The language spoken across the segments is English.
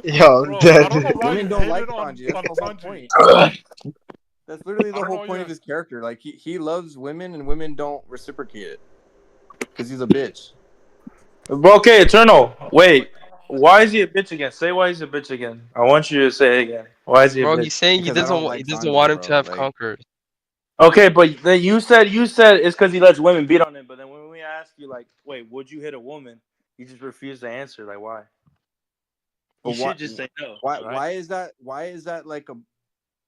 Yo, Bro, I don't know dead. why you Women don't like hated on Sanji. That's on the whole Sanji. point. That's literally I the don't whole know. point Yeah, of his character. Like he loves women and women don't reciprocate it because he's a bitch. Bro, okay, Eternal. Wait, why is he a bitch again? Say why he's a bitch again. I want you to say it again. Why is he a Bro, he's bitch? saying Because I don't he like doesn't Sanji, want him to bro. have Like, conquerors. Okay, but then you said it's because he lets women beat on him. But then when we ask you like, wait, would you hit a woman? You just refuse to answer. Like, why? but You should just say no, right? why is that? Why is that like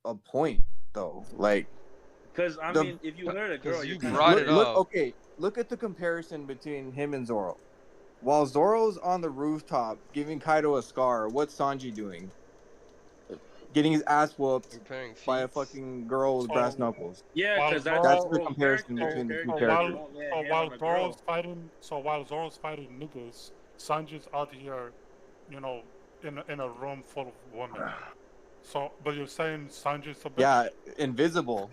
a point though? Like Because I the mean, if you hurt a girl, Because you're you kind of brought look it hurting. look up. okay. Look at the comparison between him and Zoro. While Zoro's on the rooftop giving Kaido a scar, what's Sanji doing? Getting his ass whooped Comparing by a feats. fucking girl with brass so knuckles. Yeah, while because that's That's Zoro, the Zoro's comparison character. so His between the two so character while characters. won't let so hit while on a Zoro's girl. fighting, so while Zoro's fighting niggas, Sanji's out here, you know, in a room full of women. So, but you're saying Sanji's a bitch? Yeah, invisible.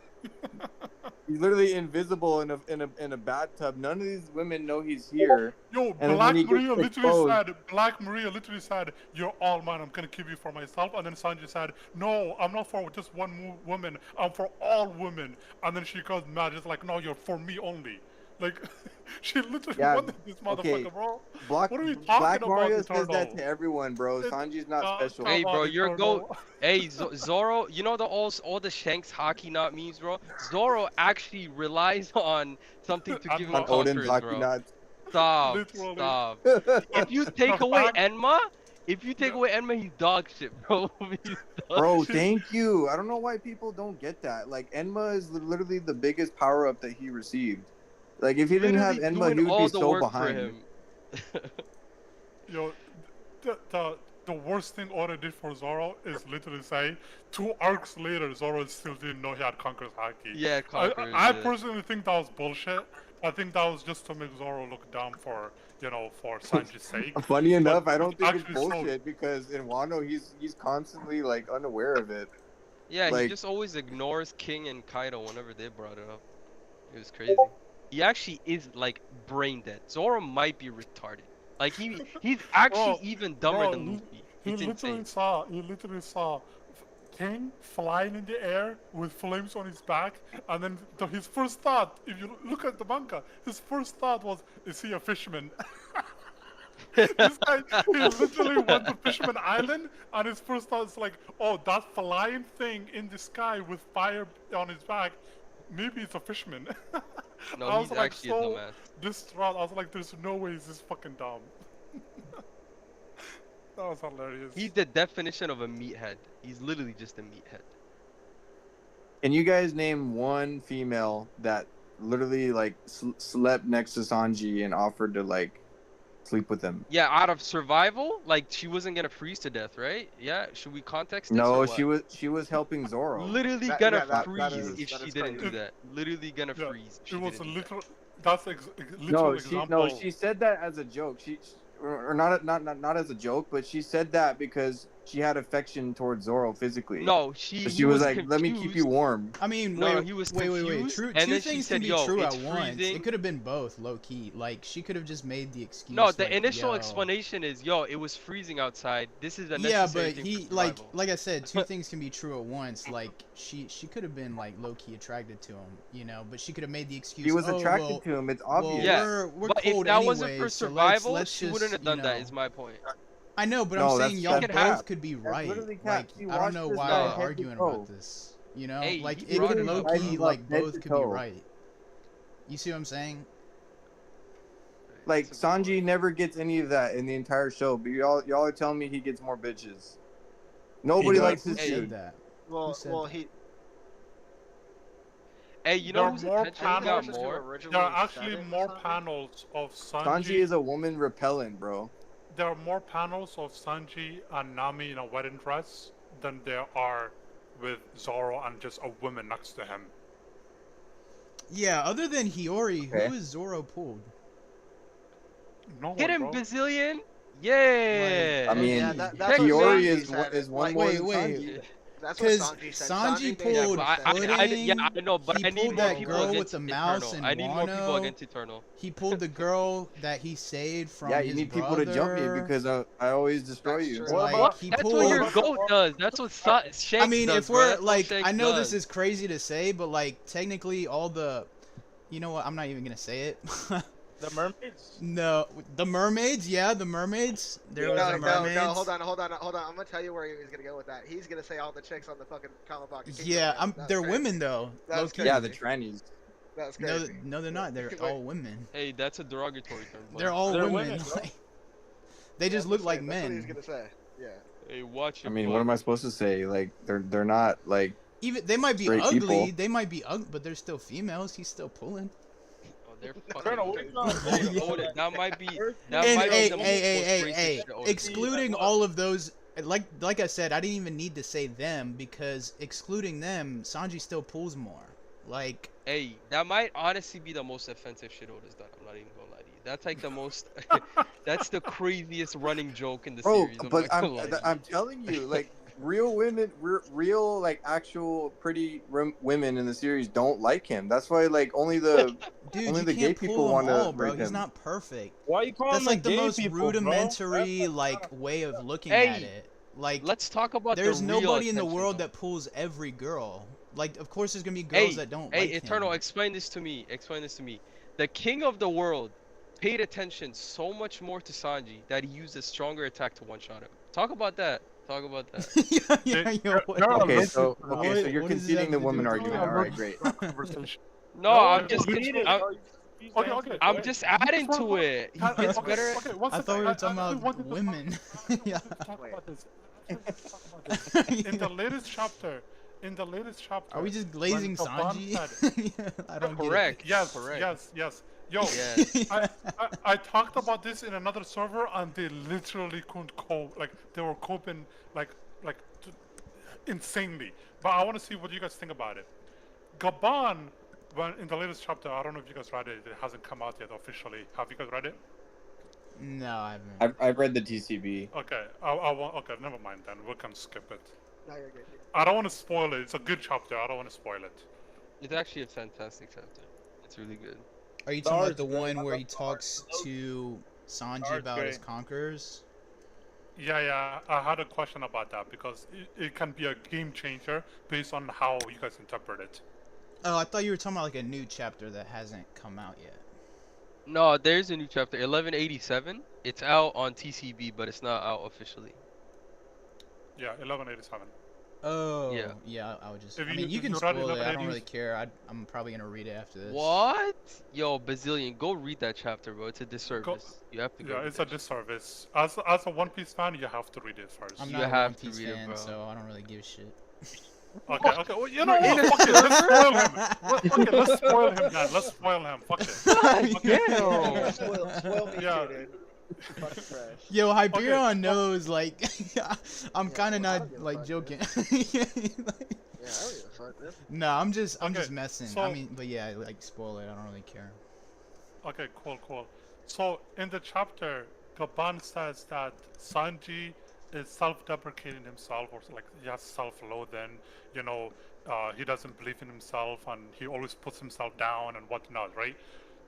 He's literally invisible in a bathtub. None of these women know he's here. Yo, And then when he gets exposed, Black Maria literally said, "You're all mine. I'm gonna keep you for myself." And then Sanji said, "No, I'm not for just one woman. I'm for all women." And then she goes mad, just like, "No, you're for me only." Like, she literally yeah, wanted this okay. motherfucker, bro. Black What are we talking Black about, Mario says that Eternal? to everyone, bro. It, Sanji's not special. Hey, come bro, on, you're go. Eternal. Hey, Zoro, you know all the Shanks hockey knot memes, bro? Zoro actually relies on something to give him On Anma, Odin's conquerors, Haki bro. nuts. Stop, literally. stop. The, If you the take away fact, Enma, if you take the, away Enma, he's dog shit, bro. He's dog Bro, shit. thank you. I don't know why people don't get that. Like Enma is literally the biggest power up that he received. Like if he didn't have Literally Enma, doing he would be all the so work for behind. him. yo, the, the, the worst thing Oda did for Zoro is literally say 2 arcs later Zoro still didn't know he had Conqueror's Haki. Yeah, conquerors. I Yeah. personally think that was bullshit. I think that was just to make Zoro look dumb for for Sanji's sake. Funny But enough, I it don't think it's actually showed. bullshit because in Wano he's constantly like unaware of it. Yeah, he Like just always ignores King and Kaido whenever they brought it up. It was crazy. He actually is like brain dead. Zoro might be retarded. Like he's actually Bro, even dumber bro, than Luffy. he It's insane. literally saw King flying in the air with flames on his back, and then his first thought, if you look at the manga, his first thought was, "Is he a fisherman?" This guy, he literally went to Fisherman Island, and his first thought is like, "Oh, that flying thing in the sky with fire on his back, maybe it's a fisherman." No, I was he's like actually a so dumbass. distraught. I was like, "There's no way he's this fucking dumb." That was hilarious. He's the definition of a meathead. He's literally just a meathead. can you guys name one female that literally like slept next to Sanji and offered to like sleep with him? Yeah, out of survival, like she wasn't gonna freeze to death, right? Yeah, should we context this or No, what? she was helping Zoro. Literally That, gonna yeah, that freeze is if that she is didn't do crazy. It, that. Literally gonna yeah, freeze if it she was a didn't do that. literal. That's literal No, example. she said that as a joke. Or not as a joke, but she said that because she had affection towards Zoro physically. No, So he she was was like, "Let me keep you confused. warm." I mean, No, wait, he was wait. confused, True, and two then she things can said, be "Yo, true it's at once. It freezing." could have been both, low key. Like she could have just made the No, excuse, the like, initial "Yo." explanation is, "Yo, it was freezing outside. This is a Yeah, necessary but thing for he survival." like I said, two things can be true at once. Like she could have been like low key attracted to him, but she could have made the She excuse, was "Oh attracted well, to him. It's well Yeah, obvious. we're but if cold that wasn't anyway, for so survival, let's she wouldn't just have done that. Is my point. I know, but I'm No, saying y'all She that's can have. both cap. could be That's right. literally cap. Like She I don't watched know this why guy we're No. head to arguing about toe. this. Hey, Like you She it could brought it literally low up, sized key bro. him up like head both to could be toe. right. You see what I'm saying? Like That's a good Sanji point. never gets any of that in the entire show, but y'all are telling me he gets more bitches. Who Nobody likes who this Hey, said dude. that? Who Well, said well, that? he hey, you There know are whose more attention he I think got that's panels. just who more? There originally are said actually it or more something. panels of Sanji Sanji. is a woman repellent, bro. There are more panels of Sanji and Nami in a wedding dress than there are with Zoro and just a woman next to him. Yeah, other than Hiyori, Okay. who is Zoro pulled? No Hit one, him, bro. bazillion! I Yeah! Low mean, key. that's what Hiyori Checkmate! Sanji is said. one Like, more wait, than wait. Sanji. That's what Because Sanji said. Sanji basically Yeah, pulled but pudding. I know, but He I need pulled more that people girl with against the mouse Eternal. and I need more people Wano. against Eternal. He pulled the girl that he saved from Yeah, you his need brother. people to jump me because I always destroy That's you. true. What Like about he That's pulled. what your what about goat does. That's what Shanks I mean, does, if bro. we're That's what like, Shanks I know does. this is crazy to say, but like technically all the, you know what? I'm not even gonna say it. the mermaids? No, the mermaids. Yeah, the mermaids. There was No, a no, mermaids. no, hold on. I'm gonna tell you where he was gonna go with that. He's gonna say all the chicks on the fucking Kamabaka Kingdom. Yeah, Island. That's they're crazy. women though. That's Low-key. Yeah, crazy. the trannies. That's No, crazy. no, they're not. They're Wait. all women. Hey, that's a derogatory term. They're all They're women. women, bro. Like, they just I'm look saying, like that's what he was men. gonna say. Yeah. Hey, watch I your mean, what am I butt. supposed to say? Like, they're not like. Even they might be Straight ugly. people. They might be ugly, but they're still females. He's still pulling. Oh, they're Colonel, what are you fucking. trying to say? Hold it. That might be. That And might hey, be the most hey, racist shit Oda's excluding Like, all of those, like I said, I didn't even need to say them because excluding them, Sanji still pulls more. Like, Hey, that might honestly be the most offensive shit Oda's done. I'm not even gonna lie to you. That's like the most. That's the craziest running joke in the Bro, series. I'm but not gonna lie to you. I'm telling you, like real women, real like actual pretty women in the series don't like him. That's why like only the dude, Only you the gay can't people pull them wanna all, bro. rape He's him. not perfect. Why you calling That's like the gay most people, bro? rudimentary, That's like way of looking Hey, at it. Like, Let's talk about there's the real nobody in the attention, world though. that pulls every girl. Like, of course, there's gonna be girls Hey, that don't hey, like Eternal, him. explain this to me. Explain this to me. The king of the world paid attention so much more to Sanji that he used a stronger attack to one-shot him. Talk about that. Talk about that. Yo, what, You're okay. allergic So to that. okay, so you're what does this have conceding the to do woman with argument. the All right, great. Conversation. No, No, I'm you just, need it, I'm, Okay. I'm just adding to it. He gets okay, better. Okay, one I second. thought we were I talking actually about wanted to talk- women. I Yeah. wanted to talk Wait. about this. I wanted to talk about this. In the latest chapter, Are we just glazing when Gaban Sanji? said- I don't get it. Correct. Yes, Correct. yes. Yo, Yes. I talked about this in another server and they literally couldn't cope. Like they were coping like insanely. But I want to see what you guys think about it. Gaban, when in the latest chapter, I don't know if you guys read it. It hasn't come out yet officially. Have you guys read it? No, I haven't. I've read the TCB. Okay, I want. Okay, never mind then. We can skip it. No, you're good. I don't want to spoil it. It's a good chapter. I don't want to spoil it. It's actually a fantastic chapter. It's really good. Are you talking about Art's the great. one I where love he the talks art. to Sanji Art's about his great. conquerors? Yeah. I had a question about that because it can be a game changer based on how you guys interpret it. Oh, I thought you were talking about like a new chapter that hasn't come out yet. No, there's a new chapter, 1187. It's out on TCB, but it's not out officially. Yeah, 1187. Oh, Yeah. yeah. I would just. If I you- mean, you if can you read spoil it. I don't 1180s really care. I'm probably gonna read it after this. What? Yo, Bazillion, go read that chapter, bro. It's a disservice. You have to go. Yeah, read it's a that shit. disservice. As a One Piece fan, you have to read it first. I'm You not a have One to Piece read it, fan, bro. so I don't really give a shit. Okay. Well, you know what? Fuck it. Let's spoil him. Okay, let's spoil him then. Let's spoil him. Fuck it. Okay. Yeah, spoil me Yeah. too, dude. Fucking trash. Yo, Hyperion Okay. knows, like, I'm Yeah, kind of well, I not, don't give a like, fuck, joking. Yeah, I don't give a fuck, dude. No, I'm just Okay, messing. so- I mean, but yeah, like, spoil it. I don't really care. Okay, cool. So in the chapter, Gaban says that Sanji is self-deprecating himself, or like he has self-loathing. You know, he doesn't believe in himself, and he always puts himself down and whatnot, right?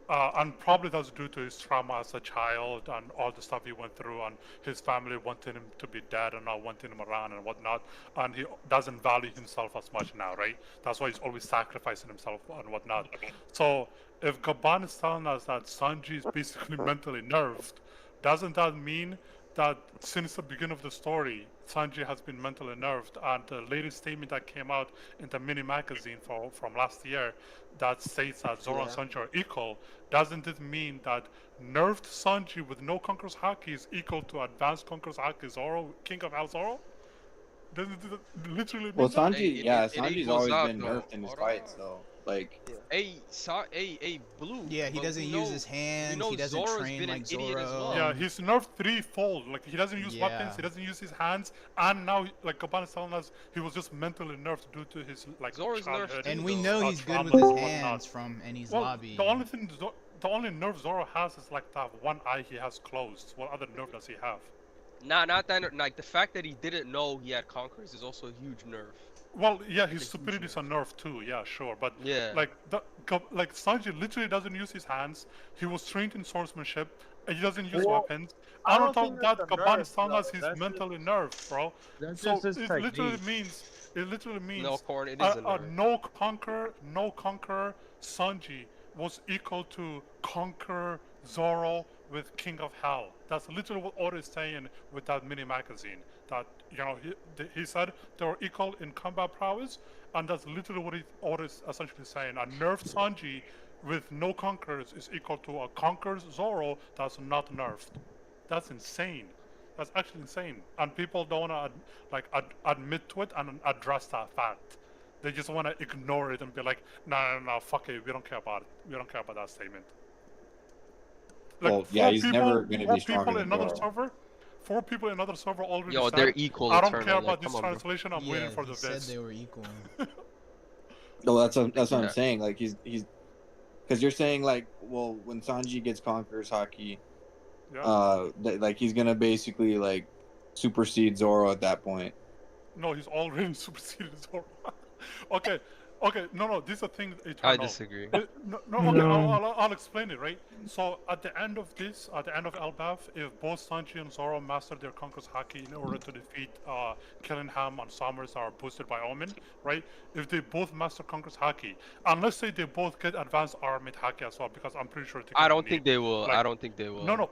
And probably that's due to his trauma as a child and all the stuff he went through, and his family wanting him to be dead and not wanting him around and whatnot. And he doesn't value himself as much now, right? That's why he's always sacrificing himself and whatnot. So if Gaban is telling us that Sanji is basically mentally nerved, doesn't that mean that since the beginning of the story, Sanji has been mentally nerved? And the latest statement that came out in the mini magazine from last year that states that Zoro and Sanji are equal, doesn't it mean that nerfed Sanji with no Conqueror's Haki is equal to advanced Conqueror's Haki Zoro, King of Hell Zoro? Doesn't it literally mean Well, that? Sanji, It- yeah, it Sanji's equals always out, been though. nerfed in his Hold fights, on. though. Like, Hey, Blue. Yeah, he but doesn't we use know- his hands. know He doesn't Zoro's train been an like idiot as Zoro. well. Yeah, he's nerfed threefold. Like he doesn't use weapons, Yeah. he doesn't use his hands, and now like Gaban is telling us he was just mentally nerfed due to his like Zoro's nerfed childhood. too, And we though. know he's good trauma with his and whatnot. hands from Eni's Well, lobby. the only nerve Zoro has is like that one eye he has closed. What other nerve does he have? Not that. Like the fact that he didn't know he had conquerors is also a huge nerf. Well, yeah, Like his a huge stupidity is a nerf. nerf too. Yeah, sure, but Yeah. like Sanji literally doesn't use his hands. He was trained in swordsmanship. And he doesn't use Well, weapons. I And on don't top think of that's that, a nerf, Gaban Sanas though. is mentally nerfed, bro. That's just So his technique. it literally means No, Corn. It is a nerf. no conquer Sanji was equal to conquer Zoro with King of Hell. That's literally what Oda is saying with that mini magazine. That he said they were equal in combat prowess, and that's literally what Oda is essentially saying. A nerfed Sanji with no conquerors is equal to a conquered Zoro that's not nerfed. That's insane. That's actually insane, and people don't want to admit to it and address that fact. They just want to ignore it and be like, no, fuck it, we don't care about it. We don't care about that statement. Like Well, yeah, he's never gonna be stronger in than another Zoro. server, 4 people in another server already Yo, said, they're equal I don't eternal. care Like, about this come on, bro. translation. I'm waiting for the he said viz. they were equal. No, that's what Yeah. I'm saying. Like he's because you're saying like, well, when Sanji gets Conqueror's Haki, Yeah. like he's gonna basically like supersede Zoro at that point. No, he's already superseded Zoro. okay, no, this is a thing. Eternal. I disagree. Okay, I'll explain it, right? So at the end of Elbaf, if both Sanji and Zoro master their Conqueror's Haki in order to defeat Killingham and Summers are boosted by Omen, right? If they both master Conqueror's Haki, and let's say they both get advanced Armament Haki as well, because I'm pretty sure I don't think they will. like- I don't think they will. No,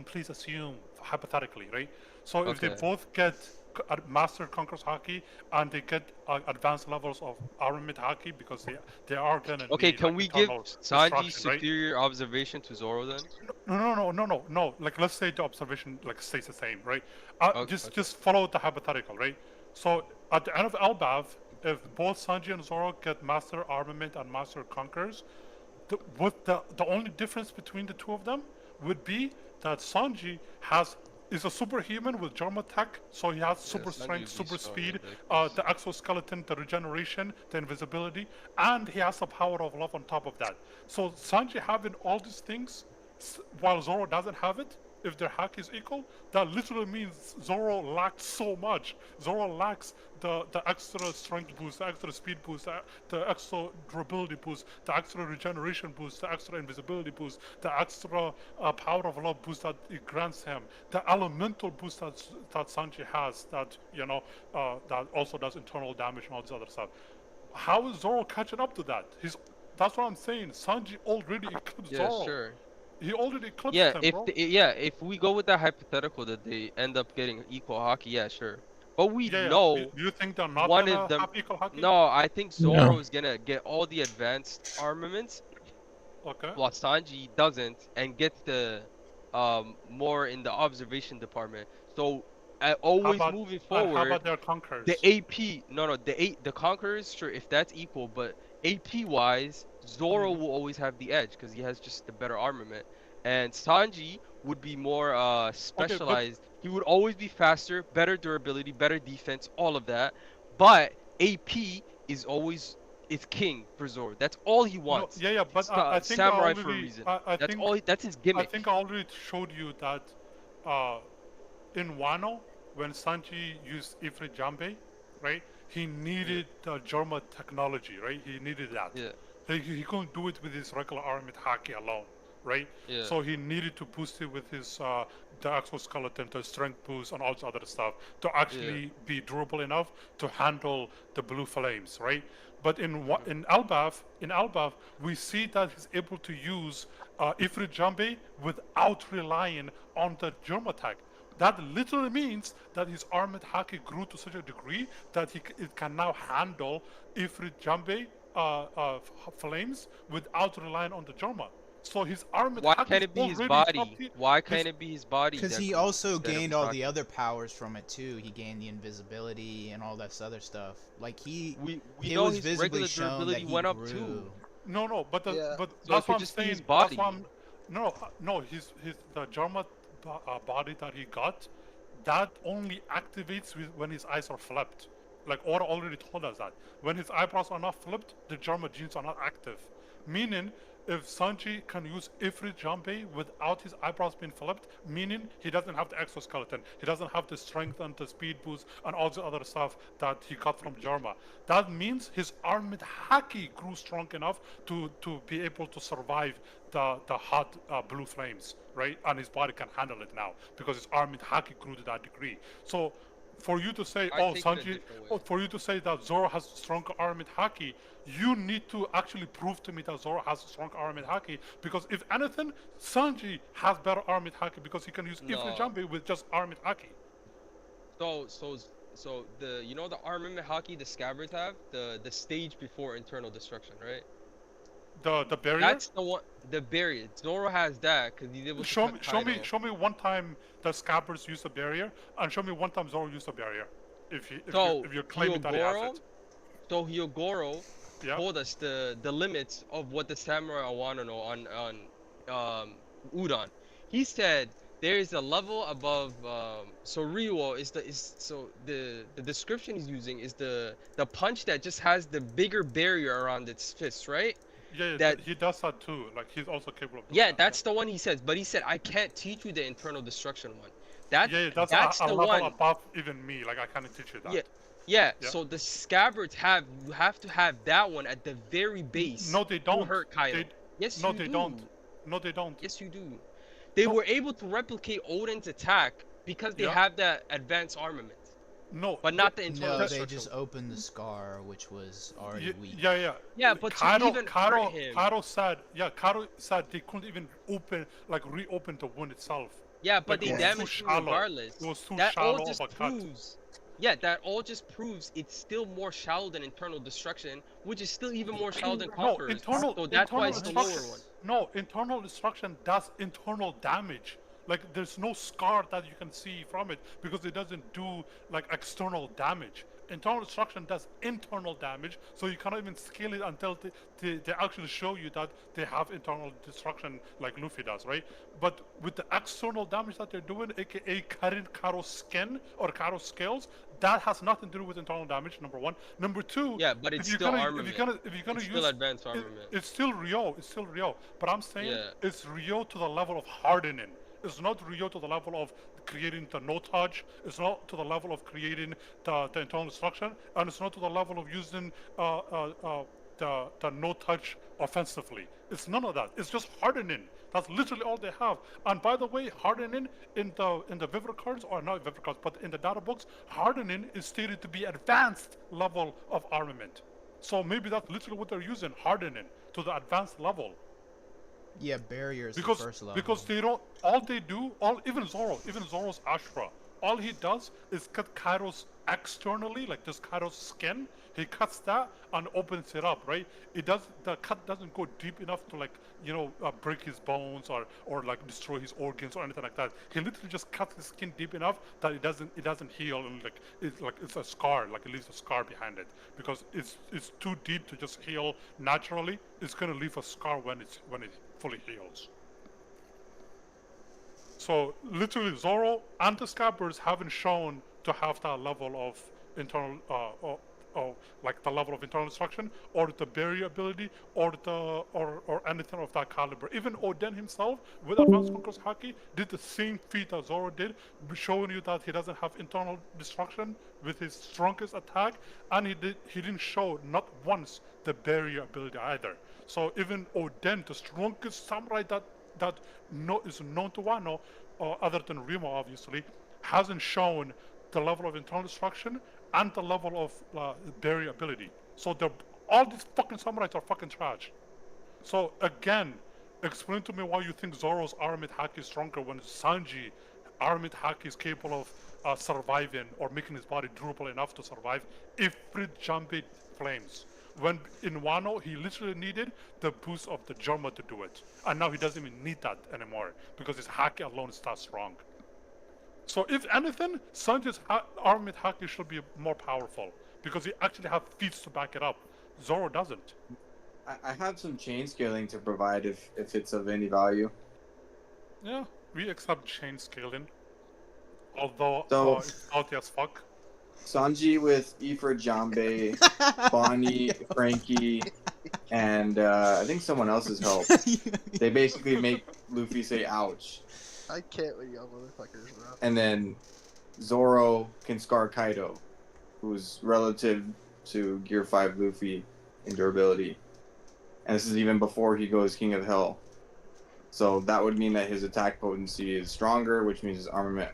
please assume hypothetically, right? So if they Okay. both get master Conqueror's Haki and they get advanced levels of armament Haki, because they are gonna Okay, need, can like, we give eternal Sanji destruction, right? superior observation to Zoro then? No. Like, let's say the observation like stays the same, right? Okay, Just follow the hypothetical, right? So at the end of Elbaf, if both Sanji and Zoro get master armament and master conquerors, the only difference between the two of them would be that Sanji is a superhuman with Germa tech, so he has super Sanji strength, would be super stronger, speed, ridiculous. the exoskeleton, the regeneration, the invisibility, and he has the power of love on top of that. So Sanji having all these things, while Zoro doesn't have it, if their hack is equal, that literally means Zoro lacks so much. Zoro lacks the extra strength boost, the extra speed boost, the extra durability boost, the extra regeneration boost, the extra invisibility boost, the extra power of love boost that it grants him, the elemental boost that Sanji has, that that also does internal damage and all this other stuff. How is Zoro catching up to that? That's what I'm saying. Sanji already eclipsed Yeah, Zoro. sure. He already eclipsed Yeah, him, if bro. if we go with that hypothetical that they end up getting equal hockey, yeah, sure. But we Yeah. know Do you think they're not one gonna of them. have equal hockey? No, I think No. Zoro is gonna get all the advanced armaments, Okay. while Sanji doesn't, and gets the more in the observation department. So always moving How forward, about their conquerors? the AP, no, the Conquerors, sure, if that's equal, but AP wise, Zoro Mhm. will always have the edge because he has just the better armament, and Sanji would be more specialized. He would always be faster, better durability, better defense, all of that. But AP is king for Zoro. That's all he wants. Yeah, but He's I think samurai I for a already, reason. I That's think, all. That's his I gimmick. think I already showed you that in Wano, when Sanji used Ifrit Jambe, right? He needed the Germa technology, right? He needed that. Yeah. Like, he couldn't do it with his regular armament haki alone, right? Yeah. So he needed to boost it with his the exoskeleton, the strength boost, and all this other stuff to actually be durable enough to handle the blue flames, right? But in Elbaf, we see that he's able to use Ifrit Jambe without relying on the Germa tech. That literally means that his armored haki grew to such a degree that it can now handle Ifrit Jambe flames without relying on the Germa. So his armored Why haki can't is it be his already body? top tier. Why can't it be his body? Because that he grew also instead of gained his all haki? the other powers from it too. He gained the invisibility and all that other stuff. Like We it know was his visibly regular shown that durability he went up grew. too. No, but Yeah. but So that's it could what I'm just be saying. his That's body. why no. His the Germa body that he got, that only activates when his eyes are flipped. Like Oda already told us that when his eyebrows are not flipped, the Germa genes are not active. Meaning, if Sanji can use Ifrit Jambe without his eyebrows being flipped, meaning he doesn't have the exoskeleton, he doesn't have the strength and the speed boost and all the other stuff that he got from Germa. That means his armored haki grew strong enough to be able to survive the hot blue flames, right? And his body can handle it now because his armored haki grew to that degree. So for you to say, I oh, take it a Sanji, different way. for you to say that Zoro has stronger armored haki, you need to actually prove to me that Zoro has strong armored haki. Because if anything, Sanji has better armored haki because he can use No. Ifrit Jambe with just armored haki. So the the armament hockey the scabbards have the stage before internal destruction, right? The barrier. That's the one. The barrier. Zoro has that because he's able to Show me, cut show me, Kaido. show me one time the Scabbards used a barrier, and show me one time Zoro used a barrier. If So you're claiming that he has Hyogoro, it. so Hyogoro Yeah. told us the limits of what the samurai want to know on Udon. He said there is a level above. So Ryuo the description he's using is the punch that just has the bigger barrier around its fist, right? Yeah, That he does that too. Like he's also capable of doing Yeah, that. that's the one he says. But he said I can't teach you the internal destruction one. Yeah, that's a The level one. above even me. Like I can't teach you that. Yeah, Yeah. So the scabbards you have to have that one at the very base. No, they To don't. hurt Kaido. They, Yes, no, you they do. don't. No, they don't. Yes, you do. They No. were able to replicate Odin's attack because they Yeah. have that advanced armament, No. but not the internal No, they destruction. just opened the scar, which was already weak. Yeah. Yeah, but to even hurt him. Kaido said they couldn't even reopen the wound itself. Yeah, but Like, they it was damaged too him shallow. regardless. It was too That all shallow just of a cut. proves. Yeah, that all just proves it's still more shallow than internal destruction, which is still even more shallow than No, Conqueror's. So that's why it's the lower one. No, internal destruction does internal damage. Like there's no scar that you can see from it because it doesn't do like external damage. Internal destruction does internal damage, so you cannot even scale it until they actually show you that they have internal destruction like Luffy does, right? But with the external damage that they're doing, aka cutting Karo's skin or Karo's scales, that has nothing to do with internal damage. Number one. Number two. Yeah, but it's if you're still gonna, armament. If you're gonna It's use still advanced armament. it's still Ryo. It's still Ryo. But I'm saying Yeah. it's Ryo to the level of hardening. It's not Ryo to the level of creating the no touch. It's not to the level of creating the internal destruction, and it's not to the level of using the no touch offensively. It's none of that. It's just hardening. That's literally all they have. And by the way, hardening in the Vivre cards, or not Vivre cards, but in the data books, hardening is stated to be advanced level of armament. So maybe that's literally what they're using, hardening to the advanced level. Yeah, barriers Because the first level. because even Zoro's Ashra, all he does is cut Kaido's externally, like this Kaido's skin. He cuts that and opens it up, right? The cut doesn't go deep enough to break his bones or like destroy his organs or anything like that. He literally just cuts his skin deep enough that it doesn't heal, and it's a scar, like it leaves a scar behind it because it's too deep to just heal naturally. It's gonna leave a scar when it fully heals. So literally, Zoro and the Scabbards haven't shown to have that level of internal, like the level of internal destruction, or the barrier ability, or anything of that caliber. Even Oden himself, with Advanced Conqueror's Haki, did the same feat that Zoro did, showing you that he doesn't have internal destruction with his strongest attack, and he didn't show not once the barrier ability either. So even Oden, the strongest samurai that is known to Wano, other than Rima obviously, hasn't shown the level of internal destruction and the level of barrier ability. So all these fucking samurais are fucking trash. So again, explain to me why you think Zoro's armored haki is stronger when Sanji armored haki is capable of surviving or making his body durable enough to survive Ifrit Jambe flames. When in Wano, he literally needed the boost of the Germa to do it. And now he doesn't even need that anymore because his haki alone is that strong. So if anything, Sanji's armored haki should be more powerful because he actually have feats to back it up. Zoro doesn't. I have some chain scaling to provide if it's of any value. Yeah, we accept chain scaling. Although So- it's salty as fuck. Sanji with Ifrit Jambe, Bonnie, Frankie, and I think someone else's help. They basically make Luffy say "ouch," I can't with y'all motherfuckers, bro. and then Zoro can scar Kaido, who's relative to Gear 5 Luffy in durability. And this is even before he goes King of Hell. So that would mean that his attack potency is stronger, which means his armament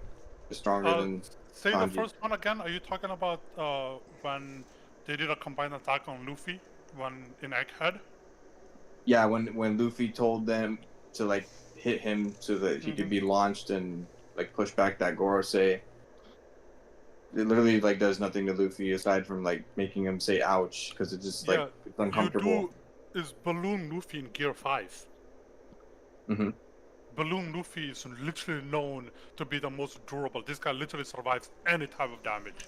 is stronger than Say the Sanji. first one again. Are you talking about when they did a combined attack on Luffy when in Egghead? Yeah, when Luffy told them to like hit him so that he could Mhm. be launched and like push back that Gorosei. It literally like does nothing to Luffy aside from like making him say "ouch" because it's just like Yeah, it's you uncomfortable. do is Balloon Luffy in Gear 5. Hmm. Balloon Luffy is literally known to be the most durable. This guy literally survives any type of damage.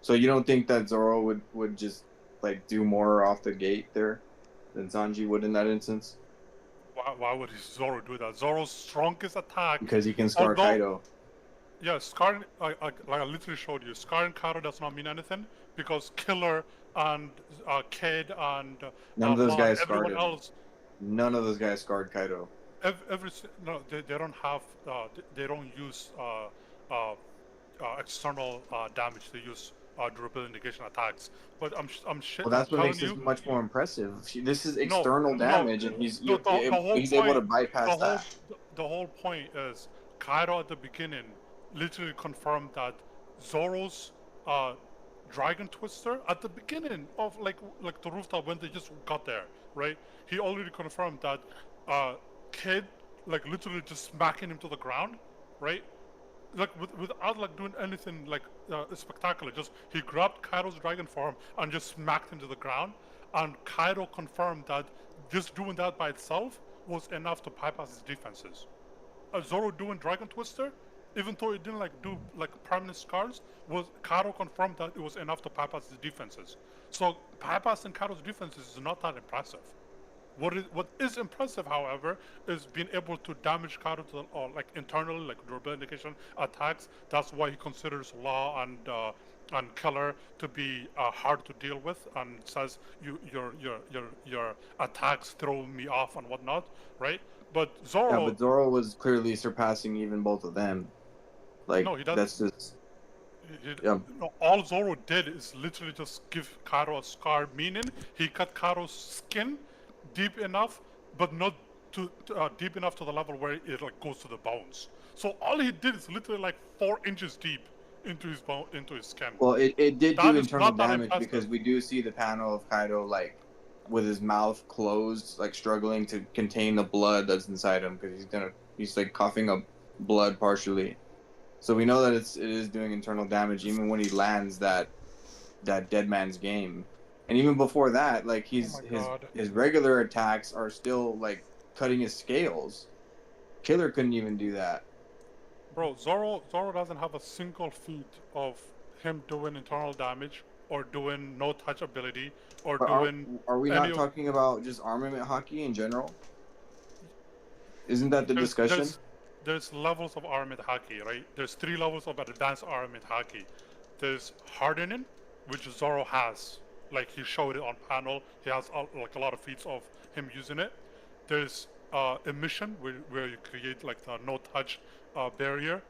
So you don't think that Zoro would just like do more off the gate there than Sanji would in that instance Why would Zoro do that? Zoro's strongest attack, because he can scar although Kaido. yeah, scarring like I literally showed you, scarring Kaido does not mean anything because Killer and Kid and None of those Mob, guys scarred everyone him. else, None of those guys scarred Kaido. no, they don't have they don't use uh, external damage. They use durability negation attacks. But Well, I'm that's what telling makes this you, much more impressive. This is no, external no. damage, and The whole he's able to point, bypass the whole that. the whole point is Kaido at the beginning literally confirmed that Zoro's uh, Dragon Twister at the beginning of like the rooftop when they just got there, right? He already confirmed that uh, Kid like literally just smacking him to the ground, right? Like without like doing anything like spectacular. Just he grabbed Kaido's dragon form and just smacked him to the ground. And Kaido confirmed that just doing that by itself was enough to bypass his defenses. Zoro doing Dragon Twister, even though it didn't like do like permanent scars, was Kaido confirmed that it was enough to bypass his defenses. So bypassing Kaido's defenses is not that impressive. What is impressive, however, is being able to damage Kaido to like internally, like durability indication attacks. That's why he considers Law and Killer to be hard to deal with, and says your attacks throw me off and whatnot, right? But Yeah, Zoro, but Zoro was clearly surpassing even both of them. Like no, he does. that's just yeah. No, all Zoro did is literally just give Kaido a scar, meaning he cut Kaido's skin deep enough, but not deep enough to the level where it like goes to the bones. So all he did is literally like 4 inches deep into his bone, into his skin. Well, it did That do is internal not that damage because impressive. we do see the panel of Kaido like with his mouth closed, like struggling to contain the blood that's inside him because he's like coughing up blood partially. So we know that it is doing internal damage even when he lands that dead man's game. And even before that, like Oh my his god. his regular attacks are still like cutting his scales. Killer couldn't even do that. Bro, Zoro doesn't have a single feat of him doing internal damage or doing no touch ability or But doing are we any not of talking about just armament hockey in general? Isn't that the there's discussion? there's there's levels of armament haki, right? There's 3 levels of advanced armament haki. There's hardening, which Zoro has. Like he showed it on panel. He has like a lot of feats of him using it. There's emission, where you create like the no touch barrier.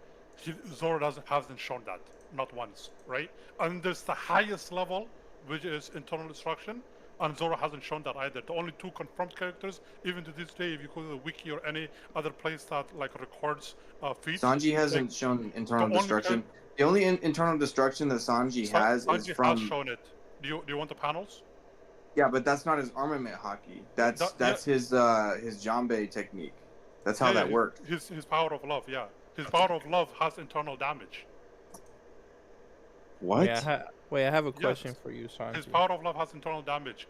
Zoro hasn't shown that, not once, right? And there's the highest level, which is internal destruction, and Zoro hasn't shown that either. The only 2 confirmed characters, even to this day, if you go to the wiki or any other place that like records feats, Sanji like hasn't shown the internal only destruction. The only internal destruction that Sanji has is Sanji has from shown it. Do you want the panels? yeah, but that's not his armament hockey. That's Yeah, his Jambe technique. That's how yeah, that yeah. works. His power of love, yeah. His power of love has internal damage. What? Wait, I have a Yes. question for you, His Sanji. power of love has internal damage.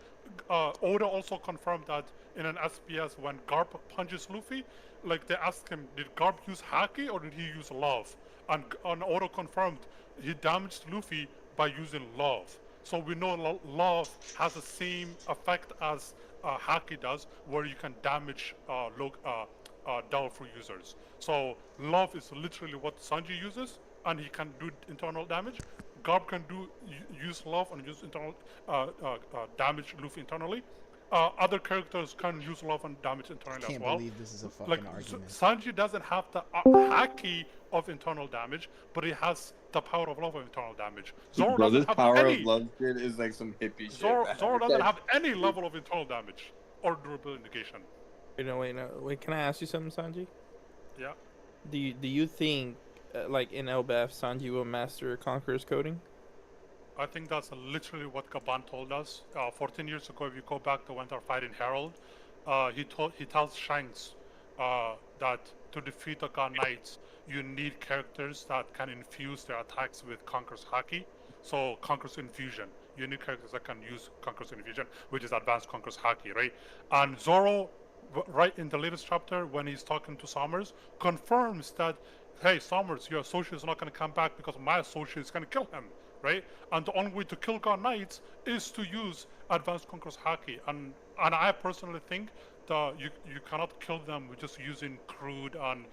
Oda also confirmed that in an SBS when Garp punches Luffy, like they asked him, did Garp use Haki or did he use love? And Oda confirmed he damaged Luffy by using love. So we know love has the same effect as Haki does, where you can damage Devil Fruit users. So love is literally what Sanji uses, and he can do internal damage. Garp can use love and use internal damage Luffy internally. Other characters can use love and damage I internally as can't well. believe this is a Like fucking argument. Sanji doesn't have the haki of internal damage, but he has the power of love of internal damage. Zoro Bro, doesn't this have power of any. love shit is like some hippie shit, Zoro, man. Zoro doesn't have any level of internal damage or durability negation. Wait. Can I ask you something, Sanji? Yeah. Do you think, like in Elbaf, Sanji will master Conqueror's coding? I think that's literally what Gaban told us. 14 years ago, if you go back to Winter Fight in Herald, he tells Shanks that to defeat the God Knights, you need characters that can infuse their attacks with Conqueror's Haki. So Conqueror's Infusion. You need characters that can use Conqueror's Infusion, which is advanced Conqueror's Haki, right? And Zoro, right in the latest chapter, when he's talking to Summers, confirms that, hey, Summers, your associate is not going to come back because my associate is going to kill him, right? And the only way to kill God Knights is to use Advanced Conqueror's Haki. And I personally think that you cannot kill them with just using crude and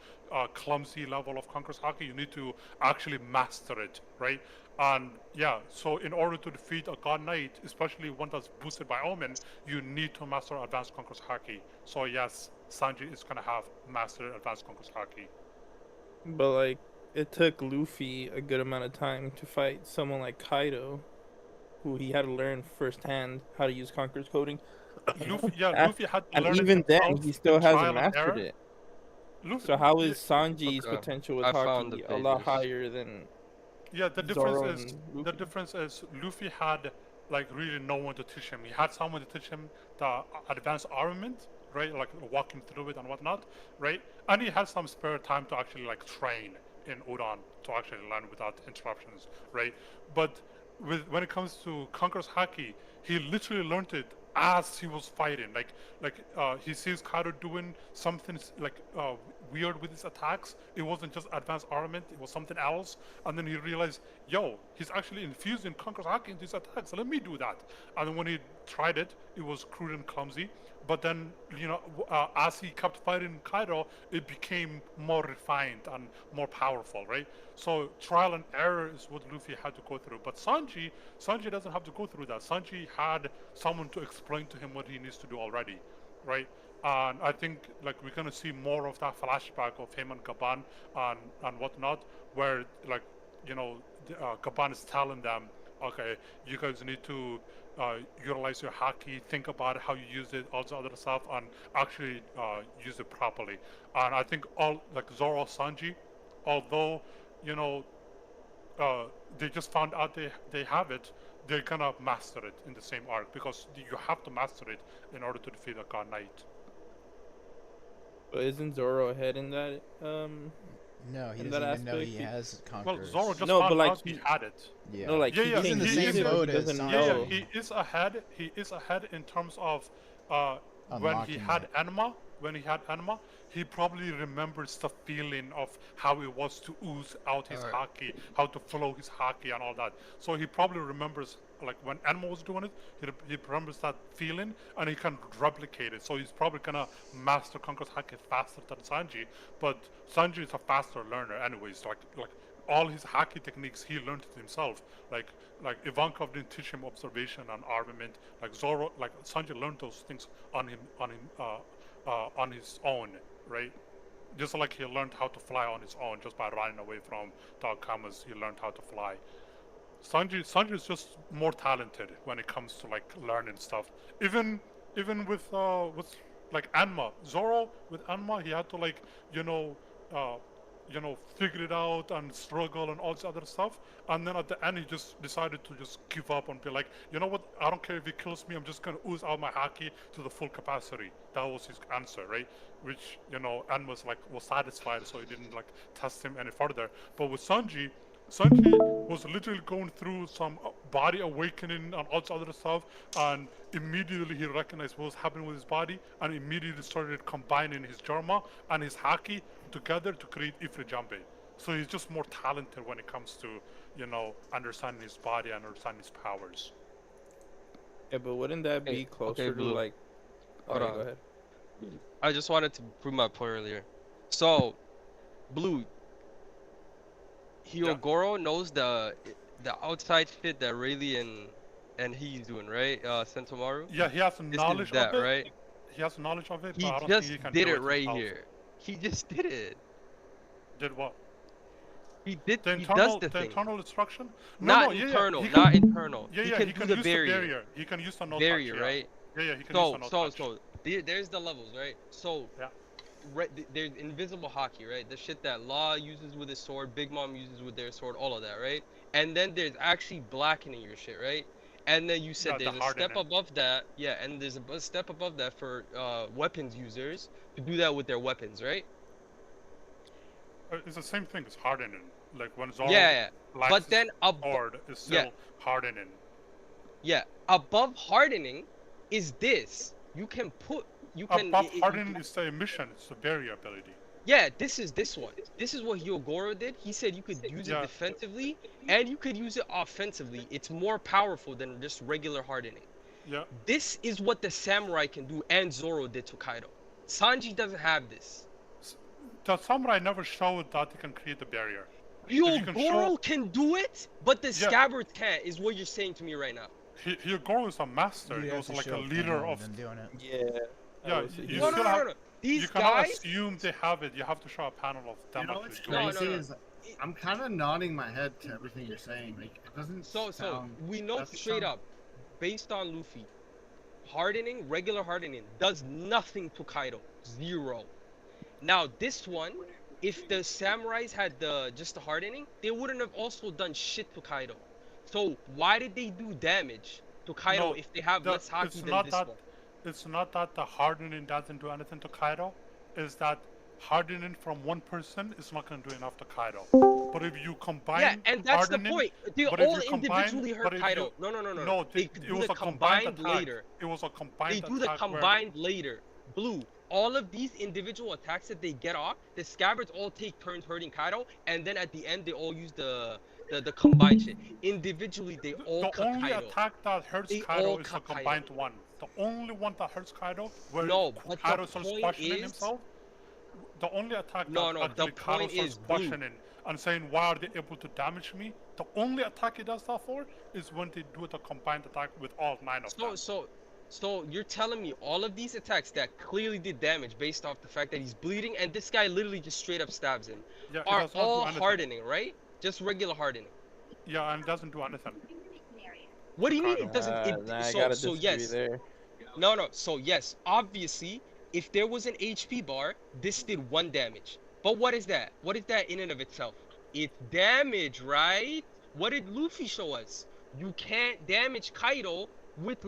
clumsy level of Conqueror's Haki. You need to actually master it, right? And yeah, so in order to defeat a God Knight, especially one that's boosted by Omen, you need to master Advanced Conqueror's Haki. So yes, Sanji is gonna have mastered Advanced Conqueror's Haki. But like, it took Luffy a good amount of time to fight someone like Kaido, who he had to learn firsthand how to use Conqueror's coding. Luffy had to And learn even it then, himself he still in hasn't trial and mastered error. it. Luffy, So how is Sanji's Okay, potential with I found the Haki a lot pages. higher than yeah, the Zoro difference is and the Luffy? difference is Luffy had like really no one to teach him. He had someone to teach him the advanced armament, right? Like walking through it and whatnot, right? And he had some spare time to actually like train in Udon to actually learn without interruptions, right? But when it comes to Conqueror's Haki, he literally learned it as he was fighting. He sees Kaido doing something like weird with his attacks. It wasn't just advanced armament; it was something else. And then he realized, yo, he's actually infusing Conqueror's Haki into his attacks. So let me do that. And then when he tried it, it was crude and clumsy. But then, as he kept fighting Kaido, it became more refined and more powerful, right? So trial and error is what Luffy had to go through. But Sanji doesn't have to go through that. Sanji had someone to explain to him what he needs to do already, right? And I think like we're gonna see more of that flashback of him and Gaban and whatnot, where Gaban is telling them, okay, you guys need to utilize your haki, think about how you use it, all the other stuff, and actually use it properly. And I think all like Zoro, Sanji, although they just found out they have it, they're gonna master it in the same arc because you have to master it in order to defeat a God Knight. But isn't Zoro ahead in that? No, he in doesn't that even know he aspect, has Well, conquerors. Zoro just No, but found like out he had it. yeah. No, like Yeah, he yeah, he's in the can't he use same it, boat he as doesn't Sanji. Yeah, know. he is ahead. He is ahead in terms of when he Unlocking had it. Enma. When he had Enma, he probably remembers the feeling of how it was to ooze out his Alright. haki, how to flow his haki and all that. So he probably remembers, like when Enma was doing it, he remembers that feeling and he can replicate it. So he's probably gonna master Conqueror's haki faster than Sanji. But Sanji is a faster learner, anyways. Like all his haki techniques he learned it himself. Like Ivankov didn't teach him observation and armament. Like Zoro, like Sanji learned those things on his own, right? Just like he learned how to fly on his own just by running away from Dog Kamas, he learned how to fly. Sanji is just more talented when it comes to like learning stuff. Even with like Anma, Zoro with Anma, he had to like uh, figure it out and struggle and all this other stuff. And then at the end, he just decided to just give up and be like, you know what? I don't care if he kills me. I'm just gonna ooze out my haki to the full capacity. That was his answer, right? Which Anma was satisfied, so he didn't like test him any further. But with Sanji was literally going through some body awakening and all this other stuff, and immediately he recognized what was happening with his body, and immediately started combining his Jarma and his Haki together to create Ifrijambe. So he's just more talented when it comes to, understanding his body and understanding his powers. Yeah, but wouldn't that be Okay, closer to Blue. like? Hold Okay, on. go ahead. I just wanted to prove my point earlier. So, Blue, Hyogoro knows the outside fit that Rayleigh and he's doing, right? Sentomaru. Yeah, he has This is knowledge that, of it. right? He has knowledge of it, but He I don't think just he can did do it it right himself. here. He just did it. Did what? He did. The He does internal, the the thing. internal destruction? Not Yeah, internal. he Not can, internal. yeah, He yeah, can he do can the use barrier. the barrier. He can use the no Barrier, touch. Yeah. right? Yeah, he can use the no touch. There's the levels, right? So Yeah. there's invisible hockey, right? The shit that Law uses with his sword, Big Mom uses with their sword, all of that, right? And then there's actually blackening your shit, right? And then you said Yeah, the there's a step hardening. above that, yeah, and there's a step above that for weapons users to do that with their weapons, right? It's the same thing as hardening. Like when Zoro Yeah. likes But then his sword, is still yeah, hardening. yeah, above hardening is this. You can put you can Above hardening is the emission. It's the barrier ability. Yeah, this is this one. This is what Hyogoro did. He said you could use it defensively and you could use it offensively. It's more powerful than just regular hardening. Yeah. This is what the samurai can do and Zoro did to Kaido. Sanji doesn't have this. The samurai never showed that he can create the barrier. Hyogoro can do it, but the scabbard can't, is what you're saying to me right now. Hyogoro is a master. He was like a leader of. Doing it. Yeah. Yeah, you No, still no, have. no. These you cannot guys. assume they have it. You have to show a panel of them. You know what's actually doing it. crazy is I'm kind of nodding my head to everything you're saying. Like it doesn't. So we know straight up, based on Luffy, hardening, regular hardening, does nothing to Kaido. Zero. Now this one, if the samurais had just the hardening, they wouldn't have also done shit to Kaido. So why did they do damage to Kaido if they have less hockey than this one? It's not that the hardening doesn't do anything to Kaido. It's that hardening from one person is not going to do enough to Kaido. But if you combine and that's the point. They all individually hurt Kaido. No. No, They it do was the a combined attack. later. It was a combined attack. They do the combined later. Blue. All of these individual attacks that they get off, the scabbards all take turns hurting Kaido, and then at the end they all use the combined shit. Individually, they all cut Kaido. The only attack that hurts Kaido is the combined one. The only one that hurts Kaido, where Kaido starts questioning himself. The only attack that actually Kaido starts questioning and saying, why are they able to damage me? The only attack he does that for is when they do the combined attack with all 9 of them. So you're telling me all of these attacks that clearly did damage based off the fact that he's bleeding and this guy literally just straight up stabs him are all hardening, right? Just regular hardening. Yeah, and it doesn't do anything. What do you mean it doesn't? So yes. There. No. So yes, obviously, if there was an HP bar, this did 1 damage. But what is that? What is that in and of itself? It's damage, right? What did Luffy show us? You can't damage Kaido with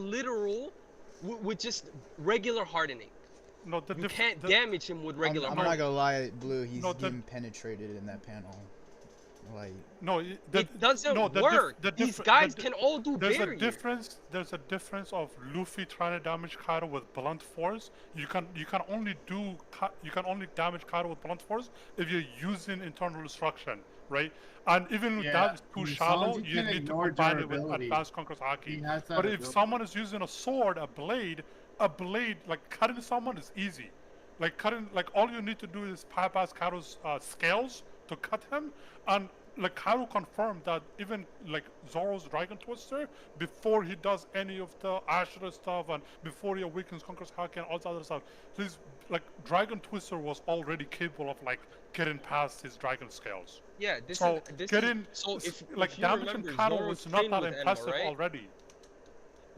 with just regular hardening. No, you can't damage him with regular I'm hardening. not gonna lie, Blue, he's getting penetrated in that panel. Like it doesn't work. These guys can all do barrier. There's a difference of Luffy trying to damage Kaido with blunt force. You can only damage Kaido with blunt force if you're using internal destruction, right? And even with that is too shallow, you need to combine it with advanced Conqueror's Haki. But if someone is using a sword, a blade, like cutting someone is easy. Like all you need to do is bypass Kaido's scales to cut him, and like Kaido confirmed that even like Zoro's Dragon Twister, before he does any of the Ashura stuff and before he awakens Conqueror's Haki and all that other stuff, his like Dragon Twister was already capable of like getting past his dragon scales. Yeah, damaging Kaido was not that impressive already.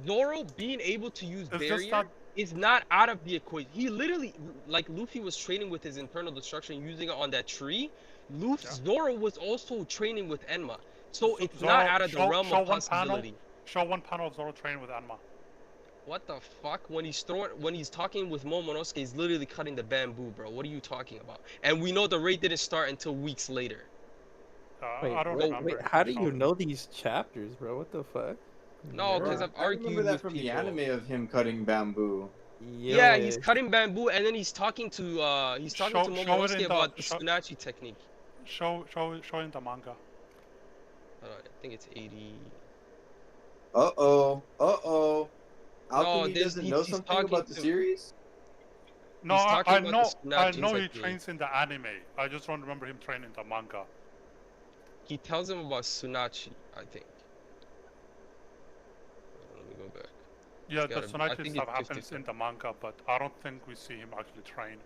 Zoro being able to use barrier is not out of the equation. He literally, like Luffy was training with his internal destruction using it on that tree. Zoro was also training with Enma. So it's not out of the realm of possibility. Show one panel of Zoro training with Enma. What the fuck? When he's talking with Momonosuke, he's literally cutting the bamboo, bro. What are you talking about? And we know the raid didn't start until weeks later. I don't remember. Wait, how do you know these chapters, bro? What the fuck? No, because I've argued with remember that from the anime of him cutting bamboo. Yeah, he's cutting bamboo, and then he's talking to Momonosuke about the Tsunachi technique. Show in the manga. I think it's 80. Alchemy doesn't know something about the series? No, I know he trains in the anime. I just don't remember him training the manga. He tells him about Tsunachi, I think. Let me go back. Yeah, It's the gotta be- I Tsunachi think stuff it's happens 50. in the manga, but I don't think we see him actually train.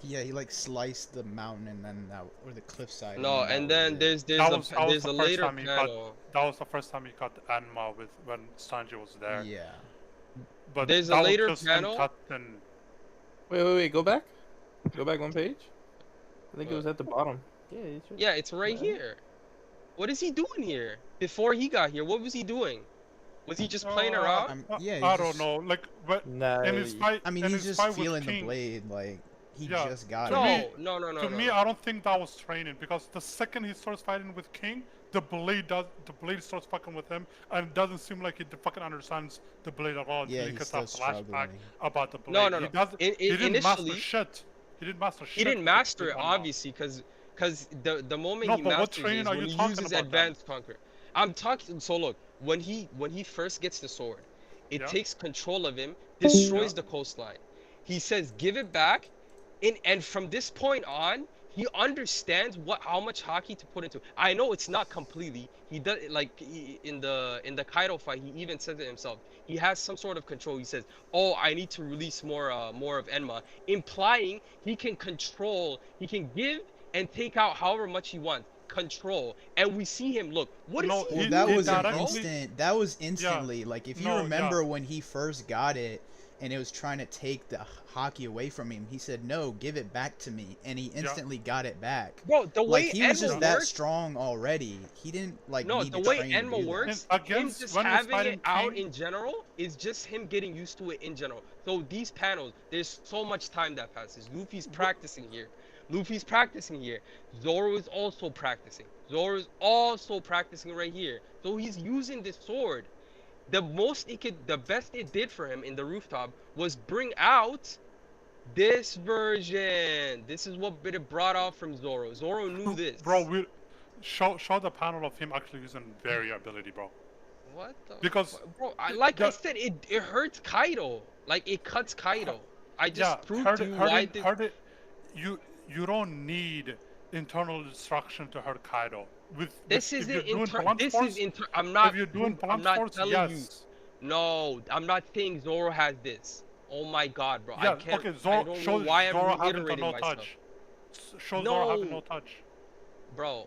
Yeah, he like sliced the mountain and then that, or the cliffside. No, and and then then that was it. That was there's the a first later time he got. panel. That was the first time he got Anma with when Sanji was there. Yeah. But There's a that later was just him panel. touching. Wait. Go back. Go back one page. I think it What? was at the bottom. Yeah, it's right. Yeah, it's right Yeah. here. What is he doing here? Before he got here, what was he doing? Was he just playing around? Yeah, I he's don't just- know. Like, but Nah. in his fight, I mean, in he's his just fight with feeling the King, blade. Like he Yeah. just got To it. me- No. to me, I don't think that was training because the second he starts fighting with King, the blade starts fucking with him, and it doesn't seem like he fucking understands the blade at all Yeah, until he he's gets still that flashback struggling. about the blade. No. He doesn't. In, He didn't master initially, shit. He didn't master shit. he didn't with the master it Anma. obviously, because the moment No, he but what masters it training is are when you he talking uses about then? advanced conquer. I'm talking. So look, when he first gets the sword, it Yeah. takes control of him, destroys Yeah. the coastline. He says, "Give it back," and from this point on, he understands how much hockey to put into. I know it's not completely. He does in the Kaido fight. He even says it himself. He has some sort of control. He says, "Oh, I need to release more of Enma," implying he can control. He can give and take out however much he wants. Control, and we see him. Look, what is No, he Well, he- that he was an directly- instant. That was instantly. Like if you No, yeah. remember when he first got it, and it was trying to take the hockey away from him, he said, "No, give it back to me," and he instantly got it back. Bro, the way Like he was Enma just that works, strong already. He didn't like no, need the to way train to Enma do that. works, And him against- just when he was having it fighting out King- in general is just him getting used to it in general. So these panels, there's so much time that passes. Luffy's practicing here. Zoro is also practicing. Right here. So he's using this sword. The best it did for him in the rooftop was bring out this version. This is what it brought out from Zoro. Zoro knew this. Bro, we show the panel of him actually using variability, bro. What the Because- bro, I the- said, it hurts Kaido. Like it cuts Kaido. I just Yeah, proved to you why this. you don't need internal destruction to hurt Kaido. This if isn't you're doing inter. blunt This force, is inter. I'm not. if you're doing I'm blunt not force, telling yes. you. No, I'm not saying Zoro has this. Oh my God, bro. Yeah, I can't. okay, I Zoro, don't show know why Zoro I'm having the reiterating no myself, touch. Show Zoro having No. no touch. bro.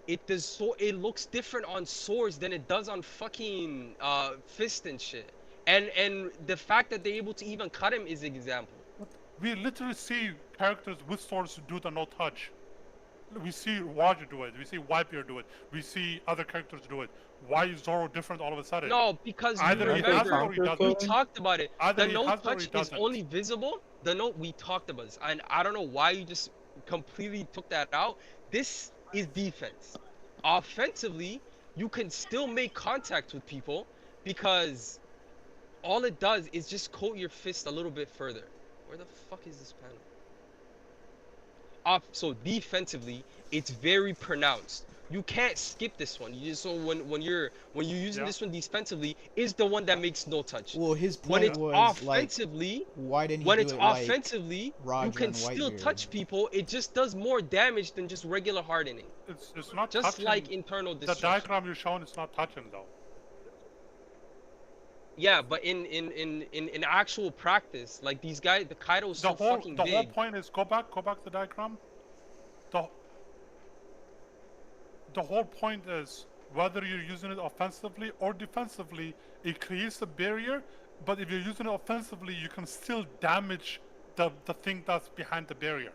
It does so. It looks different on swords than it does on fucking fist and shit. And the fact that they're able to even cut him is an example. We literally see characters with swords do the no touch. We see Roger do it. We see Whitebeard do it. We see other characters do it. Why is Zoro different all of a sudden? No, because you Either he has it remember or he we doesn't. talked about it. Either The he no has it or he touch is doesn't. only visible. The no we talked about this, and I don't know why you just completely took that out. This is defense. Offensively, you can still make contact with people because all it does is just coat your fist a little bit further. Where the fuck is this panel? So defensively, it's very pronounced. You can't skip this one. You just, so when you're using Yeah. this one defensively, is the one that makes no touch. Well, his When point it's was like, offensively, why didn't he when do it's it like offensively, Roger you can and still Whitebeard? touch people. It just does more damage than just regular hardening. It's not Just touching. like internal The destruction. diagram you're showing is not touching though. Yeah, but in actual practice, like these guys, the Kaido's so The whole fucking the whole big. point is go back to the diagram. The whole point is whether you're using it offensively or defensively, it creates a barrier. But if you're using it offensively, you can still damage the thing that's behind the barrier.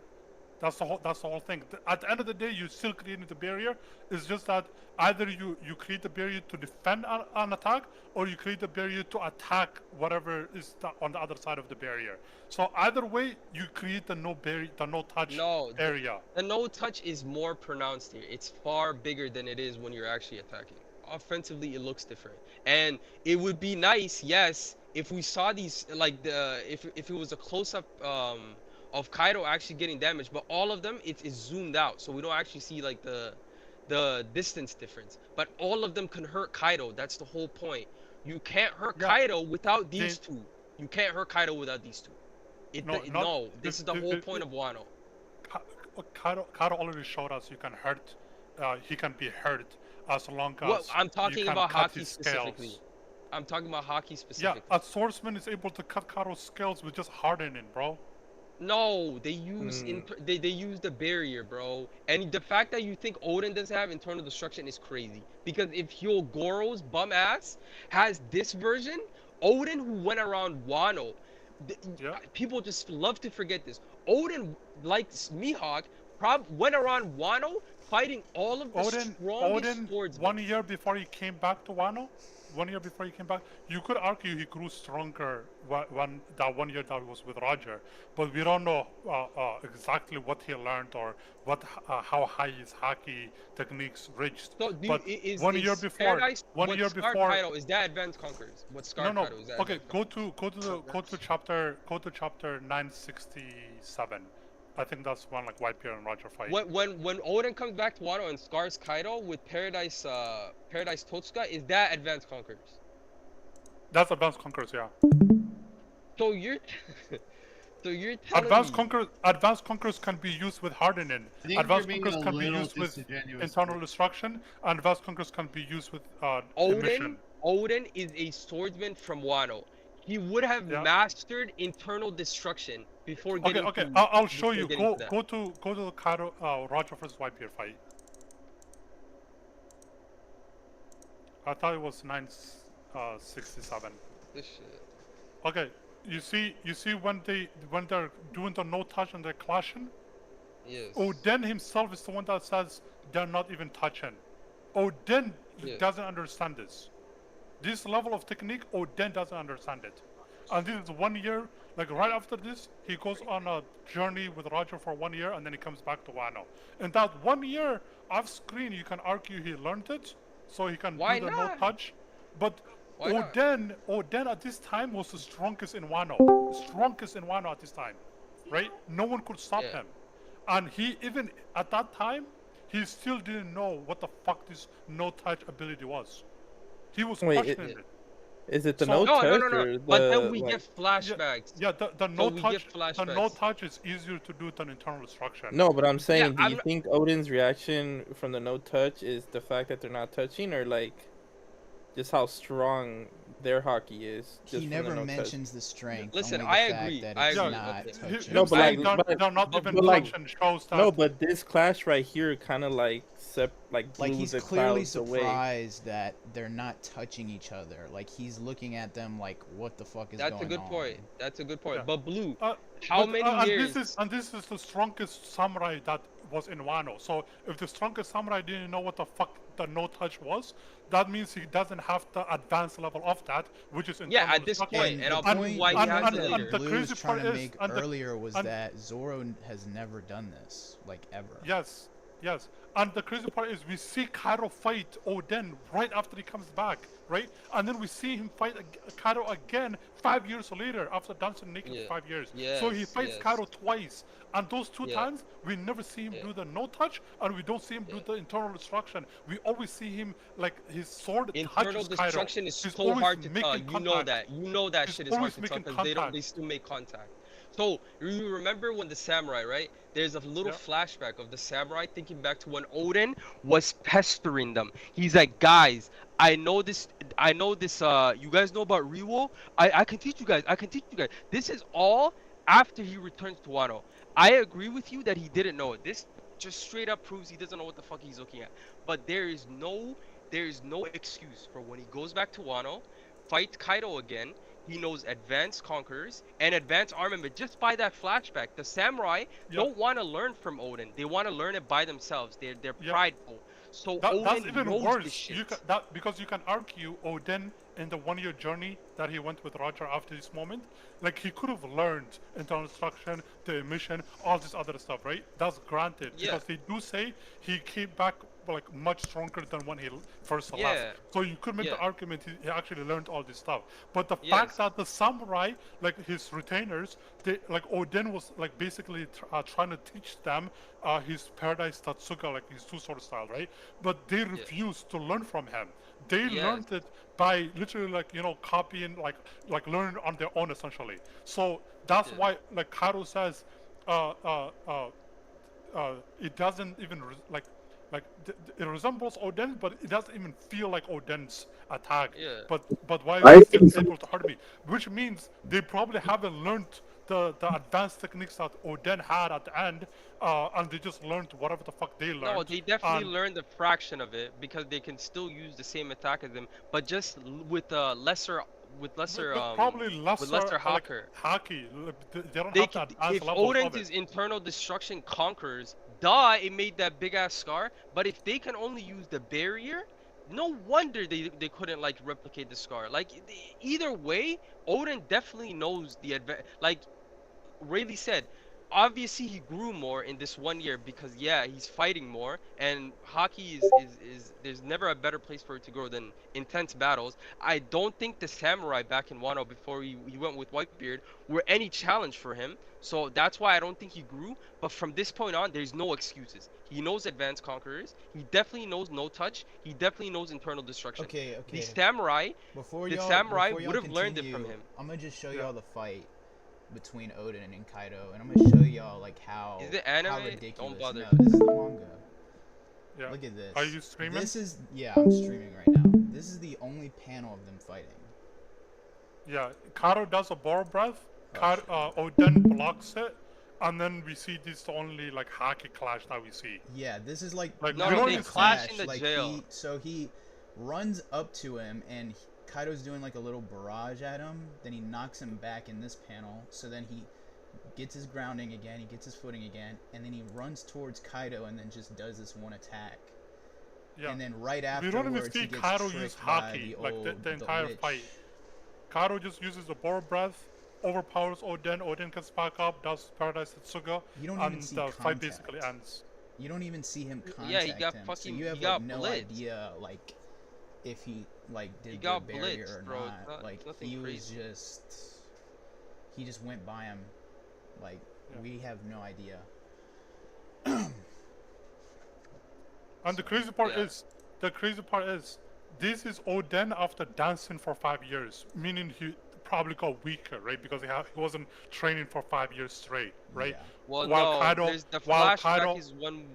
That's the whole thing. At the end of the day, you're still creating the barrier. It's just that either you create the barrier to defend an attack, or you create the barrier to attack whatever is on the other side of the barrier. So either way, you create the no touch No, area. the no touch is more pronounced here. It's far bigger than it is when you're actually attacking. Offensively, it looks different, and it would be nice, yes, if we saw these like if it was a close up of Kaido actually getting damaged, but all of them it is zoomed out, so we don't actually see like the distance difference. But all of them can hurt Kaido. That's the whole point. You can't hurt Yeah. Kaido without these two. You can't hurt Kaido without these two. No, This is the whole point of Wano. Kaido already showed us you can hurt he can be hurt as long What as I'm you talking can about cut hockey his specifically. scales. I'm talking about hockey Yeah, specifically. a swordsman is able to cut Kaido's scales with just hardening, bro. No, they use they use the barrier, bro. And the fact that you think Odin doesn't have internal destruction is crazy. Because if Hyogoro's bum ass has this version, Odin who went around Wano, Yeah. people just love to forget this. Odin, like Mihawk, went around Wano fighting all of the strongest Odin, swordsmen. 1 year before he came back to Wano, 1 year before he came back, you could argue he grew stronger that 1 year that he was with Roger, but we don't know exactly what he learned or how high his hockey techniques reached. So But 1 year before, Paradise, one what year Scar before, Kaido is that Advanced Conquerors? What Scar no, Kaido is that? okay, Advanced go to chapter 967. I think that's one like Whitebeard and Roger fight. When Odin comes back to Wano and scars Kaido with Paradise Totsuka, is that Advanced Conquerors? That's Advanced Conquerors, yeah. So you're so you're telling me Advanced Conquerors can be used with hardening. I think Advanced you're being Conquerors a can be little used with disingenuous. internal destruction, and Advanced Conquerors can be used with emission. Odin is a swordsman from Wano. He would have mastered internal destruction before getting. Okay. I'll show you. Go to the Kaido Roger versus Whitebeard fight. I thought it was 967. This shit. Okay, you see when they're doing the no touch and they're clashing. Yes. Odin himself is the one that says they're not even touching. Odin doesn't understand this. This level of technique, Odin doesn't understand it. And this is 1 year, like right after this, he goes on a journey with Roger for 1 year and then he comes back to Wano. In that 1 year off screen, you can argue he learned it, so he can do the no touch. But Odin at this time was the strongest in Wano. Strongest in Wano at this time. Right? No one could stop him. And he, even at that time, he still didn't know what the fuck this no touch ability was. He was questioning it. Is it the no touch? No. But then we get flashbacks. Yeah, the no touch is easier to do than internal destruction. No, but I'm saying, do you think Odin's reaction from the no touch is the fact that they're not touching, or like just how strong their hockey is? He never mentions the strength. Listen, only the I fact agree. That I it's agree. not touching. No, but they're not even touching shows that. No, but this clash right here kind of like blew he's the clearly clouds away. surprised that they're not touching each other. Like he's looking at them like, what the fuck is going on? That's a good point. That's a good point. Yeah. But Blue, how many years? This is the strongest samurai that was in Wano. So if the strongest samurai didn't know what the fuck the no touch was, that means he doesn't have the advanced level of that, which is internal at this point, and I'll prove why he has it later. The Blue crazy was trying part to is, make earlier was that Zoro has never done this, like ever. Yes. And the crazy part is we see Kaido fight Odin right after he comes back, right? And then we see him fight Kaido again 5 years later after dancing naked for 5 years. So he fights Kaido twice. And those two times, we never see him do the no touch, and we don't see him do the internal destruction. We always see him, like, his sword internal touches destruction Kaido. is so hard to tell. You know that. You know that He's shit is hard always to tell making because they still make contact. So you remember when the samurai, right? There's a little flashback of the samurai thinking back to when Odin was pestering them. He's like, guys, I know this. You guys know about Riwo? I can teach you guys. This is all after he returns to Wano. I agree with you that he didn't know it. This just straight up proves he doesn't know what the fuck he's looking at. But there is no excuse for when he goes back to Wano, fight Kaido again. He knows advanced conquerors and advanced armament just by that flashback. The samurai don't want to learn from Odin. They want to learn it by themselves. They're prideful. So Odin that's even knows worse. this shit. Because you can argue Odin in the 1 year journey that he went with Roger after this moment, like he could have learned internal destruction, the emission, all this other stuff, right? That's granted because they do say he came back like much stronger than when he first left. So you could make the argument he actually learned all this stuff. But the fact that the samurai, like his retainers, they like Odin was like basically trying to teach them his Paradise Tatsuga, like his two-sword style, right? But they refused to learn from him. They learned it by literally like copying, like learning on their own essentially. So that's why like Kaido says, it doesn't even like Like it resembles Oden's, but it doesn't even feel like Oden's attack. Yeah. But why is I it think still able to hurt me? Which means they probably haven't learned the advanced techniques that Oden had at the end, and they just learned whatever the fuck they No, learned. they definitely And learned a fraction of it because they can still use the same attack as them, but just with probably with lesser lesser like haki. haki. They don't They have the could, advanced if levels of Odin's it. internal destruction conquers, duh, it made that big ass scar. But if they can only use the barrier, no wonder they couldn't like replicate the scar. Like either way, Odin definitely knows the like Rayleigh said, obviously he grew more in this 1 year because yeah, he's fighting more and hockey is there's never a better place for it to grow than intense battles. I don't think the samurai back in Wano before he went with Whitebeard were any challenge for him. So that's why I don't think he grew. But from this point on, there's no excuses. He knows advanced conquerors. He definitely knows no touch. He definitely knows internal destruction. Okay, The okay. samurai, Before the y'all samurai before y'all would have learned it continue, from him. I'm gonna just show Yeah. y'all the fight between Odin and Kaido, and I'm gonna show y'all like how Is it anime? ridiculous. Don't bother. No, this is the manga. Yeah. Look at this. Are you streaming? This is I'm streaming right now. This is the only panel of them fighting. Yeah, Karo does a ball breath. Oh, Oden blocks it, and then we see this only like haki clash that we see. Yeah, this is like Like, No, we don't they even clash in the like jail. he runs up to him and Kaido's doing like a little barrage at him. Then he knocks him back in this panel. So then he gets his grounding again. He gets his footing again, and then he runs towards Kaido and then just does this one attack. Yeah. And then right We don't even afterwards, he see gets Karo use tricked by haki the like old the entire lich. fight. Karo just uses the ball breath, overpowers Oden. Oden gets back up, does Paradise Tetsuga, You don't even and see the fight contact. basically ends. You don't even see him contact Yeah, he got him, so fucking- you he have got like no blitzed. idea like if he like did He the got barrier blitzed, or bro. not. It's not- Like nothing he was crazy. he just went by him. Like Yeah. we have no idea. And the crazy part Yeah. is, this is Oden after dancing for 5 years, meaning he probably got weaker, right? Because he wasn't training for 5 years straight, right? Yeah. Well, While no, Kaido- there's the while flashback Kaido- is one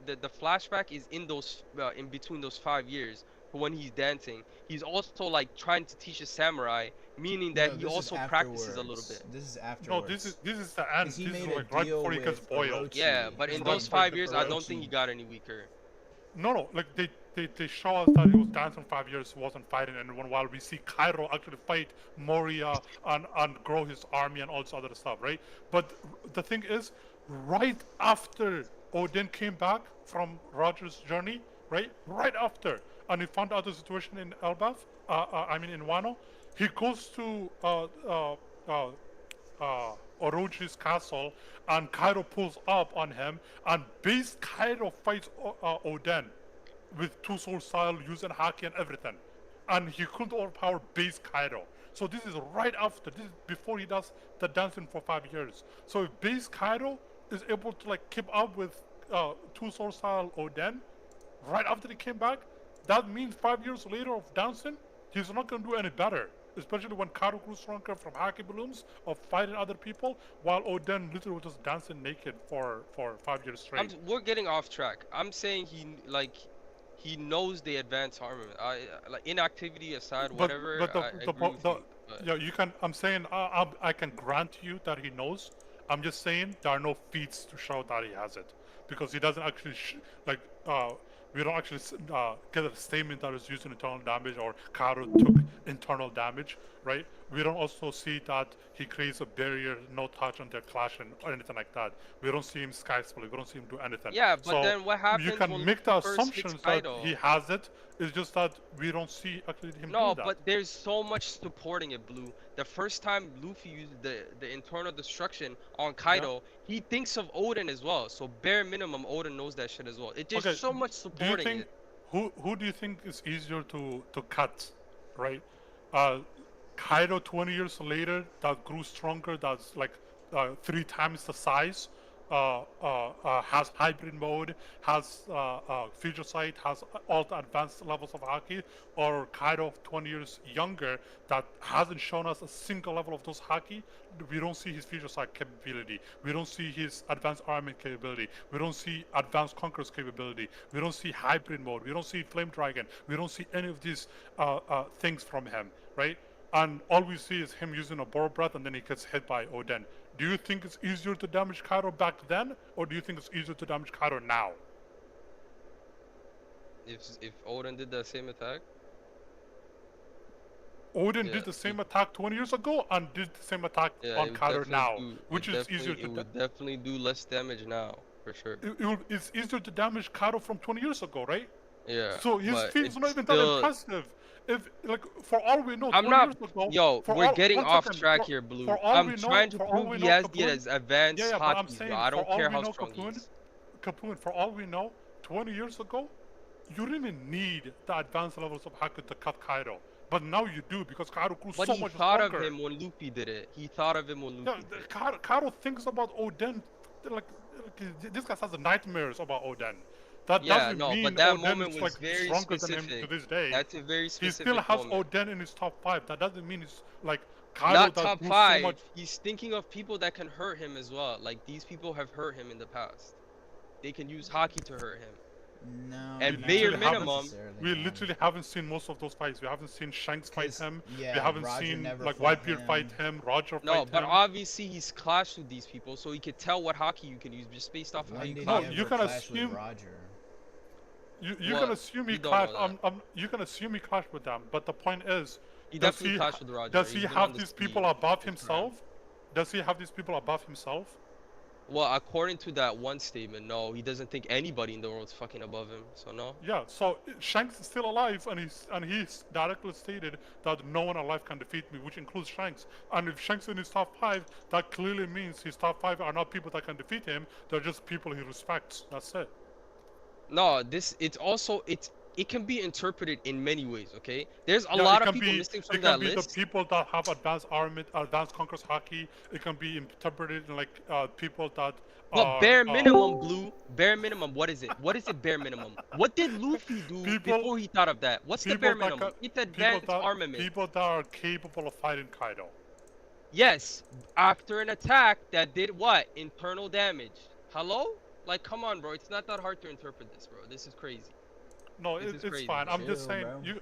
the flashback is in those in between those 5 years when he's dancing. He's also like trying to teach a samurai, meaning that No, he this is also practices a little bit. This is No, afterwards. this is the end. 'Cause he This is made a like right deal before he gets with boiled. Orochi. Yeah, but in It's those like 5 years, I don't Orochi. think he got any weaker. No, like they show us that he was dancing 5 years, wasn't fighting anyone, while we see Cairo actually fight Moria and grow his army and all this other stuff, right? But the thing is, right after Odin came back from Roger's journey, right? Right after, and he found out the situation in Elbaf, in Wano, he goes to Orochi's castle, and Kaido pulls up on him, and base Kaido fights Oden with two sword style, using haki and everything, and he couldn't overpower base Kaido. So this is right after. This is before he does the dancing for 5 years. So if base Kaido is able to like keep up with two sword style Oden, right after he came back, that means 5 years later of dancing, he's not gonna do any better. Especially when Kaido grew stronger from haki balloons of fighting other people, while Oden literally was just dancing naked for 5 years straight. We're getting off track. I'm saying he knows the advanced armament. Like inactivity aside, whatever. But I agree with you, but- yeah, you can. I'm saying I can grant you that he knows. I'm just saying there are no feats to show that he has it, because he doesn't actually we don't actually get a statement that is using internal damage or Karo took internal damage, right? We don't also see that he creates a barrier, no touch on their clashing or anything like that. We don't see him sky split. We don't see him do anything. Yeah, but So then what happens you can when make the Luffy first hits assumptions that Kaido? he has it. It's just that we don't see actually him No, do that. but there's so much supporting it, Blue. The first time Luffy used the internal destruction on Kaido, he thinks of Odin as well. So bare minimum, Odin knows that shit as well. It's just Okay, so much Do you supporting think it. who do you think is easier to cut, right? Kaido 20 years later that grew stronger, that's like 3 times the size, has hybrid mode, has future sight, has all the advanced levels of haki, or Kaido 20 years younger that hasn't shown us a single level of those haki. We don't see his future sight capability. We don't see his advanced armament capability. We don't see advanced conqueror's capability. We don't see hybrid mode. We don't see flame dragon. We don't see any of these things from him, right? And all we see is him using a borrow breath, and then he gets hit by Oden. Do you think it's easier to damage Kaido back then, or do you think it's easier to damage Kaido now? If Odin did that same attack, Odin Yeah, did the same attack 20 years ago and did the same attack yeah, on Kaido now, which is easier it to. would definitely do less damage now, for sure. It's easier to damage Kaido from 20 years ago, right? Yeah. So his but feat is it's not even that still- impressive. If like for all we know, I'm 20 not. years ago, Yo, for we're all- getting one off second, track for- here, Blue. for all I'm we know- trying to for all prove we he know, has Kapun- the advanced Yeah, but I'm hotkeys, saying, bro. I don't for all care we how know, strong he is. Kapun, for all we know, 20 years ago, you didn't need the advanced levels of Haku to cut Kaido. But now you do, because Kaido grew But so he much thought stronger. of him when Luffy did it. He thought of him when Luffy Yeah, did it. Kaido thinks about Oden, like this guy has nightmares about Oden. That Yeah, doesn't no, mean but that Oden moment is was like very stronger than him specific. to this day. That's a very He specific still has moment. Oden in his top 5. That doesn't mean it's like Kaido Not that top grew 5. so much. He's thinking of people that can hurt him as well. Like, these people have hurt him in the past. They can use Haki to hurt him. No, And not bare literally minimum, necessarily, We man. literally haven't seen most of those fights. We haven't seen Shanks fight 'Cause, him. yeah, We haven't Roger seen never like fought Whitebeard him. fight him, Roger no, fight but him. obviously he's clashed with these people, so he could tell what Haki you can use just based off of how When you did clash. he you ever can clash with assume- Roger? You What? can assume he You don't clashed. know that. You can assume he clashed with them, but the point is, He does definitely clashed with Roger. does He's he been have on the these speed people above this time. himself? Does he have these people above himself? Well, according to that one statement, no, he doesn't think anybody in the world's fucking above him. So no. Yeah. So Shanks is still alive, and he's directly stated that no one alive can defeat me, which includes Shanks. And if Shanks is in his top 5, that clearly means his top 5 are not people that can defeat him. They're just people he respects. That's it. No, it can be interpreted in many ways, okay? There's a Yeah, lot it of can people be- missing from It that can be list. the people that have advanced armament, advanced conquerors haki. It can be interpreted in like people that. But are, bare minimum, Blue, bare minimum, what is it? What is it bare minimum? What did Luffy do People- before he thought of that? What's the people bare that minimum? ca- It's advanced armament. People that are capable of fighting Kaido. Yes, after an attack that did what? Internal damage. Hello? Like, come on, bro. It's not that hard to interpret this, bro. This is crazy. No, This is it's crazy, fine. bro. I'm just Chill, saying bro.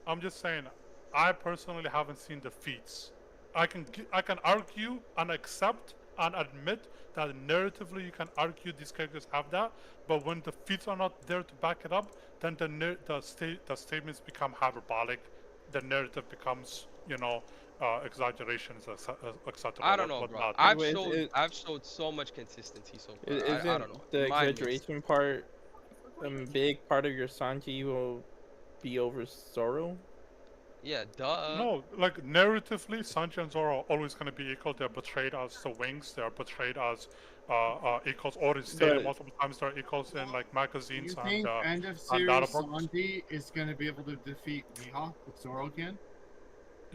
I'm just saying, I personally haven't seen the feats. I can argue and accept and admit that narratively you can argue these characters have that, but when the feats are not there to back it up, then the statements become hyperbolic. The narrative becomes, exaggerations, etc. I don't know, bro. I've showed so much consistency so far. Isn't I don't know. the Mine is- exaggeration part a big part of your Sanji will be over Zoro? Yeah, duh. No, like narratively, Sanji and Zoro are always going to be equal. They're portrayed as the wings. They're portrayed as equals. Or it's stated But- multiple times they're equals in like Do you magazines think end of and series data books. Sanji is going to be able to defeat Mihawk if Zoro can?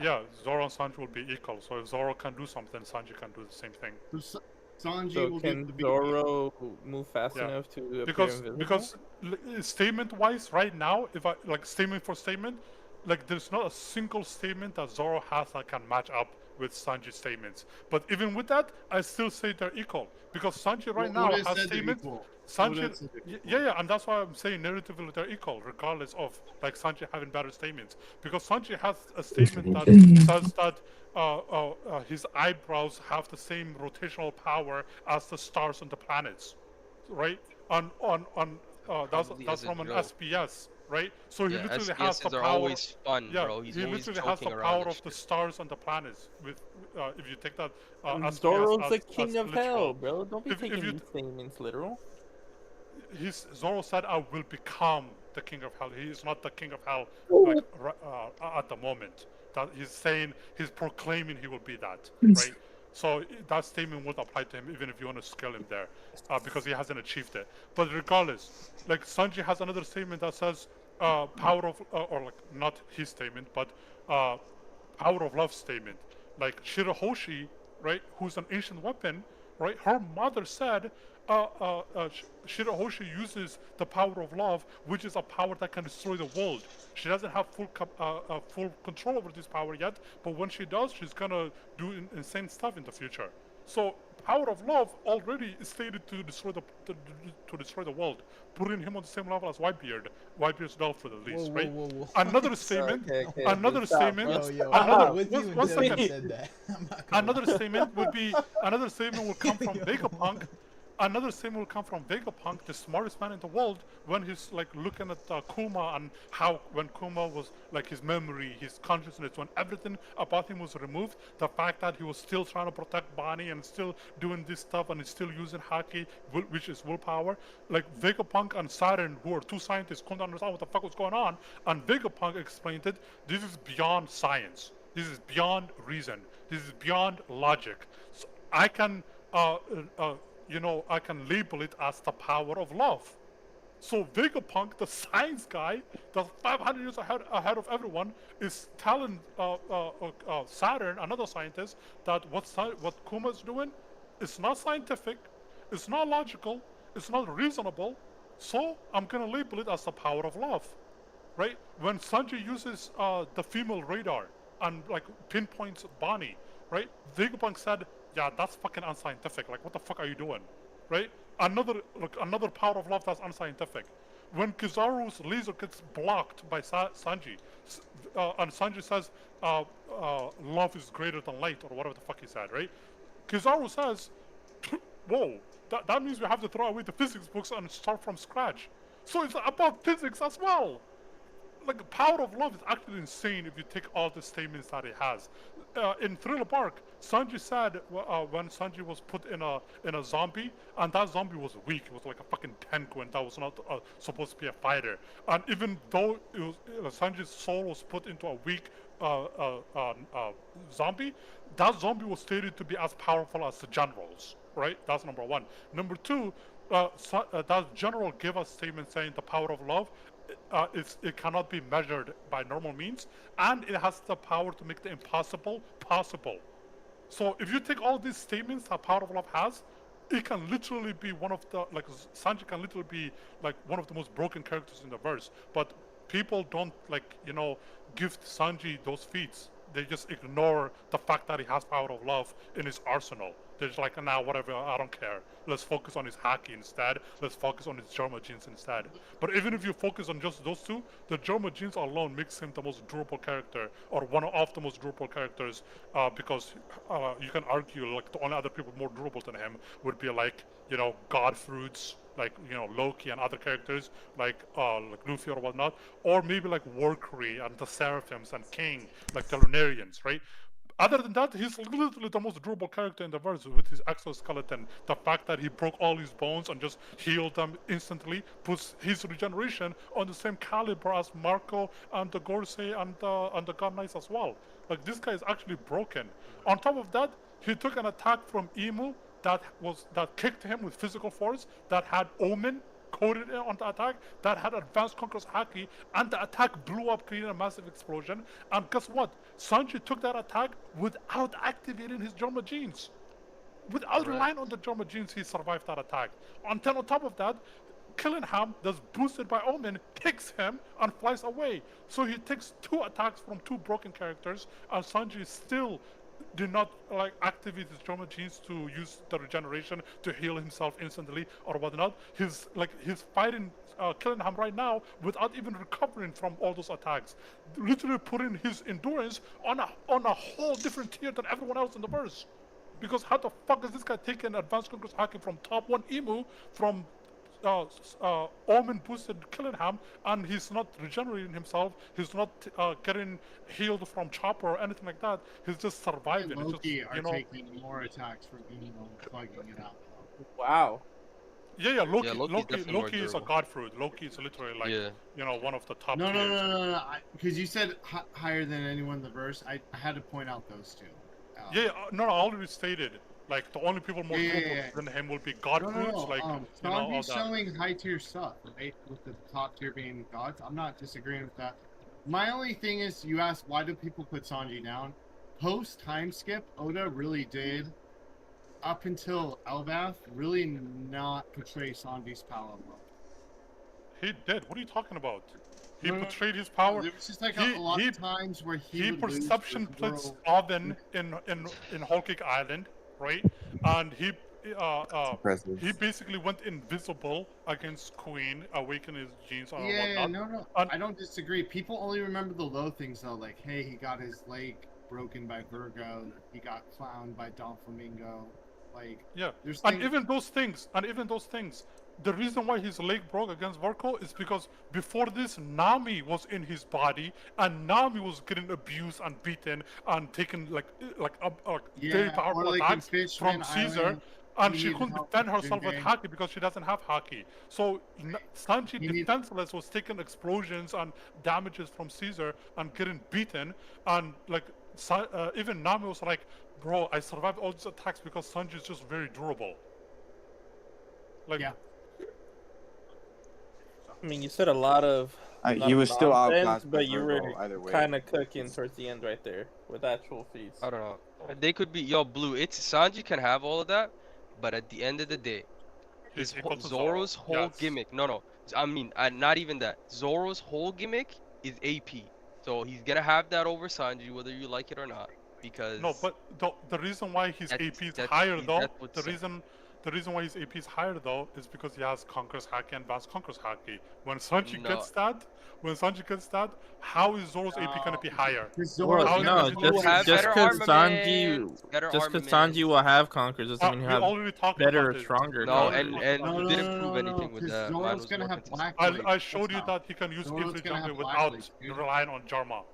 Yeah, Zoro and Sanji will be equal. So if Zoro can do something, Sanji can do the same thing. So Sanji So will can be the Zoro move fast Yeah. enough to appear Because invisible? statement wise, right now, if I like statement for statement, like there's not a single statement that Zoro has that can match up with Sanji's statements. But even with that, I still say they're equal because Sanji right now Oda has said they're statements. equal. Sanji, Oda said they're equal. yeah, and that's why I'm saying narratively they're equal, regardless of like Sanji having better statements. Because Sanji has a statement that says that his eyebrows have the same rotational power as the stars and the planets, right? That's Probably as a from an joke. SPS, right? So he Yeah, literally has the SPSs are power. always fun, Yeah, bro. He's he always literally has the joking around power and of the shit. stars and the planets. With if you take that SPS Zoro's as, the king as of literal. hell, bro. Don't be If taking you these statements literal. Zoro said, "I will become the king of hell." He is not the king of hell like at the moment. That he's saying, he's proclaiming he will be that, right? So that statement would apply to him even if you want to scale him there, because he hasn't achieved it. But regardless, like Sanji has another statement that says, "Power of," or like not his statement, but "Power of love" statement. Like Shirahoshi, right, who's an ancient weapon, right? Her mother said Shirahoshi uses the power of love, which is a power that can destroy the world. She doesn't have full control over this power yet, but when she does, she's gonna do insane stuff in the future. So power of love already is stated to destroy to destroy the world, putting him on the same level as Whitebeard. Whitebeard's Dolphin at least, right? Whoa. Another statement. Okay, Another stop, statement. bro. Yo, Another. I'm with you One until you second. said that. I'm not gonna Another lie. statement would be another statement will come from Yo. Vegapunk. Another statement will come from Vegapunk, the smartest man in the world, when he's like looking at Kuma and how when Kuma was like his memory, his consciousness, when everything about him was removed, the fact that he was still trying to protect Bonnie and still doing this stuff and he's still using Haki, which is willpower. Like Vegapunk and Saturn, who are two scientists, couldn't understand what the fuck was going on, and Vegapunk explained it. This is beyond science. This is beyond reason. This is beyond logic. So I can, I can label it as the power of love. So Vegapunk, the science guy, the 500 years ahead of everyone, is telling Saturn, another scientist, that what Kuma is doing is not scientific, it's not logical, it's not reasonable. So I'm gonna label it as the power of love. Right? When Sanji uses the female radar and like pinpoints Bonnie, right? Vegapunk said, "Yeah, that's fucking unscientific. Like, what the fuck are you doing?" Right? Another power of love that's unscientific. When Kizaru's laser gets blocked by Sanji, and Sanji says, "Love is greater than light," or whatever the fuck he said, right? Kizaru says, "Whoa, that means we have to throw away the physics books and start from scratch." So it's about physics as well. Like the power of love is actually insane if you take all the statements that it has. In Thriller Bark, Sanji said when Sanji was put in a zombie, and that zombie was weak, it was like a fucking penguin that was not supposed to be a fighter. And even though it was Sanji's soul was put into a weak zombie, that zombie was stated to be as powerful as the generals. Right? That's number one. Number two, that general gave us statement saying the power of love. It cannot be measured by normal means, and it has the power to make the impossible possible. So if you take all these statements that Power of Love has, it can literally be one of the, like, Sanji can literally be like one of the most broken characters in the verse. But people don't, like, give Sanji those feats. They just ignore the fact that he has Power of Love in his arsenal. They're just like, nah, whatever, I don't care. Let's focus on his Haki instead. Let's focus on his Germa genes instead. But even if you focus on just those two, the Germa genes alone makes him the most durable character, or one of the most durable characters, because you can argue, like, the only other people more durable than him would be, like, God fruits, like, Loki and other characters, like Luffy or whatnot, or maybe like Warcry and the Seraphims and King, like the Lunarians, right? Other than that, he's literally the most durable character in the verse with his exoskeleton. The fact that he broke all his bones and just healed them instantly puts his regeneration on the same caliber as Marco and the Gorsei and the God Knights as well. Like, this guy is actually broken. On top of that, he took an attack from Imu that kicked him with physical force, that had Omen coded on the attack, that had advanced Conqueror's Haki, and the attack blew up, creating a massive explosion. And guess what? Sanji took that attack without activating his Germa genes. Without relying on the Germa genes, he survived that attack. On top of that, Killingham, that's boosted by Omen, kicks him and flies away. So he takes two attacks from two broken characters, and Sanji still did not activate his Germa genes to use the regeneration to heal himself instantly or whatnot. He's fighting Killingham right now without even recovering from all those attacks, literally putting his endurance on a whole different tier than everyone else in the verse. Because how the fuck is this guy taking advanced Conqueror's Haki from top 1 Emu, from Omen boosted Killingham, and he's not regenerating himself, he's not getting healed from Chopper or anything like that, he's just surviving. Loki just, are taking more attacks from Emo, plugging it out. Wow. Yeah, Loki is a durable. god fruit. Loki is literally like, one of the top tiers. No. Because you said higher than anyone in the verse. I had to point out those two. I already stated. Like, the only people more durable than him will be god fruits. Like, Sanji's selling high tier stuff, right? With the top tier being gods. I'm not disagreeing with that. My only thing is, you asked, why do people put Sanji down? Post time skip, Oda really did up until Elbath, really not portray Sanji's power well. He did. What are you talking about? He No, no, portrayed his no, power. there was just like He a lot he of times where he would lose perception to blitzed Zoro. Oven in Whole Cake Island, right? And uh uh Impressive. he basically went invisible against Queen, awakened his genes and Yeah, whatnot. no, And I don't disagree. People only remember the low things though, like hey, he got his leg broken by Virgo, he got clowned by Don Flamingo. Like, yeah, there's and things. even those things, the reason why his leg broke against Vorko is because before this, Nami was in his body, and Nami was getting abused and beaten and taken very Yeah, powerful or like in attacks from Fishman Caesar, Island, and he she needed couldn't help defend from herself with Jinbei. haki because she doesn't have haki. So Sanji, He need- defenseless, was taking explosions and damages from Caesar and getting beaten, and even Nami was like, "Bro, I survived all these attacks because Sanji is just very durable." Like, Yeah. I mean, you said a lot of He was still nonsense, outclassed by but you were Virgo either way. kind of cooking towards the end right there with actual feats. I don't know. They could be Blue. It's Sanji can have all of that, but at the end of the day, he's his equal to Zoro's Zoro. whole Yes. gimmick. No. I mean, not even that. Zoro's whole gimmick is AP. So he's gonna have that over Sanji, whether you like it or not. Because No, but the reason why his AP is that's- higher he- though, that's what's the set. reason why his AP is higher though is because he has Conqueror's Haki and Advanced Conqueror's Haki. When Sanji No. gets that, how is Zoro's AP gonna be higher? Because Well, How Zoro's is no, it gonna gonna just be have just better because Sanji, armaments, better just because armaments. Sanji will have conquerors doesn't mean you We have already talked better about or this. stronger No, conquerors. and No, you no, didn't prove anything with because that. Mine Zoro's was gonna more have consistent. black. I showed you That's that he can use Zoro's infinite gonna have jumping black without legs, dude. relying on Jarma.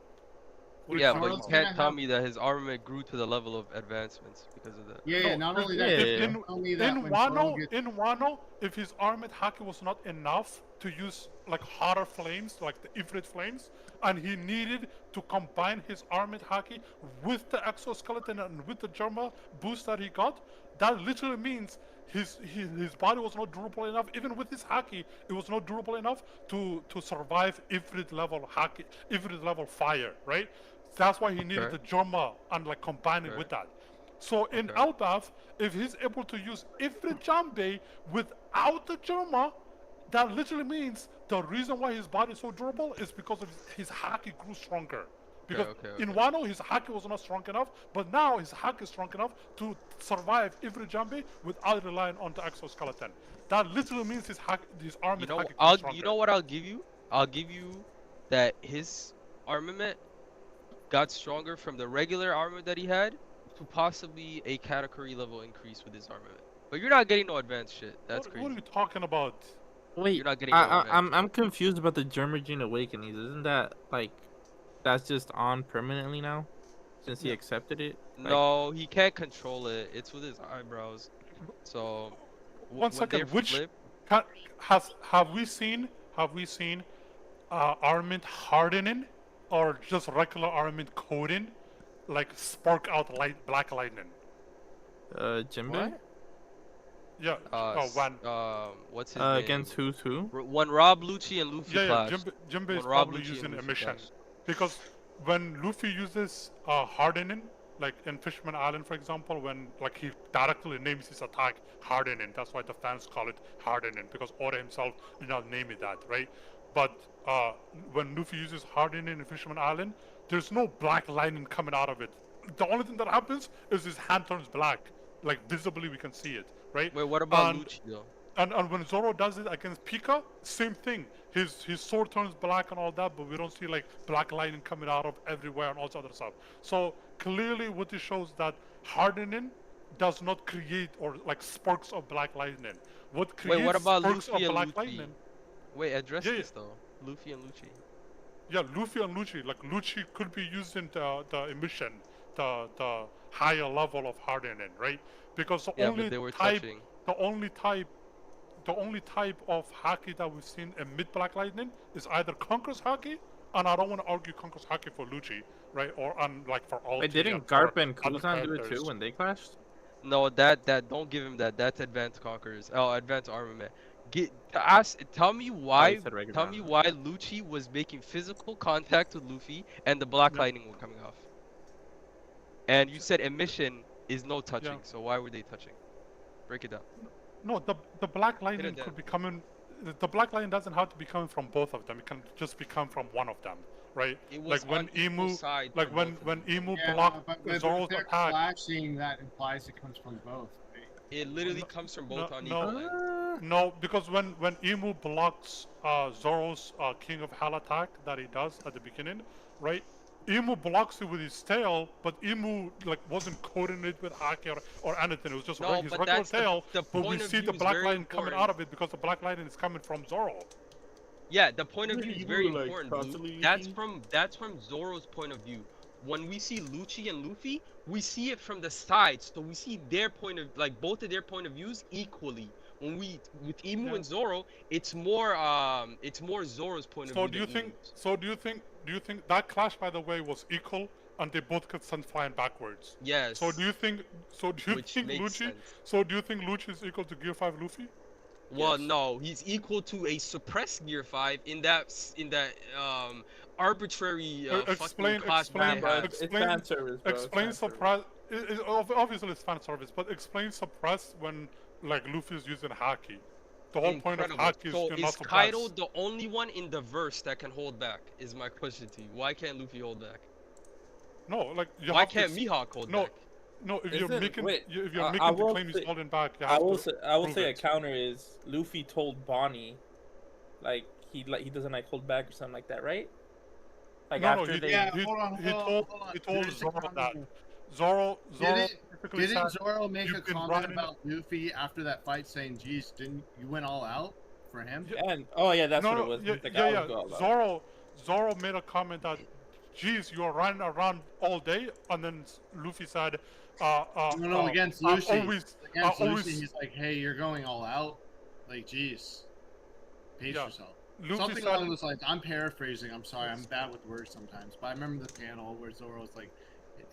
What are Yeah, you but talking you Zoro's about? can't tell me that his armament grew to the level of advancements because of that. Yeah, No, not but only that, yeah, just yeah. don't tell me that In when Zoro Wano, gets if his armored haki was not enough to use like hotter flames, like the Ifrit flames, and he needed to combine his armored haki with the exoskeleton and with the Germa boost that he got, that literally means his body was not durable enough. Even with his haki, it was not durable enough to survive Ifrit level haki, Ifrit level fire, right? That's why he needed Okay. the Germa and like combine it Okay. with that. So in Okay. Elbaf, if he's able to use Ifrit Jambe without the Germa, that literally means the reason why his body is so durable is because of his haki grew stronger. Because okay, in okay. Wano, his haki was not strong enough, but now his haki is strong enough to survive Ifrit Jambe without relying on the exoskeleton. That literally means his arm You is know, haki grew stronger. you know what I'll give you? I'll give you that his armament got stronger from the regular armor that he had to possibly a category level increase with his armament. But you're not getting no advanced shit. That's What are crazy. you talking about? Wait, You're not getting no advanced. I'm confused about the Germagene awakenings. Isn't that like that's just on permanently now, since he Yeah. accepted it? Like, No, he can't control it. It's with his eyebrows. So One when second, they're which flipped, have we seen armament hardening or just regular armament coating, like spark out black lightning? Jinbei? What? Yeah. When what's his name? Against who's who? When Rob Lucci and Luffy yeah, clashed. Jinbei When is Rob probably Lucci using and Luffy emission clashed. because when Luffy uses hardening, like in Fishman Island, for example, when like he directly names his attack hardening, that's why the fans call it hardening because Oda himself did not name it that, right? But when Luffy uses hardening in Fisherman Island, there's no black lightning coming out of it. The only thing that happens is his hand turns black, like visibly we can see it, right? Wait, what about And- Lucci though? And when Zoro does it against Pika, same thing. His sword turns black and all that, but we don't see like black lightning coming out of everywhere and all this other stuff. So clearly, what this shows that hardening does not create or like sparks of black lightning. What creates Wait, what about sparks Luffy of and black Lucci? lightning? Wait, address Yeah, yeah. this though. Luffy and Lucci. Yeah, Luffy and Lucci. Like Lucci could be using the emission, the higher level of hardening, right? Because the Yeah, only but they were type, touching. the only type of haki that we've seen in mid Black Lightning is either Conqueror's haki, and I don't want to argue Conqueror's haki for Lucci, right? Or like for all. Wait, didn't Garp and Kuzan do it too when they clashed? No, that don't give him that. That's advanced conquerors. Oh, advanced armament. Tell me why. said regular Tell me armament. why Lucci was making physical contact with Luffy and the black Yeah. lightning was coming off. And you said emission is no touching. So why were they touching? Break it down. No, the black Hit it lightning down. could be coming. The black lightning doesn't have to be coming from both of them. It can just be coming from one of them, right? It was Like when on equal Emu, side like for when both of when them. Emu Yeah, blocked but Zoro's if they're attack. clashing, that implies it comes from both. Right? It literally comes from both on equal No, ends. no, because when Emu blocks Zoro's King of Hell attack that he does at the beginning, right? Emu blocks it with his tail, but Emu like wasn't coating it with haki or anything. It was just No, his but regular that's tail. the But we point of see view the is black very lightning coming important. out of it because the black lightning is coming from Zoro. Yeah, the point of Really, view is you very were, like, important, Blue. constantly That's looking? from Zoro's point of view. When we see Lucci and Luffy, we see it from the side, so we see their point of like both of their point of views equally. When we with Emu Yeah. and Zoro, it's more Zoro's point of So view do you than think? Emu's. So do you think that clash, by the way, was equal, and they both got sent flying backwards? Yes. So do you think? So do you Which think makes Lucci? sense. So do you think Lucci is equal to Gear 5 Luffy? Well, Yes. no, he's equal to a suppressed Gear 5 in that arbitrary fucking Explain, class Nah, they bro, have. it's fan service, bro. explain It's fan service. suppress. Obviously, it's fan service, but explain suppress when like Luffy's using haki. The whole point of Incredible. haki is So to is not Kaido suppress. the only one in the verse that can hold back? Is my question to you. Why can't Luffy hold back? No, like you Why have can't to. Mihawk hold No, back? no. If you're Isn't- making, wait, if you're I making the will claim he's say- holding back, you I have will to. say, I will prove say a it. counter is Luffy told Bonnie, like he doesn't like hold back or something like that, right? Like No, after he, they. Yeah, he, hold on, he hold on, told hold on. he told There's a Zoro that. comment. Zoro Didn't, specifically didn't said, Zoro make a "You've been comment riding." about Luffy after that fight, saying, "Geez, didn't you went all out for him?" Yeah. And oh yeah, that's No, what no, it was. yeah, He's like, yeah, I yeah. would go all out. Zoro made a comment that, "Geez, you are running around all day," and then Luffy said, No, against "I've Lucy. always, Against always." Lucy, he's like, "Hey, you're going all out. Like, geez, pace Yeah. yourself." Luffy Something said, along those lines. I'm paraphrasing. I'm sorry. I'm bad with words sometimes. But I remember the panel where Zoro's like,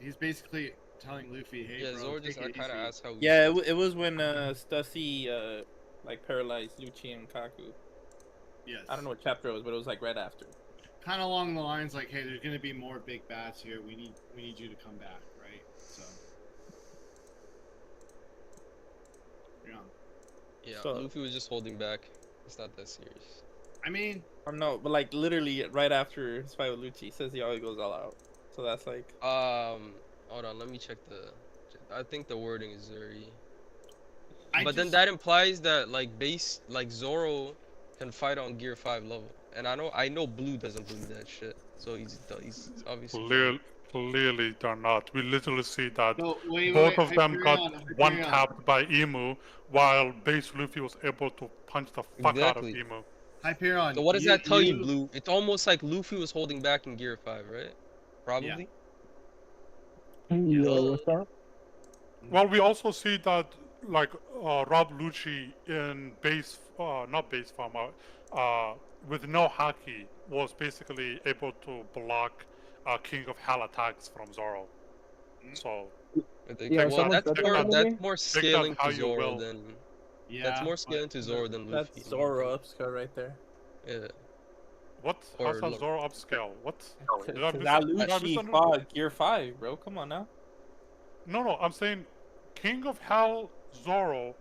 he's basically telling Luffy, "Hey, Yeah, bro, Zoro take just it kind of easy." asked how. Yeah, it was when Stussy like paralyzed Lucci and Kaku. Yes. I don't know what chapter it was, but it was like right after. Kind of along the lines like, "Hey, there's gonna be more big bats here. We need you to come back, right?" So. Yeah. Yeah, So- Luffy was just holding back. It's not that serious. I mean, No, but like literally right after his fight with Lucci, he says he always goes all out. So that's like. Hold on, let me check the. I think the wording is very. I But then just- that implies that like Zoro can fight on Gear 5 level, and I know Blue doesn't believe that shit. So he's obviously. Clearly, they're not. We literally see that No, wait, both of them Hyperion, got Hyperion. one tapped by Emu, while base Luffy was able to punch the fuck out of Exactly. Emu. Hyperion. So what does that tell you, Blue? It's almost like Luffy was holding back in Gear 5, right? Probably. Yeah, what's up? Well, we also see that like Rob Lucci in base, not base form, with no haki, was basically able to block King of Hell attacks from Zoro. So Yeah, Well, someone that's said that more to me. that's more scaling how to you Zoro will. than Yeah. that's more but- scaling to Zoro than Luffy. That's Zoro upscale right there. Yeah. what? Or How's that look. Zoro upscale? What? Did I Because miss- now did I Lucci misunderstand? fought Gear 5, bro. Come on now. No, I'm saying King of Hell Zoro,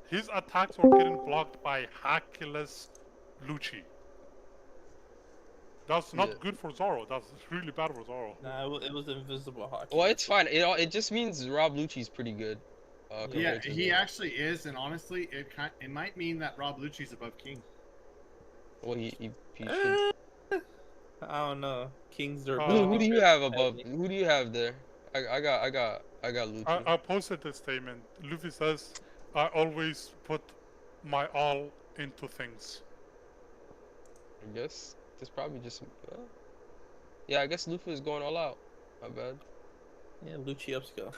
his attacks were getting blocked by Hakuless Lucci. That's not Yeah. good for Zoro. That's really bad for Zoro. Nah, it was invisible hockey. Well, it's fine. It just means Rob Lucci's pretty good. Yeah, compared to he Zoro. actually is, and honestly, it might mean that Rob Lucci's above King. Well, he should. I don't know. King's Blue, Blue, who do you have above? Heavy. Who do you have there? I got Lucci. I posted this statement. Luffy says, "I always put my all into things." I guess it's probably just. Yeah, I guess Luffy is going all out. My bad. Yeah, Lucci upscale.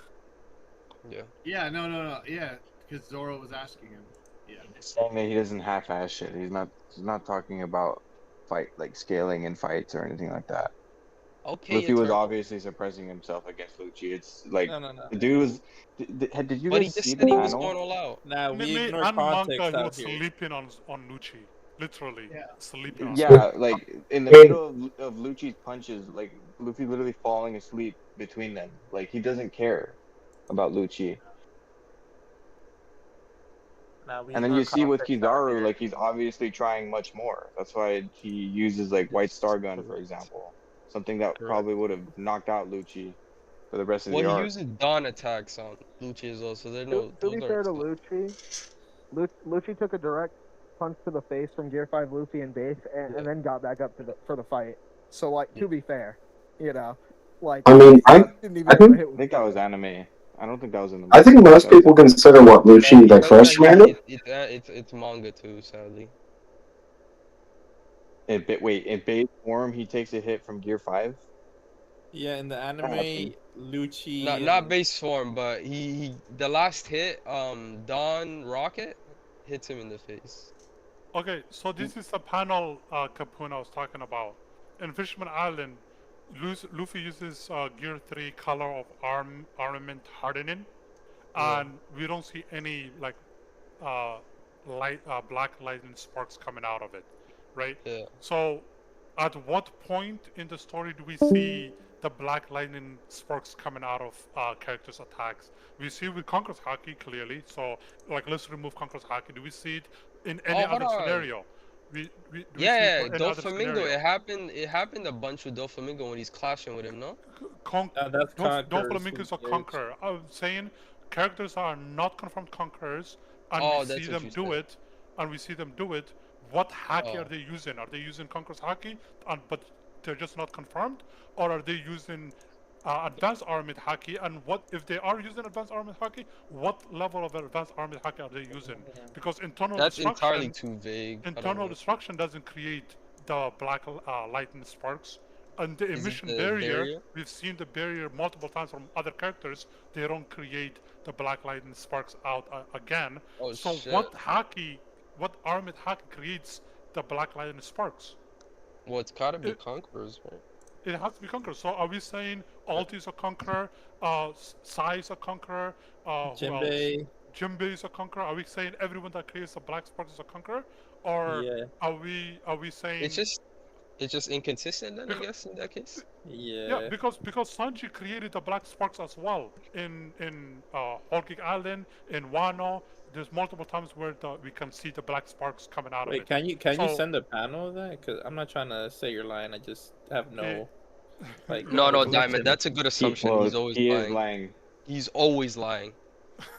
Yeah. Yeah, no, yeah, because Zoro was asking him. Yeah. Saying that he doesn't half-ass shit. He's not talking about scaling in fights or anything like that. Okay. Luffy was Eternal. obviously suppressing himself against Lucci. It's like No. the dude was. Did you But he guys just see said the he was going panel? all out. Nah, we Me ignore and context Manga, he out was here. sleeping on Lucci. Literally. Yeah. Sleeping on Yeah, like in the middle of Lucci's punches, like Luffy literally falling asleep between them. Like he doesn't care. about Lucci. Nah, we And need then more you see with context out Kizaru, here. like he's obviously trying much more. That's why he uses like White Yes, Star Gun, for correct. example. Something that Correct. probably would have knocked out Lucci for the rest of Well, the he arc. uses Dawn attacks on Lucci as well, so To those be aren't fair to stuff. Lucci, Lucci took a direct punch to the face from Gear 5 Luffy and base, Yeah, and then got back up to the for the fight. So like, yeah. to be fair, like I mean, didn't I even know the think hit I was think that was coming. anime. I don't think that was in the I think movie. most That was people anime. consider what Lucci the No, first yeah, manga. it's manga too, sadly. In base form, he takes a hit from Gear 5. Yeah, in the That anime, happened. Lucci Not and base form, but he the last hit, Dawn Rocket hits him in the face. Okay, so this is the panel Capone I was talking about. In Fishman Island, Luffy uses Gear 3 color of armament hardening, Yeah, and we don't see any like uh, black lightning sparks coming out of it, right? yeah. So, at what point in the story do we see the black lightning sparks coming out of characters' attacks? We see with Conqueror's Haki clearly. So, like, let's remove Conqueror's Haki. Do we see it in any Oh, hold other on. scenario? Do we see it Yeah, for any other Doflamingo. scenario? It happened a bunch with Doflamingo when he's clashing with him, no? that's Don't Conqueror's Flamingos are gears. conqueror. I'm saying characters are not confirmed conquerors, and we Oh, see that's what them you do said. it, and we see them do it. What haki are Oh, they using? Are they using Conqueror's haki, but they're just not confirmed, or are they using advanced armored haki? And what if they are using advanced armored haki? What level of advanced armored haki are they using? Because that's entirely too vague. I don't internal know. destruction doesn't create the black lightning sparks. And the Is it emission the barrier, barrier? we've seen the barrier multiple times from other characters. They don't create the black lightning sparks out again. Oh So shit. what armored haki creates the black lightning sparks? Well, it's gotta be It, Conquerors, right? it has to be Conqueror. So are we saying Alti is a Conqueror, Sai is a Conqueror, who else? Jinbei, Jinbei is a Conqueror. Are we saying everyone that creates the black sparks is a Conqueror, or yeah, are we saying It's just inconsistent then, I because, guess, in that case. yeah, yeah. because Sanji created the black sparks as well in Whole Cake Island, in Wano. There's multiple times where we can see the black sparks coming out of Wait, it. can you So send a panel of that? Cause I'm not trying to say you're lying. I just have no like No, no, believe Diamond, me. that's a good assumption. He's always He is lying. lying. He's always lying.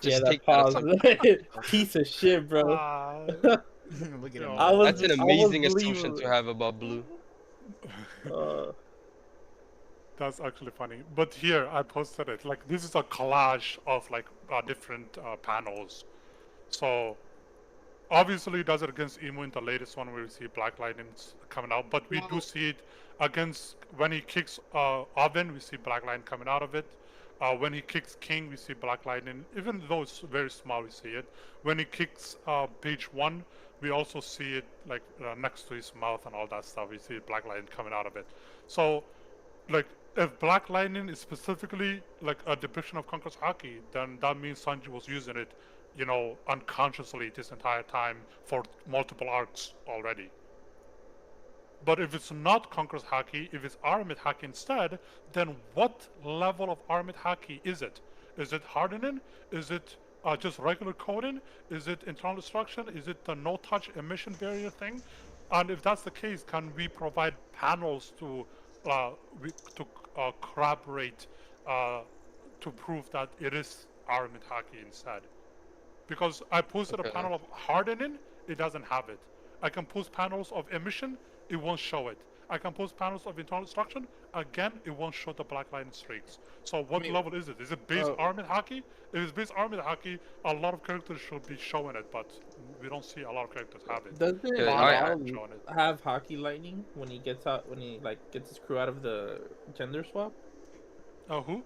Yeah, Just that take that pause. assumption. Piece of shit, bro. Look at him. I was That's an I was amazing assumption believing. to have about Blue. That's actually funny. But here I posted it. Like this is a collage of like different panels. So obviously he does it against Emu in the latest one where we see Black Lightning coming out. But we do see it against when he kicks Oven, we see Black Lightning coming out of it. When he kicks King, we see Black Lightning. Even though it's very small, we see it. When he kicks Page 1, we also see it like next to his mouth and all that stuff. We see Black Lightning coming out of it. So like if Black Lightning is specifically like a depiction of Conqueror's Haki, then that means Sanji was using it, unconsciously this entire time for multiple arcs already. But if it's not Conqueror's Haki, if it's Armid Haki instead, then what level of Armid Haki is it? Is it hardening? Is it just regular coding? Is it internal destruction? Is it the no-touch emission barrier thing? And if that's the case, can we provide panels to corroborate to prove that it is Armid Haki instead? Because I posted a Okay. panel of hardening, it doesn't have it. I can post panels of emission, it won't show it. I can post panels of internal destruction, again, it won't show the black line streaks. So what level is it? Is it base armored haki? If it's base armored haki, a lot of characters should be showing it, but we don't see a lot of characters have it. Doesn't Yeah, Bond Law showing it. have Hockey Lightning when he gets out when he like gets his crew out of the gender swap? Who?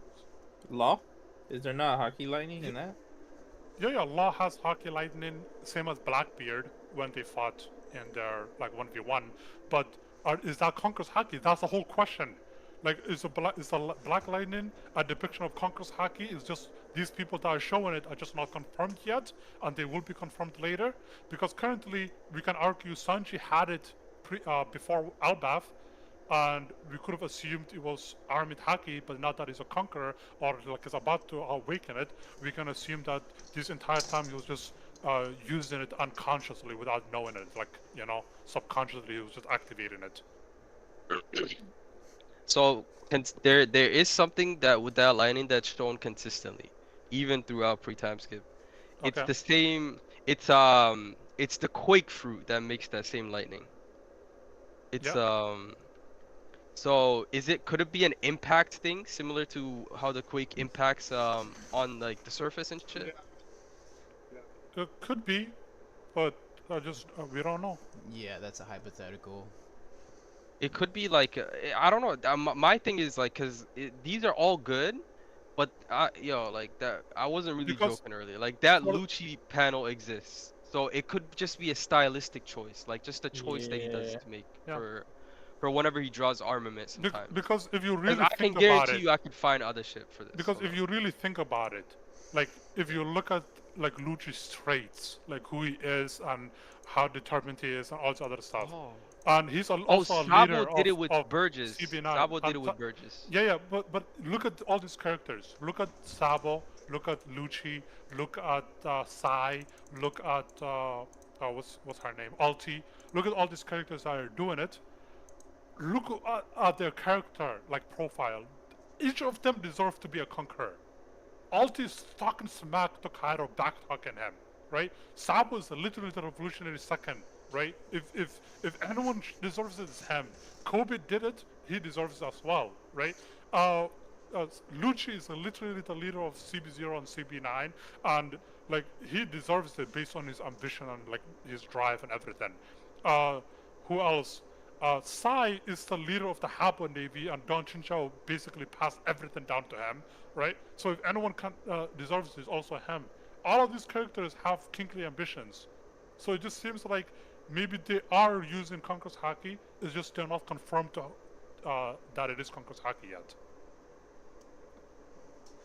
Law? Is there not Hockey Lightning in that? Yeah, Law has Hockey Lightning, same as Blackbeard when they fought in their like 1v1. But is that Conqueror's Haki? That's the whole question. Like, is the Black Lightning a depiction of Conqueror's Haki? Is just these people that are showing it are just not confirmed yet, and they will be confirmed later? Because currently, we can argue Sanji had it before Albath, and we could have assumed it was Armid Haki, but now that he's a conqueror, or like is about to awaken it, we can assume that this entire time he was just using it unconsciously without knowing it, like, you know, subconsciously he was just activating it. So there is something that with that lightning that's shown consistently, even throughout pre-time skip. It's Okay. the same. It's the quake fruit that makes that same lightning. It's Yeah. So could it be an impact thing similar to how the quake impacts on like the surface and shit? It could be, but we don't know. Yeah, that's a hypothetical. It could be like I don't know. My thing is like these are all good, but like that I wasn't really Because joking earlier. Like that for- Lucci panel exists, so it could just be a stylistic choice, like just a choice that he does Yeah. to make Yeah. for whenever he draws armament sometimes. Because if you 'Cause really I can think about guarantee it, you I could find other shit for this. because Hold if on. you really think about it, like if you look at like Lucci's traits, like who he is and how determined he is and all this other stuff, Oh. and he's also a Sabo leader did it with of Burgess. CB9. Sabo did And it with Burgess. yeah, but look at all these characters. Look at Sabo. Look at Lucci. Look at Sai. Look at what's her name? Alti. Look at all these characters that are doing it. Look at their character like profile. Each of them deserves to be a conqueror. Alti is talking smack to Cairo, back-talking him, right? Sabo is literally the revolutionary second, right? If anyone deserves it, it's him. Kobe did it, he deserves it as well, right? Lucci is literally the leader of CB0 and CB9, and like he deserves it based on his ambition and like his drive and everything. Who else? Sai is the leader of the Habo Navy, and Don Chinchao basically passed everything down to him, right? So if anyone deserves it, it's also him. All of these characters have kingly ambitions. So it just seems like maybe they are using Conqueror's Haki, it's just they're not confirmed to, that it is Conqueror's Haki yet.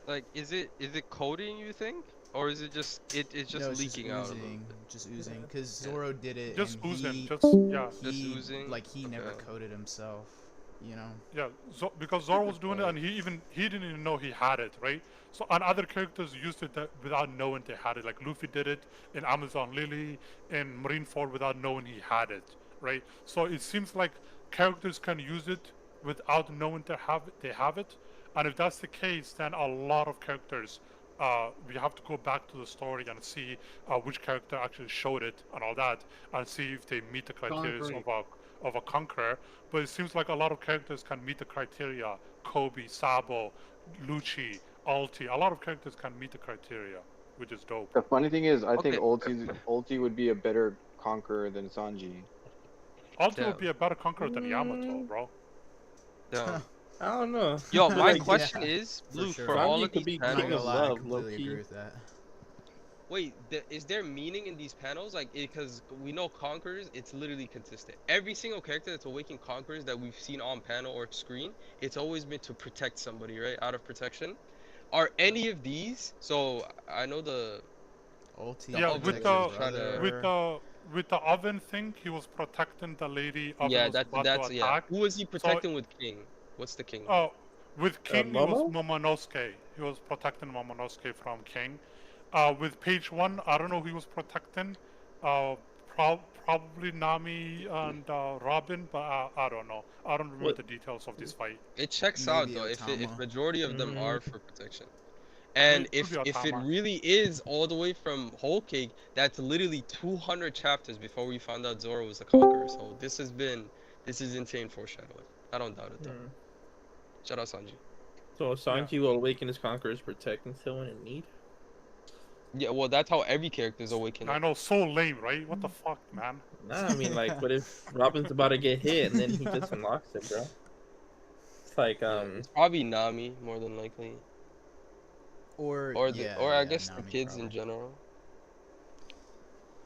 Like, is it coding, you think, or is it just it's just No, it's leaking out a little oozing, bit? just oozing. Because Yeah. Zoro did it, Just and oozing, he, just yeah. Just he oozing? like he never Okay. coded himself. You know. Yeah, because Zoro was doing it and he didn't even know he had it, right? So and other characters used it without knowing they had it. Like Luffy did it in Amazon Lily, in Marineford without knowing he had it, right? So it seems like characters can use it without knowing they have it. And if that's the case, then a lot of characters, we have to go back to the story and see which character actually showed it and all that, and see if they meet the criteria of a conqueror. But it seems like a lot of characters can meet the criteria. Kobe, Sabo, Lucci, Alti. A lot of characters can meet the criteria, which is dope. The funny thing is, I think Okay. Ulti would be a better conqueror than Sanji. Alti Damn. would be a better conqueror than Yamato, bro. Damn. I don't know. Yo, But, my like, question yeah, is, for Blue, sure. for all Sanji of could these be I'm not king gonna of panels. lie, I love, completely low-key. agree with that. Wait, is there meaning in these panels? Like, because we know Conquerors, it's literally consistent. Every single character that's awakened Conquerors that we've seen on panel or screen, it's always been to protect somebody, right? Out of protection. Are any of these? So I know the Ulti Yeah, oven with protects your the trying to. brother. with the oven thing, he was protecting the lady. Oven Yeah, was about to yeah. attack. Who was he So, protecting with King? What's the King? with King, it was Momo? Momonosuke. He was protecting Momonosuke from King. With Page 1, I don't know who he was protecting. Probably Nami and Robin, but I don't know. I don't remember What? the details of this fight. It checks out Maybe though. If Otama. majority of them Mm. are for protection. And It could be if it Otama. really is all the way from Whole Cake, that's literally 200 chapters before we found out Zoro was the conqueror. So this is insane foreshadowing. I don't doubt it though. Mm. Shout out Sanji. So Sanji will awaken his conquerors, protecting someone in need. Yeah, well that's how every character is awakened. I know, so lame, right? What the fuck, man? Nah, I mean, like, what if Robin's about to get hit and then he just unlocks it, bro? It's like, Yeah, it's probably Nami more than likely, Or or yeah, or I yeah, guess the Nami kids in probably. general.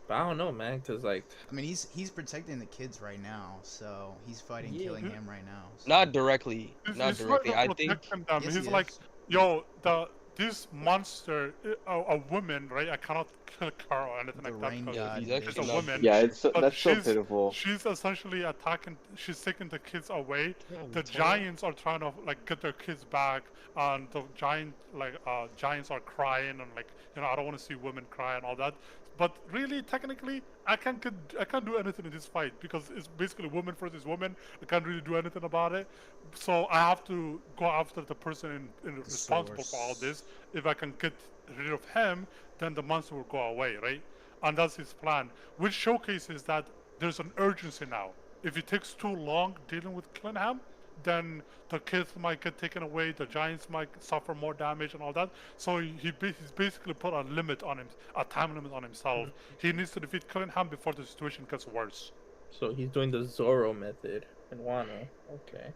but I don't know, man, because, like, I mean, he's protecting the kids right now, so he's fighting, Yeah. killing him right now. So. Not directly, not He's directly. not I think protecting them. Yes, He's he like, is. yo, this monster, a woman, right? I cannot kill Kara or anything The like that rain because god. He's baby. she's a actually not woman. Yeah, it's But that's so she's pitiful. she's essentially attacking. She's taking the kids away. Yeah, The it's giants are trying to like get their kids back, and the giants are crying and like I don't want to see women cry and all that. But really, technically, I can't do anything in this fight because it's basically woman versus woman. I can't really do anything about it. So I have to go after the person responsible for all source. this. If I can get rid of him, then the monster will go away, right? And that's his plan, which showcases that there's an urgency now. If it takes too long dealing with Clinham, then the kids might get taken away, the giants might suffer more damage and all that. So he's basically put a limit on him, a time limit on himself. He needs to defeat Clinham before the situation gets worse. So he's doing the Zoro method in Wano. Okay.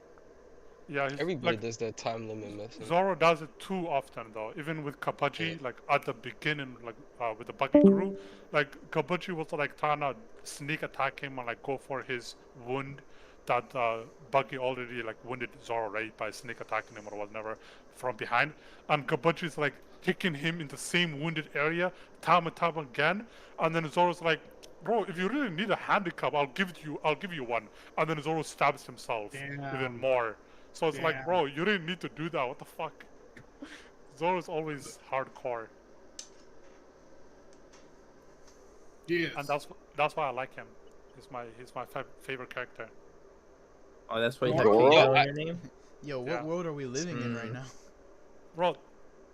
Yeah, he's Everybody like does that time limit method. Zoro does it too often though. Even with Kabaji, like at the beginning, like with the Buggy crew, like Kabaji was like trying to sneak attack him and like go for his wound that Buggy already like wounded Zoro, right, by sneak attacking him or whatever from behind. And Kabaji is like kicking him in the same wounded area time and time again. And then Zoro's like, bro, if you really need a handicap, I'll give you one. And then Zoro stabs himself even more. So it's like, bro, you didn't need to do that. What the fuck? Zoro's always hardcore, Yes. and that's why I like him. He's my favorite character. Oh, that's why you have Zoro? Keijo in your name? Yo, what Yeah. world are we living in right now? Bro,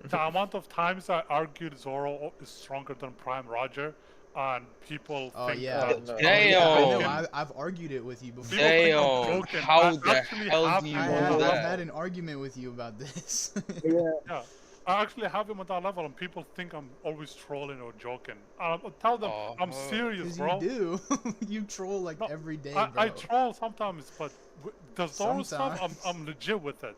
the amount of times I argued Zoro is stronger than Prime Roger, and people Oh think yeah. that no. Oh, yeah, I know. Damn. I've argued it with you before. People think I'm Damn, joking. how I the actually hell have do you him I on know have, that I've that? had an argument with you about this. Yeah, I actually have him on that level, and people think I'm always trolling or joking. I tell them I'm Uh-huh. serious, Because bro. you do. You troll like No, every day, bro. I troll sometimes, but the Zoro stuff, Sometimes. I'm legit with it.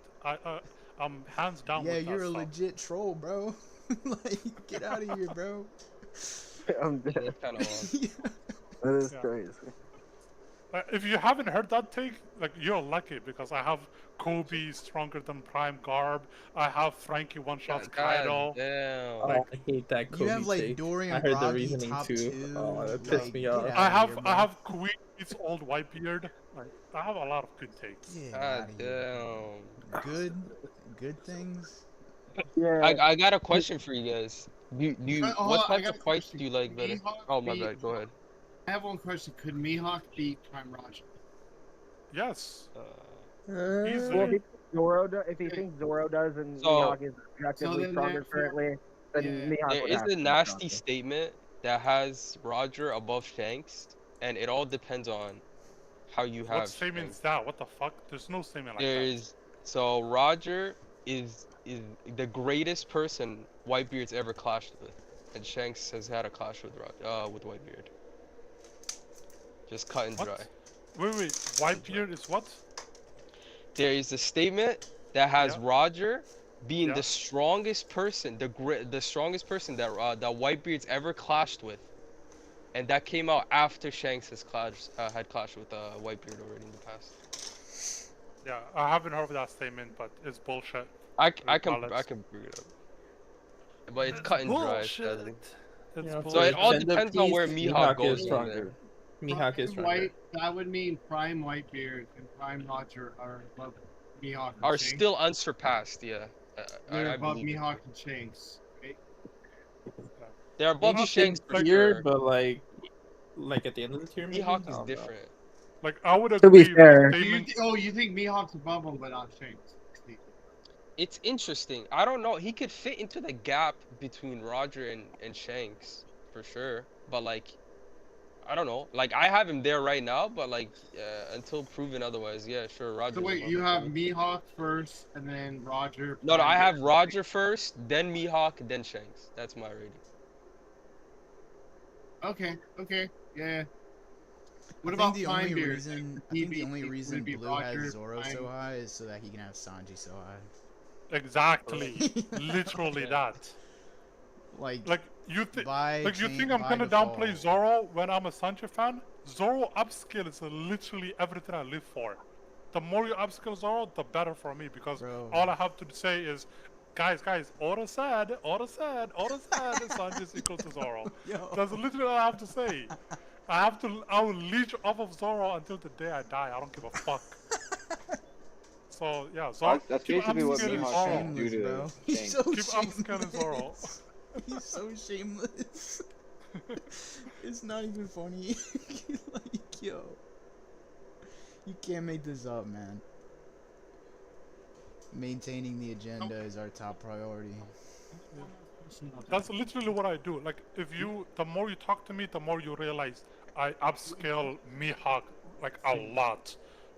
I'm hands down Yeah, with that you're a stuff. legit troll, bro. Like, get out of here, bro. I'm dead. That's kind of odd. That is Yeah. crazy. If you haven't heard that take, like you're lucky because I have Kobe stronger than Prime Garb. I have Frankie one shots Kaido. damn. Oh, I hate that Kobe You have like take. Dorian I heard the Broggy reasoning top too. 2. Oh, that pissed like, me get off. outta I here, have bro. Queen Beats old Whitebeard. Like I have a lot of good takes. Get God outta here. damn. Good things. Yeah. I got a question for you guys. Hold What on, I type got of a fights question. do you like better? Mihawk Oh my beat- bad. Go ahead. I have one question. Could Mihawk beat Prime Roger? Yes, Well, easily. if he thinks Zoro does and So- Mihawk is objectively then stronger therefore- currently, then Yeah. Mihawk There would is have a to be nasty stronger. statement that has Roger above Shanks, and it all depends on how you have. What statement is that? What the fuck? There's no statement like that. There's so Roger is the greatest person Whitebeard's ever clashed with, and Shanks has had a clash with Whitebeard. Just cut and What? dry. Wait. Whitebeard is what? There is a statement that has Yeah. Roger being Yeah. the strongest person, the strongest person that that Whitebeard's ever clashed with, and that came out after Shanks had clashed with Whitebeard already in the past. Yeah, I haven't heard of that statement, but it's bullshit. I Valid. can bring it up, but it's cut and dry. sadly. It's You know, So bullshit. it all Defend the depends on peace, where Mihawk Mihawk goes is from there. stronger. Mihawk is Prime stronger. that would mean Prime Whitebeard and Prime Roger are above Mihawk and Are Shanks. still unsurpassed, yeah. They're I above believe it. Mihawk and Shanks. Right? They're above Mihawk Shanks is for Tier, sure. but like at the end of the tier, maybe? Mihawk I is don't know. different. Like I would To agree be with fair- the So statement. you think Mihawk's above him, but not Shanks? It's interesting. I don't know. He could fit into the gap between Roger and Shanks for sure. But like, I don't know. Like I have him there right now, but like until proven otherwise, yeah, sure. Roger. So wait, you have Mihawk first, and then Roger. No, I Prime, have then Roger first, then Mihawk, then Shanks. That's my rating. Okay, yeah. What I about think the Prime only Beard? reason He the beat- only would reason it be Blue Roger, has Zoro so Prime- high is so that he can have Sanji so high. Exactly, literally that. Like You think by like you chain- think I'm by gonna downplay default. Zoro when I'm a Sanji fan? Zoro upskill is literally everything I live for. The more you upskill Zoro, the better for me because Bro. all I have to say is Guys, Oda said, Sanji is equal to Zoro. Yo. That's literally all I have to say. I will leech off of Zoro until the day I die. I don't give a fuck. So yeah, Zoro. That's Keep basically what upscaling Mihawk Zoro. had to do Shameless, to bro. Shanks. He's so Keep upscaling Zoro. shameless. He's so shameless. It's not even funny. Like, yo. You can't make this up, man. Maintaining the agenda is our top priority. That's literally what I do. Like, the more you talk to me, the more you realize I upscale Mihawk like a lot.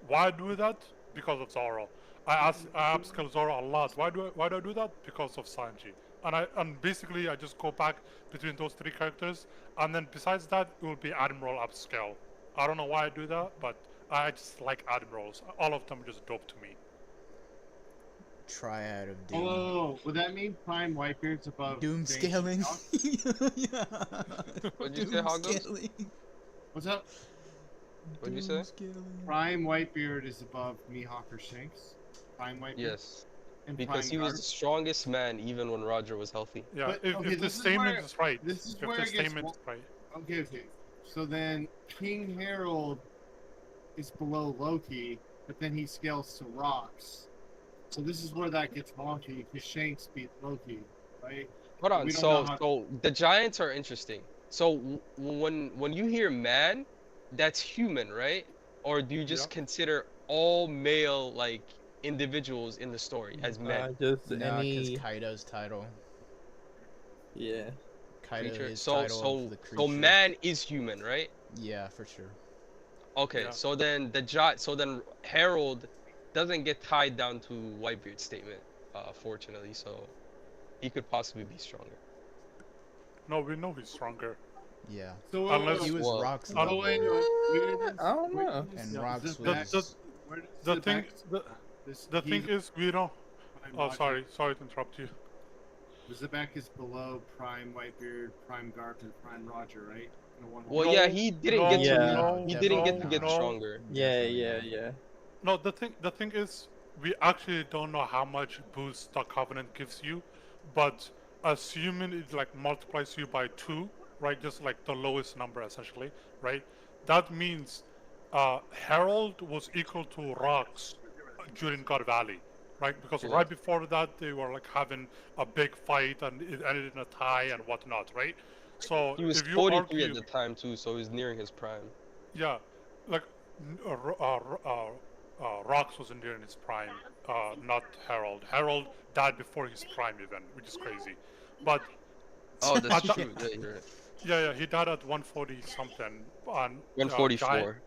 Why do that? Because of Zoro. I upscale Zoro a lot. Why do I do that? Because of Sanji. And basically I just go back between those three characters, and then besides that it will be Admiral upscale. I don't know why I do that, but I just like Admirals. All of them are just dope to me. Triad of Doom. Oh, would that mean Prime Whitebeard's above Doom Shanks scaling. and Mihawk? Yeah. What'd you say, Doom Hogos? scaling. What's up? What'd you Doom say? scaling. Prime Whitebeard is above Mihawk or Shanks. Prime Whitebeard. Yes, And because he Prime was the strongest man even when Roger was healthy. Yeah, But, if okay, the this is statement where- is right. this is If where the it gets statement is wa- right. Okay. So then King Harold is below Loki, but then he scales to rocks. So this is where that gets wonky because Shanks beat Loki, right? Hold on. We don't So know how- so the giants are interesting. So when you hear man, that's human, right? Or do you just Yeah. consider all male like individuals in the story as men? Just Nah, because any. Kaido's title. Yeah. Kaido, Creature. his So title of the creature. so man is human, right? Yeah, for sure. Okay. Yeah. So then so then Harold doesn't get tied down to Whitebeard's statement, fortunately. So he could possibly be stronger. No, we know he's stronger. Yeah. So Unless- He was Well, Rock's I level. don't- I don't know. And Yeah. Rock's The- was... where does The the thing, back- the thing is, we don't. Prime Oh, Roger. sorry to interrupt you. Zabek is below Prime Whitebeard, Prime Garp, and Prime Roger, right? In a one Well, No, yeah, he didn't get to Yeah. no, he didn't get to definitely get not. stronger. Yeah, Definitely yeah, not. yeah. No, the thing is, we actually don't know how much boost the Covenant gives you, but assuming it like multiplies you by 2, right? Just like the lowest number essentially, right? That means Harold was equal to Rocks during God Valley, right? Because Yeah. right before that they were like having a big fight and it ended in a tie and whatnot, right? So He was if you 43 argue, at the time too, so he was nearing his prime. yeah, like Rox was during his prime, not Harold. Harold died before his prime even, which is crazy. But Oh, that's I true. Yeah, you're right. yeah, he died at 140 something. And 144.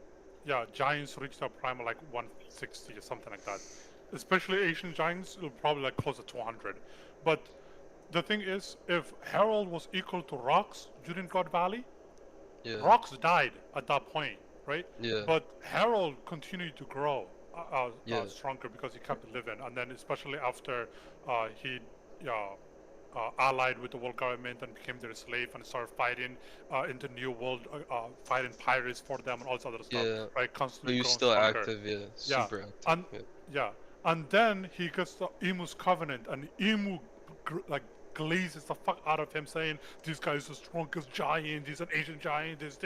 Giants reached their prime at like 160 or something like that. Especially Asian giants, will probably like close to 200. But the thing is, if Harold was equal to Rox during God Valley, Yeah. Rox died at that point, right? Yeah. But Harold continued to grow Yeah. stronger because he kept living, and then especially after he allied with the world government and became their slave and started fighting in the new world, fighting pirates for them and all this other stuff, Yeah. right? So Constantly he's growing still stronger. active, yeah. Yeah. Super active. And yeah. yeah, and then he gets the Imu's covenant, and Imu glazes the fuck out of him, saying, "This guy is the strongest giant. He's an Asian giant. This,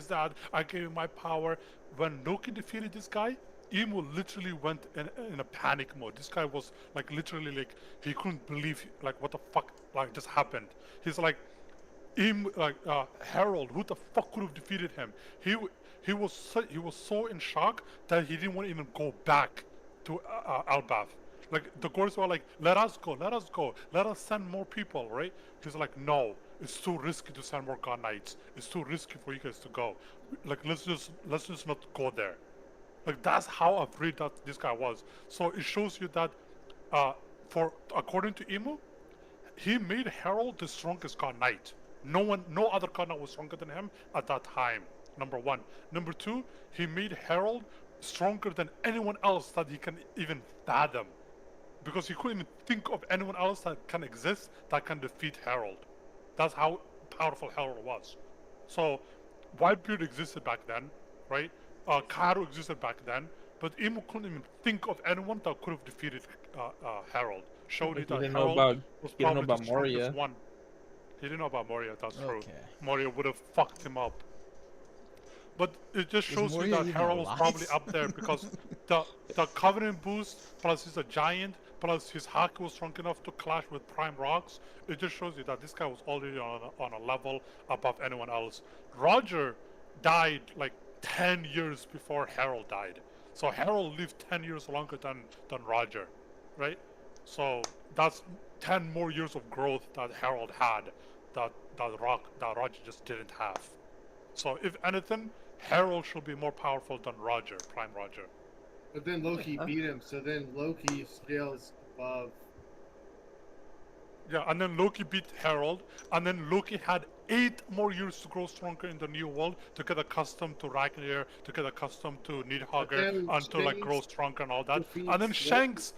that. I gave him my power." When Loki defeated this guy, Imu literally went in a panic mode. This guy was like literally like he couldn't believe like what the fuck like just happened. He's like, Harold, who the fuck could have defeated him? He was so in shock that he didn't want to even go back to Albath. Like the guards were like, let us go, let us send more people, right? He's like, no, it's too risky to send more God Knights. It's too risky for you guys to go. Like let's just not go there. Like that's how afraid that this guy was. So it shows you that, according to Imu, he made Harold the strongest God Knight. No other God Knight was stronger than him at that time. Number one. Number two, he made Harold stronger than anyone else that he can even fathom, because he couldn't even think of anyone else that can exist that can defeat Harold. That's how powerful Harold was. So, Whitebeard existed back then, right? Kaido existed back then, but Imu couldn't even think of anyone that could have defeated Harold. showed you He that didn't know Harold about was he didn't know probably the about strongest Moria. one. He didn't know about Moria, that's true. Okay. Moria would have fucked him up. But it just Was shows you Moria that even Harold was alive? probably up there because the Covenant boost, plus he's a giant, plus his haki was strong enough to clash with Prime Rocks. It just shows you that this guy was already on a level above anyone else. Roger died like 10 years before Harold died. So Harold lived 10 years longer than Roger, right? So that's 10 more years of growth that Harold had that Roger just didn't have. So if anything, Harold should be more powerful than Roger, Prime Roger. But then Loki beat him, so then Loki scales above. Yeah, and then Loki beat Harold, and then Loki had 8 more years to grow stronger in the new world to get accustomed to Ragnar, to get accustomed to Nidhogger, and to like grow stronger and all that. And then Shanks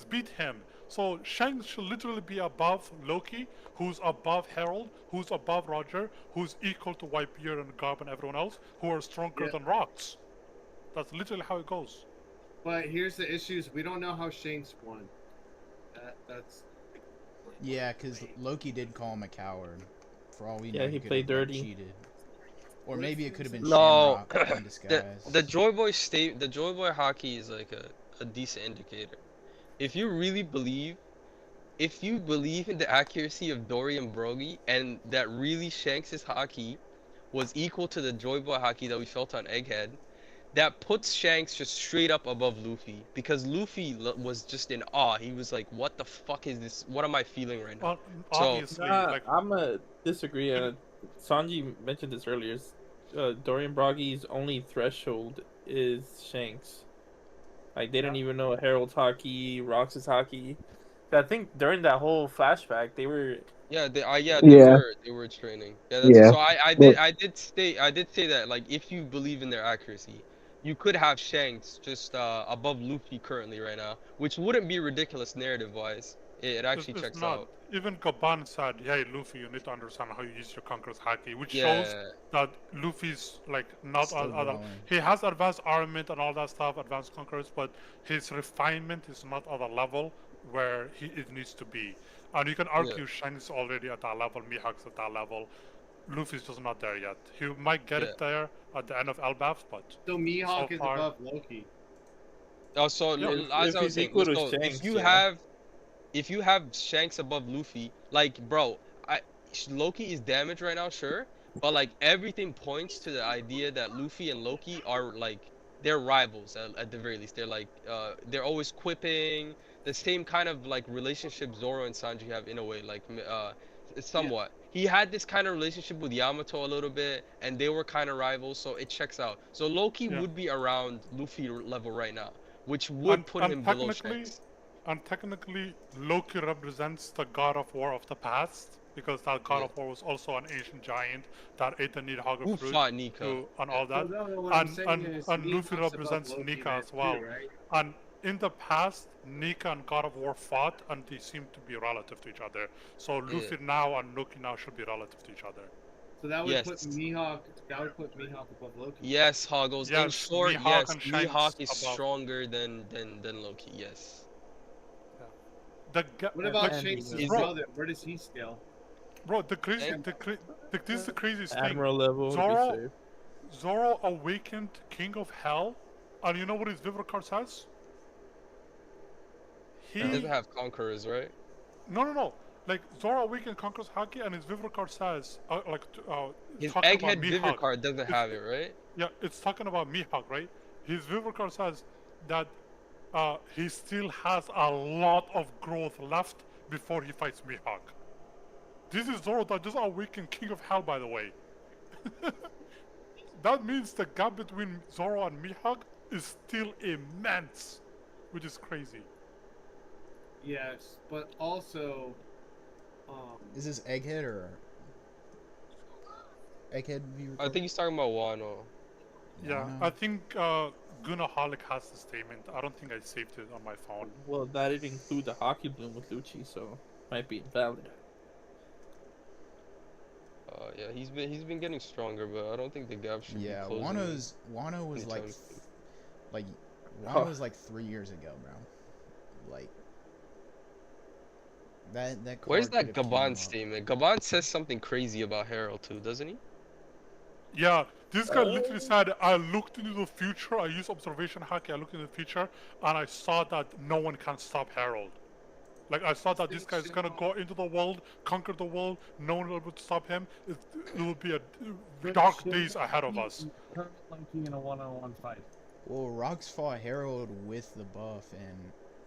beat him. So Shanks should literally be above Loki, who's above Harold, who's above Roger, who's equal to Whitebeard and Garb and everyone else, who are stronger than Rocks. That's literally how it goes. But here's the issues: we don't know how Shanks won. That's. Yeah, because Loki did call him a coward. For all we know, Yeah, he could played have, like, dirty. cheated. Or maybe it could have been No, Shamrock in disguise. the Joy Boy hockey is like a decent indicator. If you really believe, if you believe in the accuracy of Dorian Broggy and that really Shanks' hockey was equal to the Joy Boy hockey that we felt on Egghead, that puts Shanks just straight up above Luffy, because Luffy was just in awe. He was like, "What the fuck is this? What am I feeling right now?" Obviously, like I'm gonna disagree. Sanji mentioned this earlier. Dorian Broggy's only threshold is Shanks. Like they don't even know Harold's hockey, Rox's hockey. I think during that whole flashback, they were. Yeah, Yeah. they were training. Yeah, that's Yeah. so Well, I did say that, like, if you believe in their accuracy, you could have Shanks just above Luffy currently right now, which wouldn't be ridiculous narrative wise. It actually it's checks not. out. Even Gaban said, "Hey, Luffy, you need to understand how you use your Conqueror's haki," which shows Yeah, that Luffy's like not Still other. growing. He has advanced armament and all that stuff, advanced Conquerors, but his refinement is not at a level where it needs to be. And you can yeah, argue Shanks already at that level, Mihawk's at that level. Luffy's just not there yet. He might get yeah. it there at the end of Elbaf, but So Mihawk so is far, above Loki. Oh, so as If I was he's saying, equal to so Shanks, yeah. if you have Shanks above Luffy, like, bro, Loki is damaged right now, sure, but like everything points to the idea that Luffy and Loki are like, they're rivals at the very least. They're like they're always quipping, the same kind of like relationship Zoro and Sanji have in a way, like somewhat. He had this kind of relationship with Yamato a little bit, and they were kind of rivals, so it checks out. So Loki yeah. would be around Luffy level right now, which And, would put and him below technically, Shanks. and technically, Loki represents the god of war of the past, because that god Yeah. of war was also an ancient giant that ate the Nidhogger Who fruit fought Nika? and Yeah. all that. Well, no, what I'm saying is And Luffy Mihawk's above represents Loki Nika then as well. too, right? And in the past, Nika and God of War fought, and they seem to be relative to each other. So Luffy now and Loki now should be relative to each other. So that would Yes. put Mihawk. That would put Mihawk above Loki. Yes, Hoggles. In Yes, short, Mihawk yes, and Shanks Mihawk is above. stronger than Loki. Yes. What about And Shanks' he's brother? Where does he scale? Bro, this is the craziest thing. Admiral level. Zoro awakened King of Hell, and you know what his Vivre card says? He doesn't have conquerors, right? No. Like Zoro awakened Conqueror's Haki, and his Vivre card says, His talking about Egghead Vivre Mihawk. card doesn't have it, right? Yeah, it's talking about Mihawk, right? His Vivre card says that he still has a lot of growth left before he fights Mihawk. This is Zoro that just awakened King of Hell, by the way. That means the gap between Zoro and Mihawk is still immense, which is crazy. Yes, but also, Is this Egghead or Egghead? I think he's talking about Wano. Yeah, Wano? I think Gunaholic has the statement. I don't think I saved it on my phone. Well, that didn't include the hockey bloom with Lucci, so might be invalid. Yeah, he's been getting stronger, but I don't think the gap should be closing. Wano was like, anytime Wano was like 3 years ago, bro. Like, That Where's card could that have came Gaban up. statement? Gaban says something crazy about Harold too, doesn't he? Yeah, this guy literally said, I looked into the future, I used observation hacking, I looked into the future, and I saw that no one can stop Harold. Like, I saw that this guy is gonna go into the world, conquer the world, no one will be able to stop him. It will be a dark days ahead of us. Monkey in a one-on-one fight. Well, Rox fought Harold with the buff, and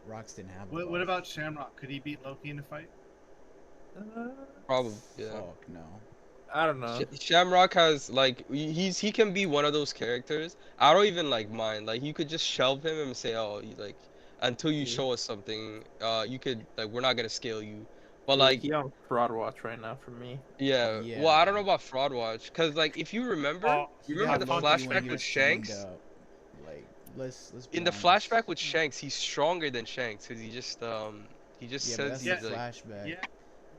Rox didn't have the buff. What about Shamrock? Could he beat Loki in a fight? Probably, yeah. Fuck no. I don't know. Shamrock has like he can be one of those characters. I don't even like mind. Like you could just shelve him and say, oh, like until you show us something, you could like we're not gonna scale you. But like he on fraud watch right now for me. yeah. Yeah. Well, I don't know about fraud watch, cause like if you remember, He remember got the lucky when flashback he with was chained Shanks. up. Like let's be In the honest. flashback with Shanks, he's stronger than Shanks, cause he just Yeah, but says that's he's the like. flashback. Yeah.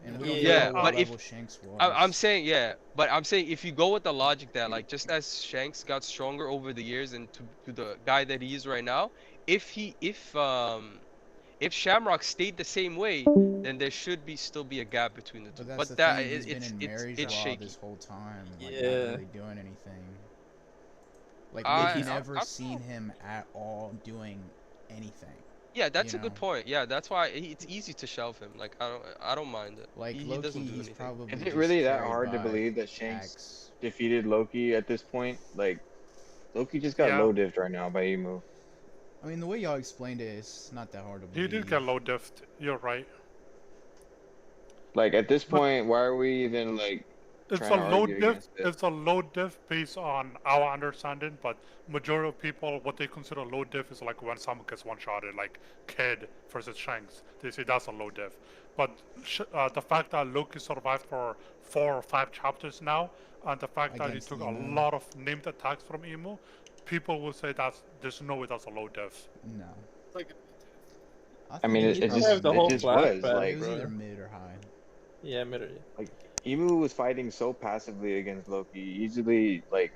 And we don't Yeah, know what but level Shanks was. I'm saying yeah, but I'm saying if you go with the logic that like just as Shanks got stronger over the years and to the guy that he is right now, if Shamrock stayed the same way, then there should still be a gap between the two. But that's But the that thing. He's been it's in it's marriage it's law shaky. this whole time, like Yeah. not really doing anything. Like I- we've I- never I- seen him at all doing anything. Yeah, that's you a good know? point. Yeah, that's why it's easy to shelve him. Like I don't mind it. Like he Loki, doesn't do he's anything. probably. Is it just really that carried hard to by believe that Shanks Axe. defeated Loki at this point? Like, Loki just got Yeah. low diffed right now by Emu. I mean, the way y'all explained it, it's not that hard to He believe. did get low diffed, you're right. Like, at this But- point, why are we even, like, It's a trying to low argue diff. against it? It's a low diff based on our understanding, but majority of people, what they consider low diff is like when someone gets one-shotted, like Kid versus Shanks. They say that's a low diff. But the fact that Loki survived for 4 or 5 chapters now, and the fact that he Against took Emu. a lot of named attacks from Emu, people will say there's no way that's a low diff. No. Like, I mean, think it he just, have the it whole just flashback, was. Like, it was bro. either mid or high. Yeah, middle. Emu was fighting so passively against Loki, easily, like,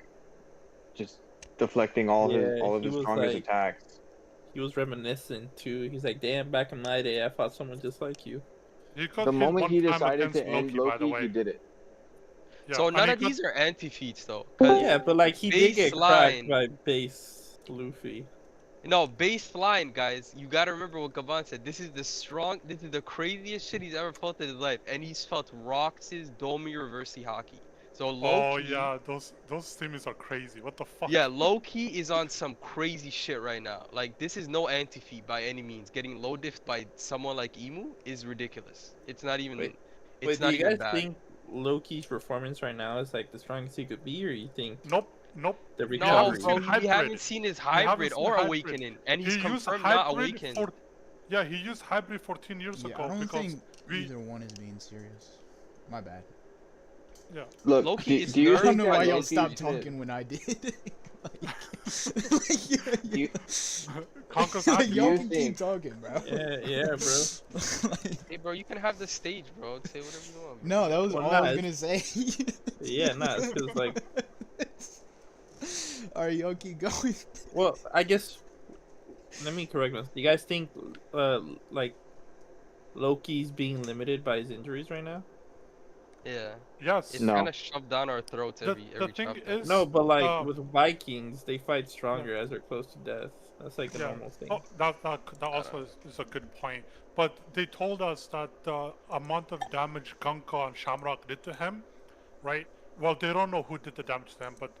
just deflecting all Yeah, of he his was, strongest like- attacks. He was reminiscent too. He's like, damn, back in my day, I fought someone just like you. He got The hit moment one he time decided against to end Loki, by the Loki, way. he did it. Yeah, So and none he of got- these are anti-feats though. 'Cause Yeah, but like he did get cracked baseline- by base Luffy. No, baseline, guys. You gotta remember what Gaban said. This is the craziest shit he's ever felt in his life, and he's felt Rox's Domi reverse hockey. So low Oh key, yeah, those statements are crazy. What the fuck? yeah, low key is on some crazy shit right now. Like this is no anti-feat by any means. Getting low diffed by someone like Emu is ridiculous. It's not even. Wait, it's Wait, not do you even guys bad. think Loki's performance right now is like the strongest he could be, or you think Nope. the No, recovery? seen bro, he hybrid. haven't seen his hybrid seen or hybrid. awakening, and he's He used confirmed not hybrid awakened. Yeah, he used hybrid 14 years Yeah, ago I don't because think either one is being serious. My bad. yeah. Look, Loki do, is do you nerdy. I don't think know that why y'all Loki's stopped gonna- talking when I did. You- Conquer's Like, happy. y'all you can think- keep talking, bro. Yeah, bro. Like, Hey, bro, you can have the stage, bro. Say whatever you want. Bro. no, that was Well, all I nah, was gonna say. Yeah, nah, it's 'cause, like- Alright, y'all keep going. Well, I guess. Let me correct this. Do you guys think, like, Loki's being limited by his injuries right now? Yeah, Yes. it's No. kind of shoved down our throats The- every the thing chapter. is- No, but like Um, with Vikings, they fight stronger as they're close to death. That's like a Yeah. normal thing. Oh, that also is a good point. But they told us that the amount of damage Gunka and Shamrock did to him, right? Well, they don't know who did the damage to him, but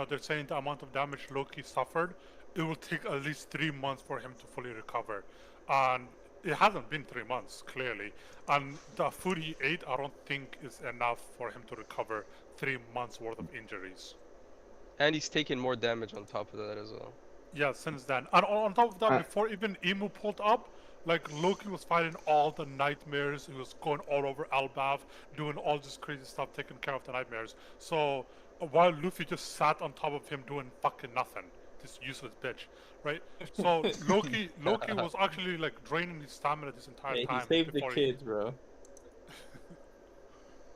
they're saying the amount of damage Loki suffered, it will take at least 3 months for him to fully recover, and it hasn't been 3 months clearly. And the food he ate, I don't think is enough for him to recover 3 months worth of injuries. And he's taking more damage on top of that as well. Yeah, since then. And on top of that, Uh, before even Emu pulled up, like Loki was fighting all the nightmares. He was going all over Elbaf, doing all this crazy stuff, taking care of the nightmares. So while Luffy just sat on top of him doing fucking nothing, this useless bitch, right? So Loki was actually like draining his stamina this entire Yeah, time. he saved the before kids, bro.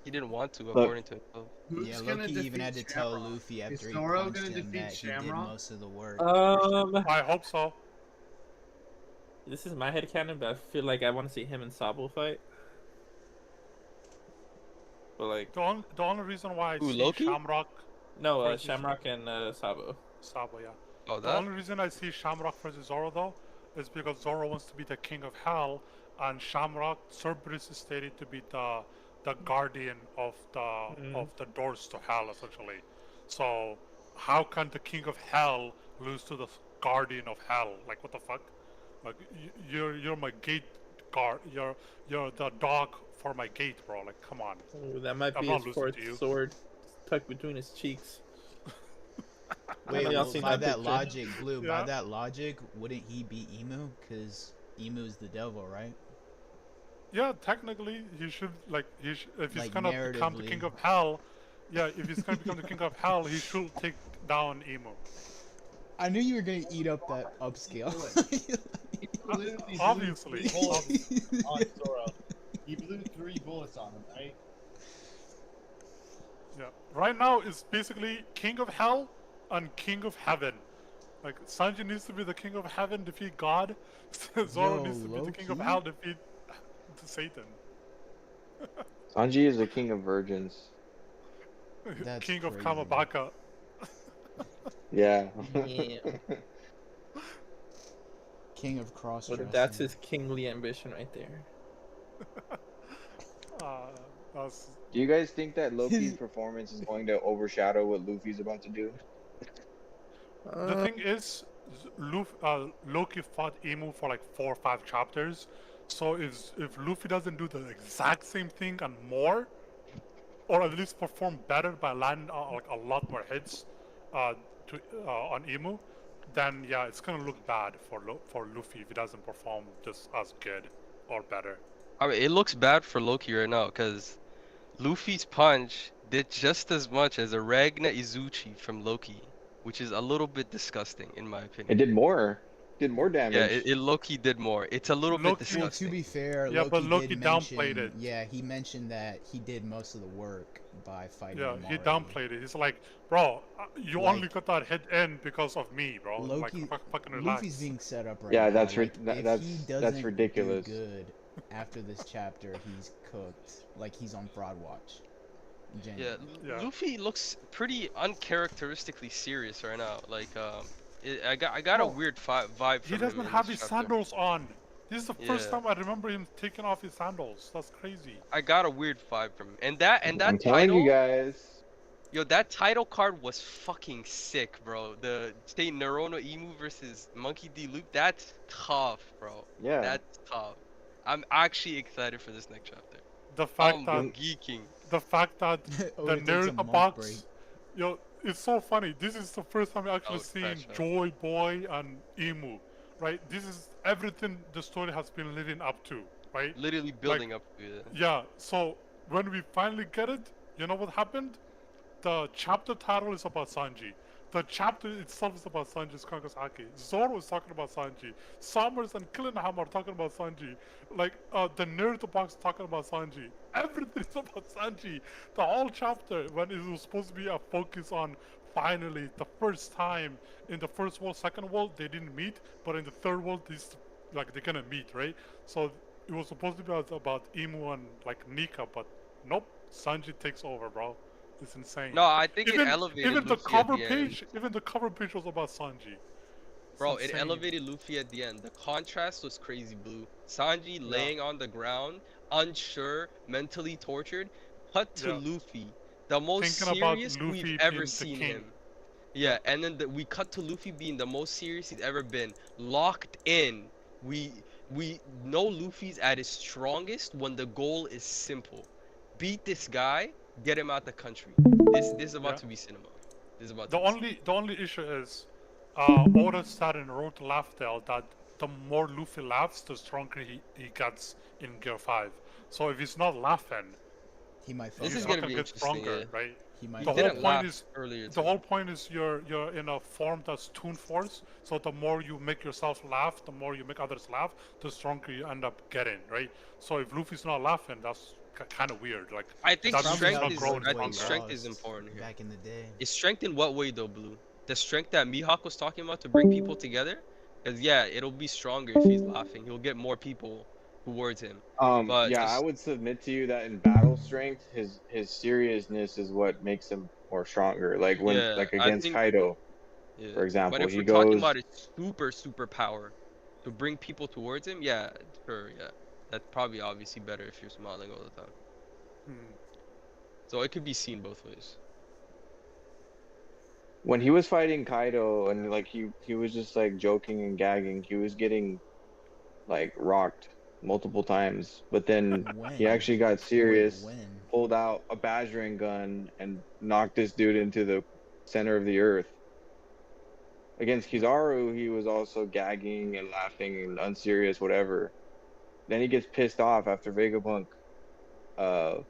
He didn't want to, Look. according to himself. Who's Yeah, gonna Loki even had to defeat tell Shamrock? Luffy Is after he Zoro punched gonna him defeat that he did Shamrock? most of the work. I hope so. This is my headcanon, but I feel like I want to see him and Sabo fight. but like The only reason why I Who, see Loki? Shamrock no, versus Shamrock and Sabo. Sabo, yeah. Oh, The that? only reason I see Shamrock versus Zoro though is because Zoro wants to be the king of hell, and Shamrock Cerberus is stated to be the guardian of the doors to hell essentially. So how can the king of hell lose to the guardian of hell? Like what the fuck? Like you're my gate guard. You're the dog for my gate, bro. Like come on. Ooh, that might I'm be not his losing fourth to you. sword tucked between his cheeks. Wait, Y'all well, seen by that that picture? logic, Blue, by Yeah. that logic, wouldn't he be Emu? Because Emu's the devil, right? Yeah, technically he should if he's Like, gonna become the king narratively. of hell. Yeah, if he's gonna become the king of hell, he should take down Emo. I knew you were going to eat up that upscale. He literally blew Obviously. 3 bullets on Zoro. He blew 3 bullets on him, right? Yeah. Right now it's basically king of hell and king of heaven. Like Sanji needs to be the king of heaven, defeat God. Zoro Yo, needs to be the king of low-key? hell, defeat Satan. Sanji is the king of virgins. That's king of crazy. Kamabaka. Yeah. Yeah. King of cross-dressing. But that's his kingly ambition right there. That's Do you guys think that Loki's performance is going to overshadow what Luffy's about to do? the thing is, Loki fought Emu for like 4 or 5 chapters. So if Luffy doesn't do the exact same thing and more, or at least perform better by landing like a lot more hits on Emu, then yeah, it's gonna look bad for Luffy if he doesn't perform just as good or better. I mean, it looks bad for Loki right now because Luffy's punch did just as much as a Ragna Izuchi from Loki, which is a little bit disgusting in my It opinion. did more. Did more damage. Yeah, it Loki did more. It's a little bit Loki- Well, disgusting. to be fair, Yeah, but Loki did downplayed mention, it. Yeah, he mentioned that he did most of the work by fighting Yeah, him he already. downplayed it. He's like, bro, you Like- only got that hit in because of me, bro. Loki, like, fucking relax. Luffy's being set up right Yeah, now. that's like, ri- if that's- he that's doesn't ridiculous. do good after this chapter, he's cooked. Like he's on fraud watch. Yeah, Genuinely. Yeah. Luffy looks pretty uncharacteristically serious right now. Like, I got a No, weird vibe He from him doesn't in have this his chapter. sandals on. This is the first Yeah. time I remember him taking off his sandals. That's crazy. I got a weird vibe from him. And that I'm telling title, you guys. yo, that title card was fucking sick, bro. The State Neurono Emu versus Monkey D. Luke, that's tough, bro. Yeah. That's tough. I'm actually excited for this next chapter. The fact I'm that geeking. the fact that Oda the takes a Naruto month box, break. yo, it's so funny. This is the first time I actually Oh, seeing crash out. Joy Boy and Emu, right? This is everything the story has been leading up to, right? Literally building up to it. Yeah. So when we finally get it, you know what happened? The chapter title is about Sanji. The chapter itself is about Sanji's Kangasaki. Zoro is talking about Sanji. Summers and Killenham are talking about Sanji. Like, the Naruto box is talking about Sanji. Everything is about Sanji. The whole chapter, when it was supposed to be a focus on finally the first time in the first world, second world, they didn't meet, but in the third world, they're gonna meet, right? So it was supposed to be about Imu and like Nika, but nope, Sanji takes over, bro. It's insane. No, I think it elevated even the Luffy cover at the end. page, even the cover page was about Sanji. It's Bro, it insane. elevated Luffy at the end. The contrast was crazy, Blue. Sanji laying on the ground, unsure, mentally tortured. Cut to Yeah. Luffy, the most Thinking about serious Luffy we've ever being the seen king. him. Yeah, and then we cut to Luffy being the most serious he's ever been. Locked in. We know Luffy's at his strongest when the goal is simple. Beat this guy, get him out the country. This is about Yeah. to be cinema. This is about The to be cinema. only issue is, Oda said in Road to Laughdale that the more Luffy laughs, the stronger he gets in Gear 5. So if he's not laughing, He might. This he's is fuck not gonna gonna be get interesting, stronger, yeah. right? He might. He The fuck whole didn't point laugh is earlier. the too. whole point is you're in a form that's Toon Force. So the more you make yourself laugh, the more you make others laugh, the stronger you end up getting, right? So if Luffy's not laughing, that's kind of weird. Like I think that means he's strength not is. growing I think stronger. strength is important here. Back in the day. Is strength in what way though, Blue? The strength that Mihawk was talking about to bring people together? Because yeah, it'll be stronger if he's laughing. He'll get more people towards him. But Yeah, I just would submit to you that in battle strength, his seriousness is what makes him more stronger. Like when yeah, like I against think Kaido, yeah. for But example, if he we're talking goes about his super power to bring people towards him, yeah, sure, yeah. That's probably obviously better if you're smiling all the time. Hmm. So it could be seen both ways. when he was fighting Kaido and like he was just like joking and gagging, he was getting like rocked multiple times. But then he When? actually got Wait, serious, when? pulled out a badgering gun and knocked this dude into the center of the earth. Against Kizaru, he was also gagging and laughing and unserious, whatever. Then he gets pissed off after Vegapunk, uh,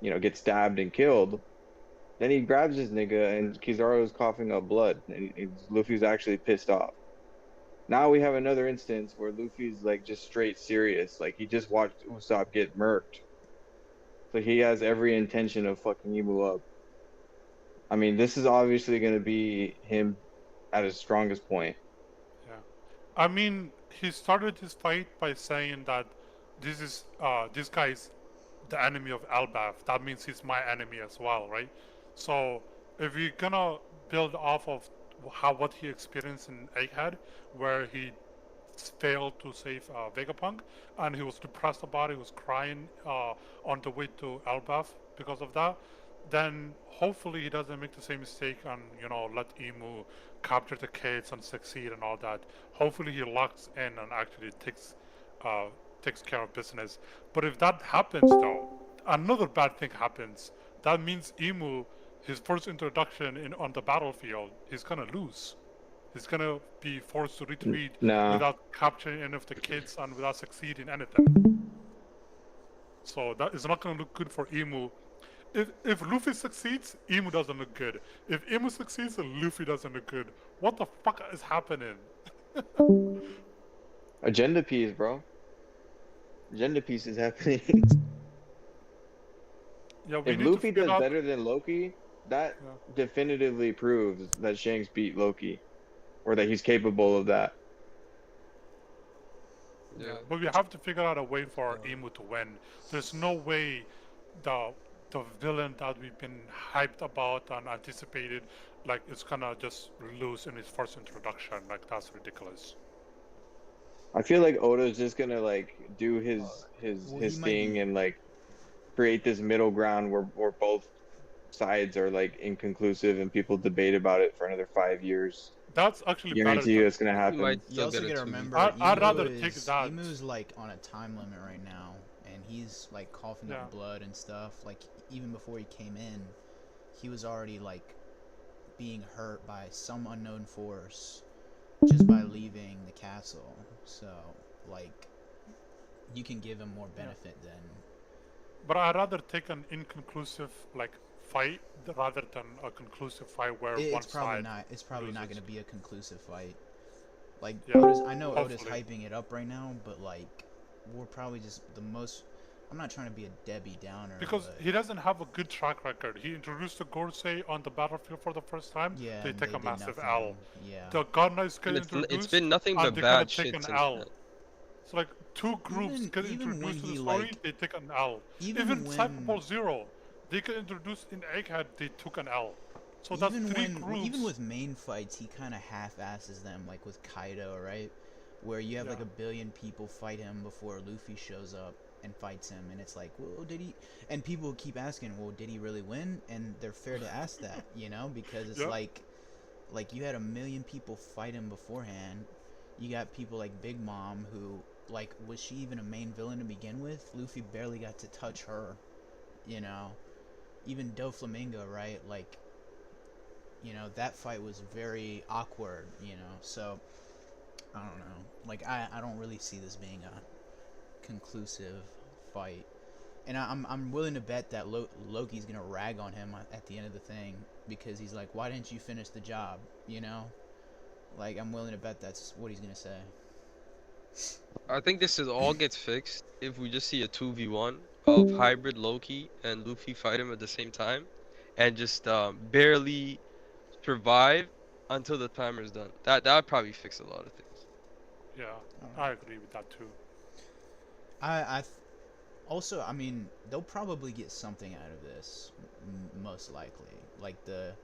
gets stabbed and killed. Then he grabs his nigga and Kizaru's coughing up blood, and Luffy's actually pissed off. Now we have another instance where Luffy's like just straight serious, like he just watched Usopp get murked, so he has every intention of fucking Imu up. I mean, this is obviously going to be him at his strongest point. Yeah. I mean, he started his fight by saying that this guy's the enemy of Elbaf. That means he's my enemy as well, right? So if you're gonna build off of what he experienced in Egghead, where he failed to save Vegapunk, and he was depressed about it. He was crying on the way to Elbaf because of that. Then hopefully he doesn't make the same mistake and let Emu capture the kids and succeed and all that. Hopefully he locks in and actually uh, takes care of business. But if that happens though, another bad thing happens. That means Emu, his first introduction on the battlefield, he's gonna lose. He's gonna be forced to retreat Nah, without capturing any of the kids and without succeeding anything. So that is not gonna look good for Emu. If Luffy succeeds, Emu doesn't look good. If Emu succeeds, Luffy doesn't look good. What the fuck is happening? agenda piece, bro. Agenda piece is happening. Yeah, we If need to Luffy figure does out. better than Loki, that Yeah, definitively proves that Shanks beat Loki, or that he's capable of that. yeah, Yeah. but we have to figure out a way for Emu to win. There's no way the the villain that we've been hyped about and anticipated, like it's gonna just lose in his first introduction. Like that's ridiculous. I feel like Oda's just gonna like do his Well, he his might thing be. and like create this middle ground where both sides are like inconclusive and people debate about it for another 5 years. That's actually better Guarantee you than. it's gonna You might happen. You still also get a gotta 2v. remember I'd rather take that. Emu's like on a time limit right now, and he's like coughing Yeah. up blood and stuff. Like even before he came in, he was already like being hurt by some unknown force just by leaving the castle. So like you can give him more benefit than. But I'd rather take an inconclusive like fight rather than a conclusive fight where one It's probably side not. It's probably not loses. going to be a conclusive fight. Like Yeah, I know Oda's hopefully. hyping it up right now, but like we're probably just the most. I'm not trying to be a Debbie Downer, Because but he doesn't have a good track record. He introduced the Gorsei on the battlefield for the first time. yeah, They and take they a did massive nothing. L. Yeah, The God Knights get And it's introduced, been nothing and but they kind bad of take shit an since L. then. So like two groups get even when introduced to the he story, like they take an L. even Even when Cyberball Zero, they get introduced in Egghead, they took an L. So that's three groups. even with main fights, he kind of half-asses them, like with Kaido, right? Where you have like Yeah. a billion people fight him before Luffy shows up and fights him, and it's like, well, did he? And people keep asking, well, did he really win? And they're fair to ask that, because it's Yeah. like you had a million people fight him beforehand. You got people like Big Mom, who like was she even a main villain to begin with? Luffy barely got to touch her, you know. Even Doflamingo, right? Like, that fight was very awkward, So I don't know. Like I don't really see this being a conclusive fight. And I'm willing to bet that Loki's gonna rag on him at the end of the thing because he's like, why didn't you finish the job? Like I'm willing to bet that's what he's gonna say. I think this is all gets fixed if we just see a 2v1 of hybrid Loki and Luffy fight him at the same time, and just barely survive until the timer's done. That would probably fix a lot of things. Yeah, I agree with that too. I also, I mean, they'll probably get something out of this, most likely. Like the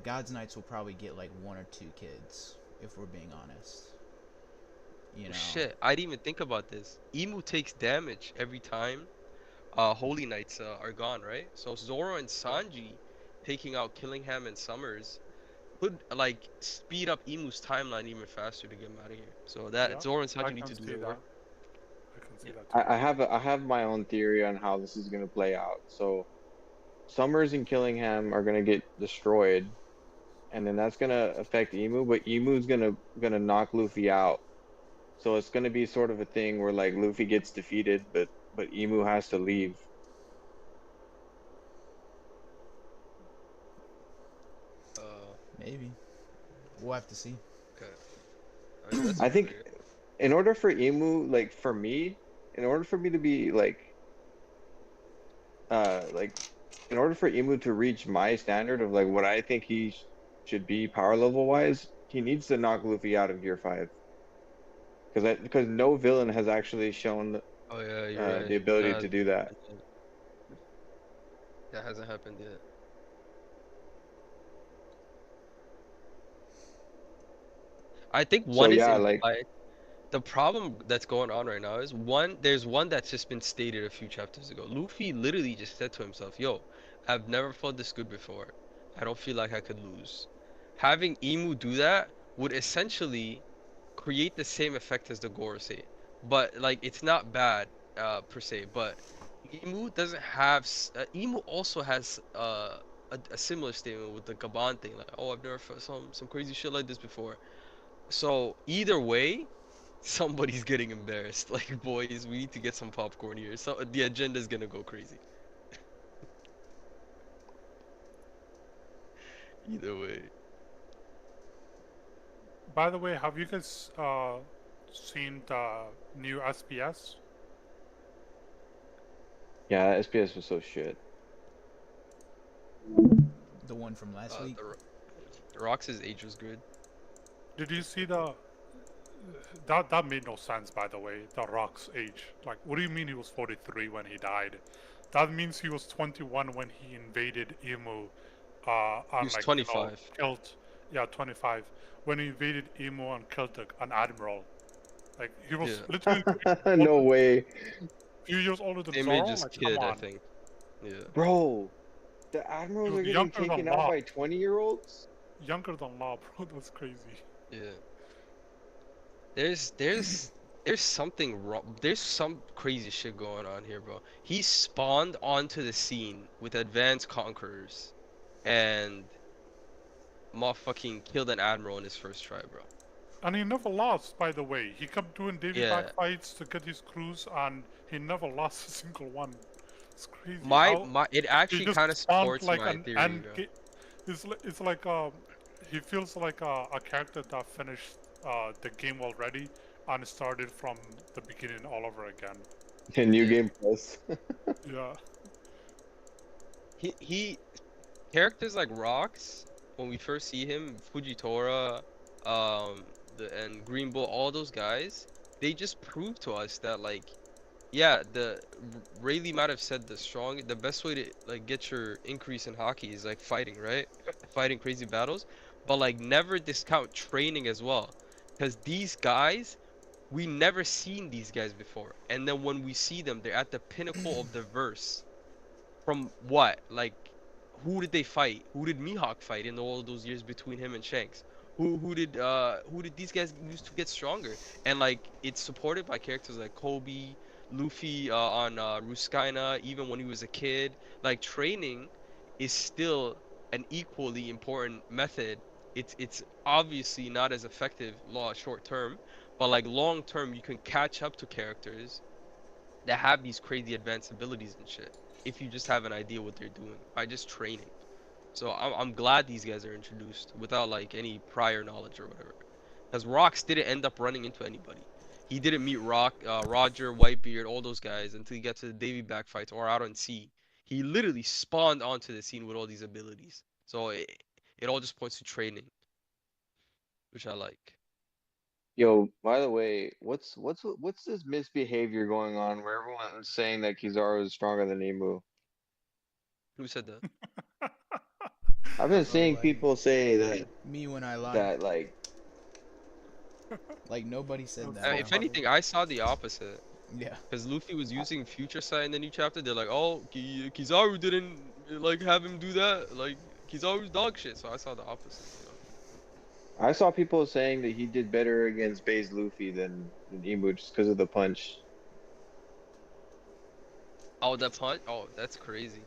Gods Knights will probably get like one or two kids, if we're being honest. You Oh, know, shit, I didn't even think about this. Emu takes damage every time Holy Knights are gone, right? So Zoro and Sanji taking out Killingham and Summers could like speed up Emu's timeline even faster to get him out of here. So that Yeah, Zoro and I Sanji need can to do see their that. work. I can see Yeah. that too. I have my own theory on how this is gonna play out. So Summers and Killingham are gonna get destroyed, and then that's gonna affect Emu, but Emu's gonna knock Luffy out. So it's gonna be sort of a thing where like Luffy gets defeated, but Emu has to leave. Uh, maybe we'll have to see. okay. I mean that's I fair, I think guess. in order for Emu, like for me, in order for me to be like in order for Emu to reach my standard of like what I think he should be power level wise, he needs to knock Luffy out of Gear 5. Because no villain has actually shown Oh yeah, you're the right. That ability to hasn't do that. happened yet. That hasn't happened yet. I think So one is yeah, like implied. The problem that's going on right now is one, there's one that's just been stated a few chapters ago. Luffy literally just said to himself, yo, I've never felt this good before. I don't feel like I could lose. Having Emu do that would essentially create the same effect as the Gorosei. But like it's not bad per se, but Emu doesn't have Emu also has a similar statement with the Gaban thing, like, oh, I've never felt some crazy shit like this before. So either way, somebody's getting embarrassed. Like, boys, we need to get some popcorn here. So the agenda's gonna go crazy. Either way. By the way, have you guys seen the new SPS? yeah, SPS was so shit. The one from last week. The Rox's age was good. Did you see the that made no sense, by the way, the Rock's age. Like, what do you mean he was 43 when he died? That means he was 21 when he invaded Emu, He and was like, 25. killed, yeah, 25. When he invaded Emu and killed an admiral. Like, he was Yeah. literally No way. few years older than Same age Zoro. as Like, come Kid, I on. think. Yeah. Bro, the He admirals was are getting younger taken than out Law. by 20-year-olds? Younger than Law, bro. That's crazy. Yeah. There's there's there's something wrong. There's some crazy shit going on here, bro. He spawned onto the scene with advanced conquerors and motherfucking killed an admiral in his first try, bro. And he never lost, by the way. He kept doing Davy Yeah. back fights to get his crews, and he never lost a single one. It's crazy My how my it he actually just kind of spawned supports like my an theory, end bro. game. It's like he feels like a character that finished the game already and started from the beginning all over again. And New Yeah. Game Plus. Yeah, He characters like Rocks, when we first see him, Fujitora, and Green Bull, all those guys, they just prove to us that like, yeah, Rayleigh might have said the best way to like get your increase in hockey is like fighting, right? Fighting crazy battles, but like never discount training as well, because these guys, we never seen these guys before, and then when we see them, they're at the pinnacle of the verse. From what? Like, who did they fight? Who did Mihawk fight in all those years between him and Shanks? Who did these guys use to get stronger? And like, it's supported by characters like Kobe, Luffy on Ruskaina, even when he was a kid. Like, training is still an equally important method. It's obviously not as effective law short term, but like long term, you can catch up to characters that have these crazy advanced abilities and shit if you just have an idea what they're doing by just training. So I'm glad these guys are introduced without like any prior knowledge or whatever. Because Rocks didn't end up running into anybody. He didn't meet Roger, Whitebeard, all those guys until he got to the Davy back fights or out on sea. He literally spawned onto the scene with all these abilities. So it all just points to training, which I like. Yo, by the way, what's this misbehavior going on where everyone's saying that Kizaru is stronger than Emu? Who said that? I've been Oh, seeing people say that me when I lie. that like Like nobody said That's that, so bro. If funny. anything, I saw the opposite. Yeah. Because Luffy was using Future Sight in the new chapter. They're like, oh, Kizaru didn't like have him do that. Like Kizaru's dog shit. So I saw the opposite. You know. I saw people saying that he did better against base Luffy than Emu just because of the punch. Oh, that punch. Oh, that's crazy.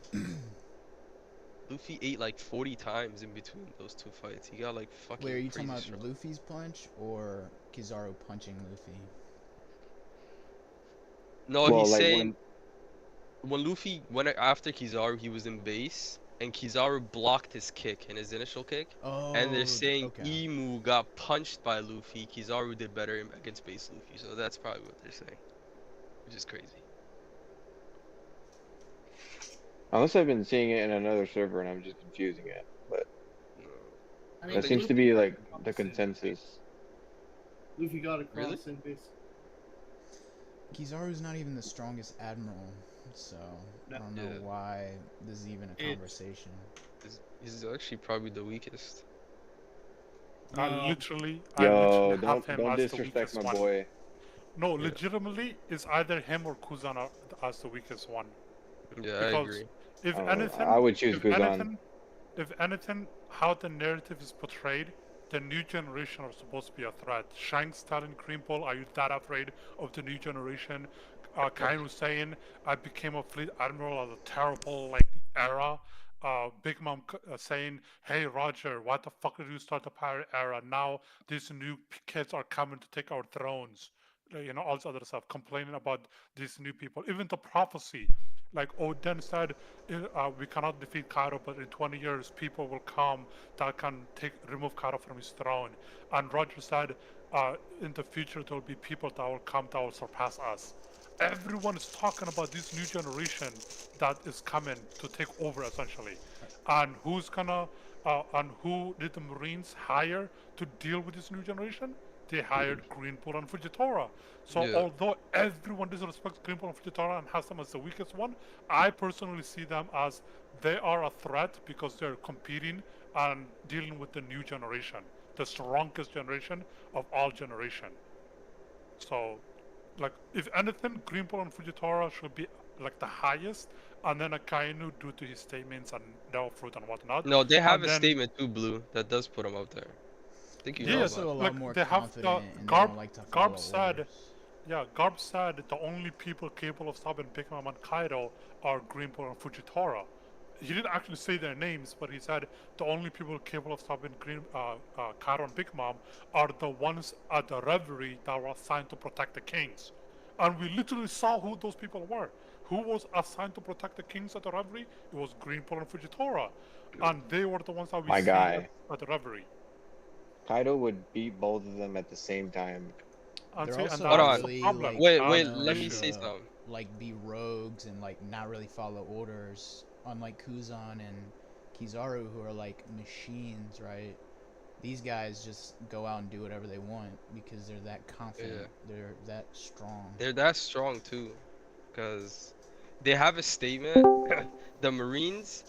Luffy ate like 40 times in between those two fights. He got like Wait, are fucking you talking crazy about strong. Luffy's punch or Kizaru punching Luffy? No, Well, he's like saying when Luffy went after Kizaru, he was in base, and Kizaru blocked his kick in his initial kick. And they're Oh, saying okay. Emu got punched by Luffy. Kizaru did better against base Luffy. So that's probably what they're saying, which is crazy. unless I've been seeing it in another server and I'm just confusing it, but I that mean, seems to Luffy be got like the across in consensus. Luffy got Really? across in base. Kizaru's not even the strongest admiral, so I don't know Yeah. why this is even a It's- conversation. He's actually probably the weakest. I Um, literally Yo, have him don't as the disrespect weakest my one. boy. No, Yeah. legitimately, it's either him or Kuzan as the weakest one. Yeah, I Because agree. if I anything, would choose if Guzan. anything, if anything, how the narrative is portrayed, the new generation are supposed to be a threat. Shanks telling Greenpool, "Are you that afraid of the new generation?" Kainu saying, "I became a fleet admiral at a terrible era." Big Mom saying, "Hey Roger, why the fuck did you start the pirate era? Now these new kids are coming to take our thrones." You know, all this other stuff, complaining about these new people. Even the prophecy, like Odin said, we cannot defeat Kaido, but in 20 years, people will come that can remove Kaido from his throne. And Roger said, in the future, there will be people that will come that will surpass us. Everyone is talking about this new generation that is coming to take over, essentially. And who did the Marines hire to deal with this new generation? They hired Greenpool and Fujitora. So Yeah. although everyone disrespects Greenpool and Fujitora and has them as the weakest one, I personally see them as they are a threat because they're competing and dealing with the new generation, the strongest generation of all generation. So, like, if anything, Greenpool and Fujitora should be like the highest, and then Akainu due to his statements and Devil Fruit and whatnot. No, they have And a then statement too, Blue, that does put him up there. I think you They're know yes, about also a it. lot more they have confident and they Garb. don't like to Garb follow said, orders. yeah, Garb said the only people capable of stopping Big Mom and Kaido are Greenpool and Fujitora. He didn't actually say their names, but he said the only people capable of stopping Kaido and Big Mom are the ones at the Reverie that were assigned to protect the kings. And we literally saw who those people were. Who was assigned to protect the kings at the Reverie? It was Greenpool and Fujitora. And they were the ones that we My see guy. at the Reverie. Kaido would beat both of them at the same time. And They're see, and also Hold that's on. the really problem. like Wait, That's the let known me issue. say to something. like be rogues and like not really follow orders, unlike Kuzan and Kizaru who are like machines, right? These guys just go out and do whatever they want because they're that confident. They're that strong. They're that strong too, because they have a statement. The Marines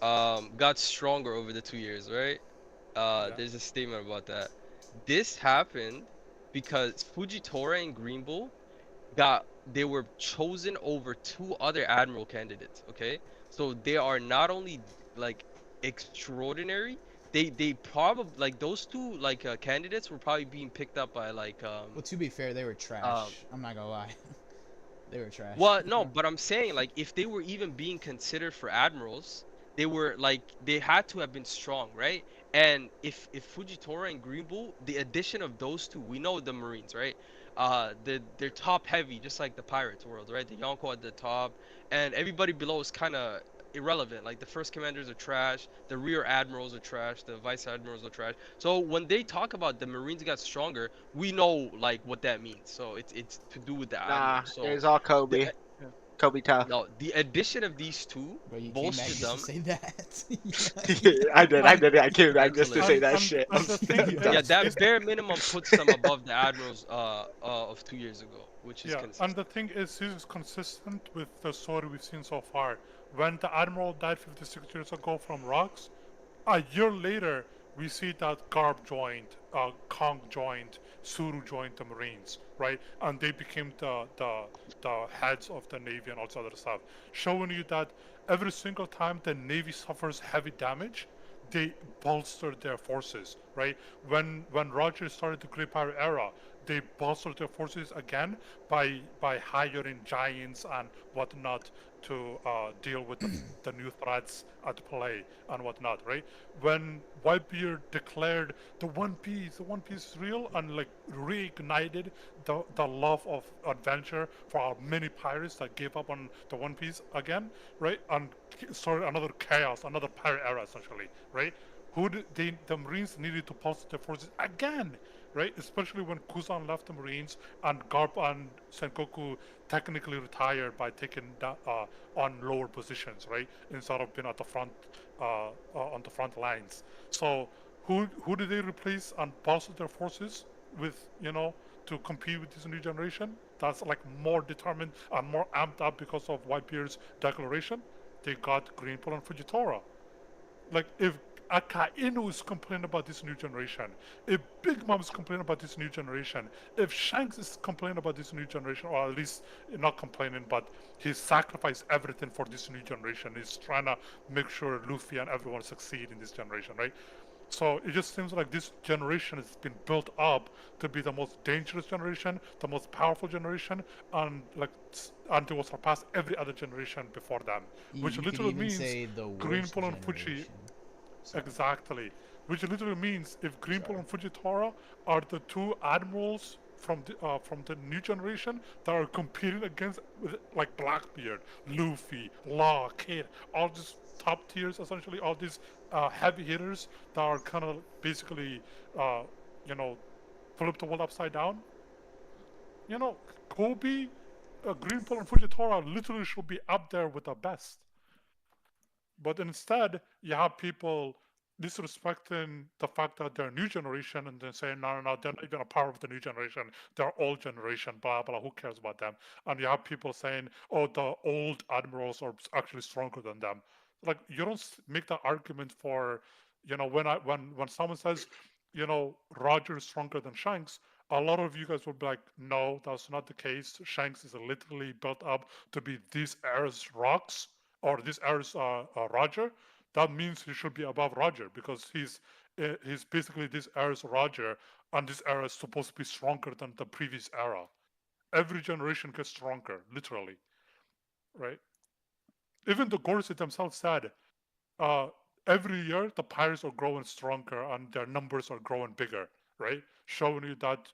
got stronger over the 2 years, right? Yeah. There's a statement about that. This happened because Fujitora and Green Bull they were chosen over two other admiral candidates, okay? So they are not only like extraordinary, they probably like those two candidates were probably being picked up by Well, to be fair, they were um trash. I'm not gonna lie. They were trash. well, no, but I'm saying like if they were even being considered for admirals, they were like they had to have been strong, right? And if Fujitora and Green Bull, the addition of those two, we know the Marines, right? They're top heavy, just like the Pirates world, right? The Yonko at the top, and everybody below is kind of irrelevant. Like the first commanders are trash, the rear admirals are trash, the vice admirals are trash. So when they talk about the Marines got stronger, we know like what that means. So it's to do with the Nah, admiral. it So was all Kobe. the, Yeah. Kobe Tough. No, the addition of these two Bro, you came back bolstered just to them say that. I did And it. I came back just to say mentally. that shit. I'm and the thing I'm Yeah, done. is, that bare minimum puts them above the Admirals of 2 years ago, which is yeah, and consistent. the thing is, this is consistent with the story we've seen so far. When the admiral died 56 years ago from rocks, a year later we see that Garb joined, Kong joined, Suru joined the Marines, right? And they became the heads of the Navy and all this other stuff, showing you that every single time the Navy suffers heavy damage, they bolstered their forces, right? When Roger started the Great Pirate Era, they bolstered their forces again by hiring giants and whatnot to deal with the new threats at play and whatnot, right? When Whitebeard declared the One Piece is real, and like reignited the love of adventure for our many pirates that gave up on the One Piece again, right? And started another chaos, another pirate era essentially, right? The Marines needed to bolster their forces again, right? Especially when Kuzan left the Marines and Garp and Sengoku technically retired by taking on lower positions, right? Instead of being at the front, on the front lines. So who did they replace and bolster their forces with? To compete with this new generation that's like more determined and more amped up because of Whitebeard's declaration. They got Greenpool and Fujitora. Like if Akainu is complaining about this new generation, if Big Mom is complaining about this new generation, if Shanks is complaining about this new generation, or at least not complaining, but he sacrificed everything for this new generation. He's trying to make sure Luffy and everyone succeed in this generation, right? So it just seems like this generation has been built up to be the most dangerous generation, the most powerful generation, and they will surpass every other generation before them. Which You could literally even means say the worst Greenpool and Fuji. generation. Sorry. Exactly. Which literally means if Greenpool Sorry. and Fujitora are the two admirals from the new generation that are competing against with like Blackbeard, Luffy, Law, Kid, all these top tiers essentially, all these heavy hitters that are kind of basically you know flip the world upside down. Kobe, Greenpool, and Fujitora literally should be up there with the best. But instead, you have people disrespecting the fact that they're new generation and then saying, no, no, no, they're not even a part of the new generation. They're old generation, blah, blah, who cares about them? And you have people saying, oh, the old admirals are actually stronger than them. Like, you don't make that argument for, when someone says, Roger is stronger than Shanks, a lot of you guys will be like, no, that's not the case. Shanks is literally built up to be this era's rocks or this era's Roger. That means he should be above Roger because he's basically this era's Roger, and this era is supposed to be stronger than the previous era. Every generation gets stronger, literally, right? Even the Gorsi themselves said, uh, every year the pirates are growing stronger and their numbers are growing bigger, right? Showing you that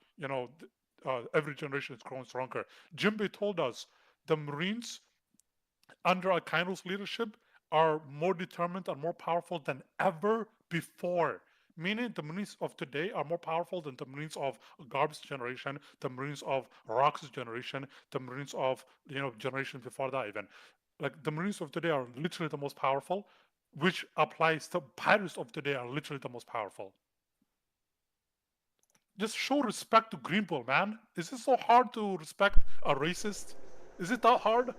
every generation is growing stronger. Jinbei told us the Marines under Akaino's leadership are more determined and more powerful than ever before. Meaning the Marines of today are more powerful than the Marines of Garb's generation, the Marines of Rock's generation, the Marines of generations before that even. Like the Marines of today are literally the most powerful, which applies to pirates of today are literally the most powerful. Just show respect to Greenpool, man. Is it so hard to respect a racist? Is it that hard?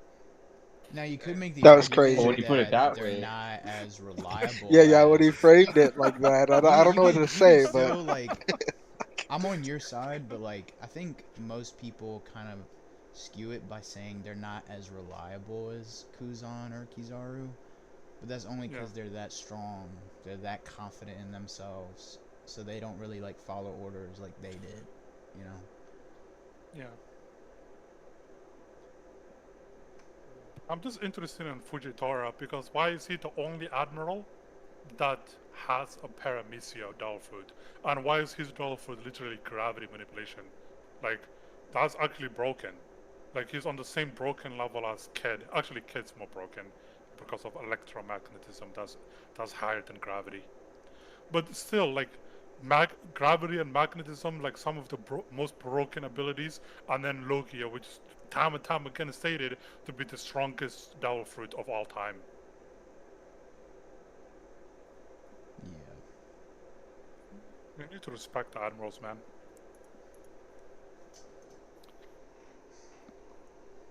Now you could make the That was argument crazy. When you put it that that they're way, not as reliable Yeah, when he as. framed it like that, I don't know what to say, but Still, like, I'm on your side, but like I think most people kind of skew it by saying they're not as reliable as Kuzan or Kizaru, but that's only because they're that strong, they're that confident in themselves, so they don't really like follow orders like they did, you know. Yeah. I'm just interested in Fujitora because why is he the only admiral that has a paramecia dull food? And why is his dull food literally gravity manipulation? Like, that's actually broken. Like, he's on the same broken level as Kid. Actually, Kid's more broken because of electromagnetism that's higher than gravity. But still, like, gravity and magnetism, like some of the most broken abilities, and then Logia, which is time and time again stated to be the strongest devil fruit of all time. Yeah. You need to respect the admirals, man.